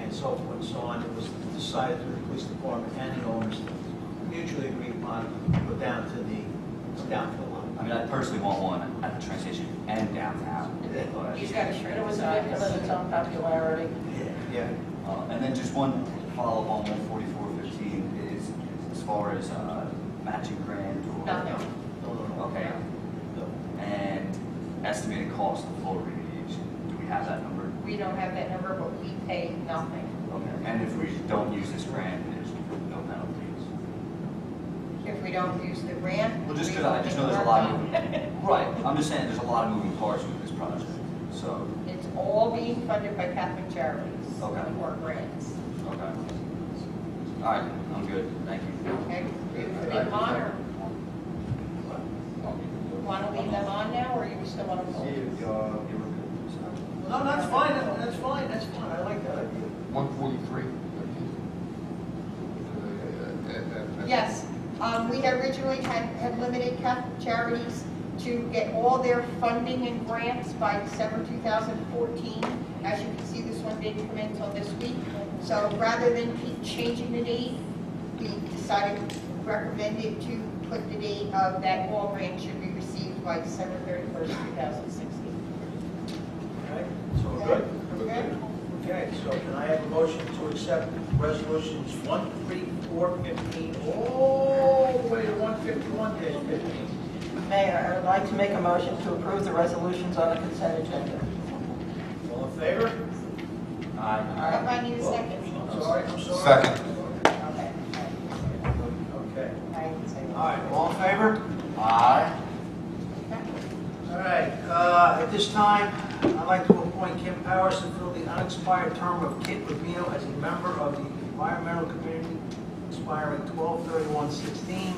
Speaker 1: and so forth and so on, it was decided through the police department and the owners to mutually agree upon go down to the line.
Speaker 9: I mean, I personally want one at the train station and downtown. But-
Speaker 2: He's got a shrink.
Speaker 14: It was a victim of its own popularity.
Speaker 1: Yeah.
Speaker 9: And then just one follow-up on 144.15 is as far as matching grant or...
Speaker 2: Nothing.
Speaker 9: Okay. And estimated cost of full remediation, do we have that number?
Speaker 2: We don't have that number, but we pay nothing.
Speaker 9: Okay. And if we don't use this grant, there's no penalties?
Speaker 2: If we don't use the grant.
Speaker 9: Well, just
Speaker 2: we
Speaker 9: because I just know there's a
Speaker 2: don't
Speaker 9: lot
Speaker 2: work
Speaker 9: of...
Speaker 2: on it.
Speaker 9: Right, I'm just saying there's a lot of moving parts with this project, so...
Speaker 2: It's all being funded by Catholic Charities.
Speaker 9: Okay.
Speaker 2: Or grants.
Speaker 9: Okay. All right, I'm good, thank you.
Speaker 2: Okay, you put them on, or want to leave them on now, or you still want to hold?
Speaker 1: No, that's fine, that's fine, I like that idea.
Speaker 7: 143.
Speaker 2: Yes, we had originally had limited Catholic Charities to get all their funding and grants by December 2014. As you can see, this one didn't come in until this week. So rather than keep changing the date, we decided, recommended to put the date of that all grants should be received by December 31st, 2016.
Speaker 1: Okay, so Good? Okay, so can I have a motion to accept resolutions 1, 3, 4, 15, all the way to 151-15?
Speaker 3: Mayor, I would like to make a motion to approve the resolutions on the consent agenda.
Speaker 1: All in favor?
Speaker 2: I need a second.
Speaker 1: I'm sorry.
Speaker 8: Second.
Speaker 1: Okay. All right, all in favor?
Speaker 7: Aye.
Speaker 1: All right, at this time, I'd like to appoint Kim Powers to fill the unexpired term of Kit Rubino as a member of the Environmental Committee expiring 12/31/16,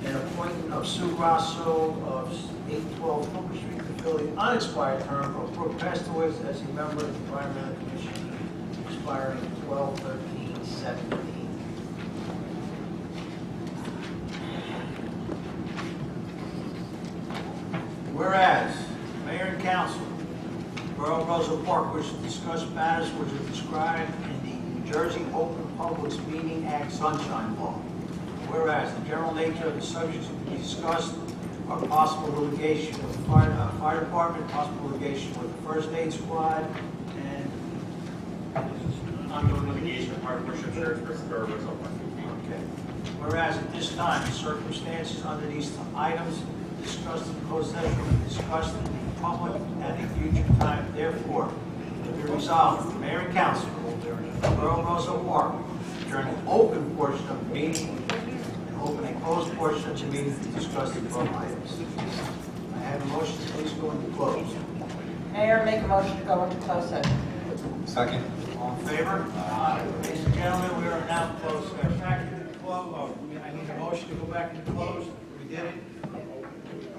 Speaker 1: and appointment of Sue Rosso of 812 Hooker Street to fill the unexpired term of Brooke Pastowitz as a member of the Environmental Commission expiring 12/13/17. Whereas, Mayor and Council, Borough Roselle Park wish to discuss matters which are described in the New Jersey Open Publics Meeting Act Sunshine Law. Whereas, the general nature of the subjects to be discussed are possible litigation with the fire department, possible litigation with the first aid squad, and
Speaker 11: Ongoing litigation with Heart Worship Church versus Borough Roselle Park.
Speaker 1: okay. Whereas at this time, the circumstances under these items discussed in closed session will be discussed in public at a future time. Therefore, it be resolved, the Mayor and Council during the Borough Roselle Park during the open portion of the meeting and open a closed portion of the meeting to discuss the above items. I have a motion to please go into closed.
Speaker 3: Mayor, make a motion to go into closed session.
Speaker 8: Second.
Speaker 1: All in favor? Ladies and gentlemen, we are now closed. Back to the close. I need a motion to go back into closed. We did it.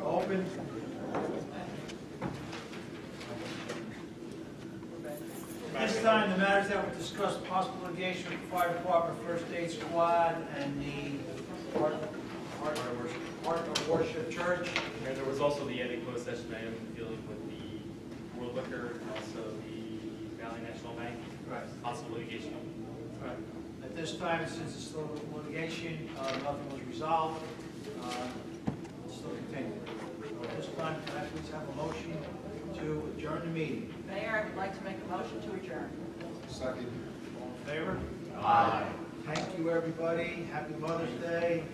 Speaker 1: Open. At this time, the matters that were discussed, possible litigation with the fire department, first aid squad, and the Heart of Worship Church.
Speaker 11: Mayor, there was also the other closed session item dealing with the World Liquor and also the Valley National Bank.
Speaker 1: Right.
Speaker 11: Possible litigation.
Speaker 1: Right. At this time, since it's still litigation, nothing was resolved. It's still continuing. At this time, can I please have a motion to adjourn the meeting?
Speaker 3: Mayor, I would like to make a motion to adjourn.
Speaker 8: Second.
Speaker 1: All in favor?
Speaker 7: Aye.
Speaker 1: Thank you, everybody. Happy Mother's Day.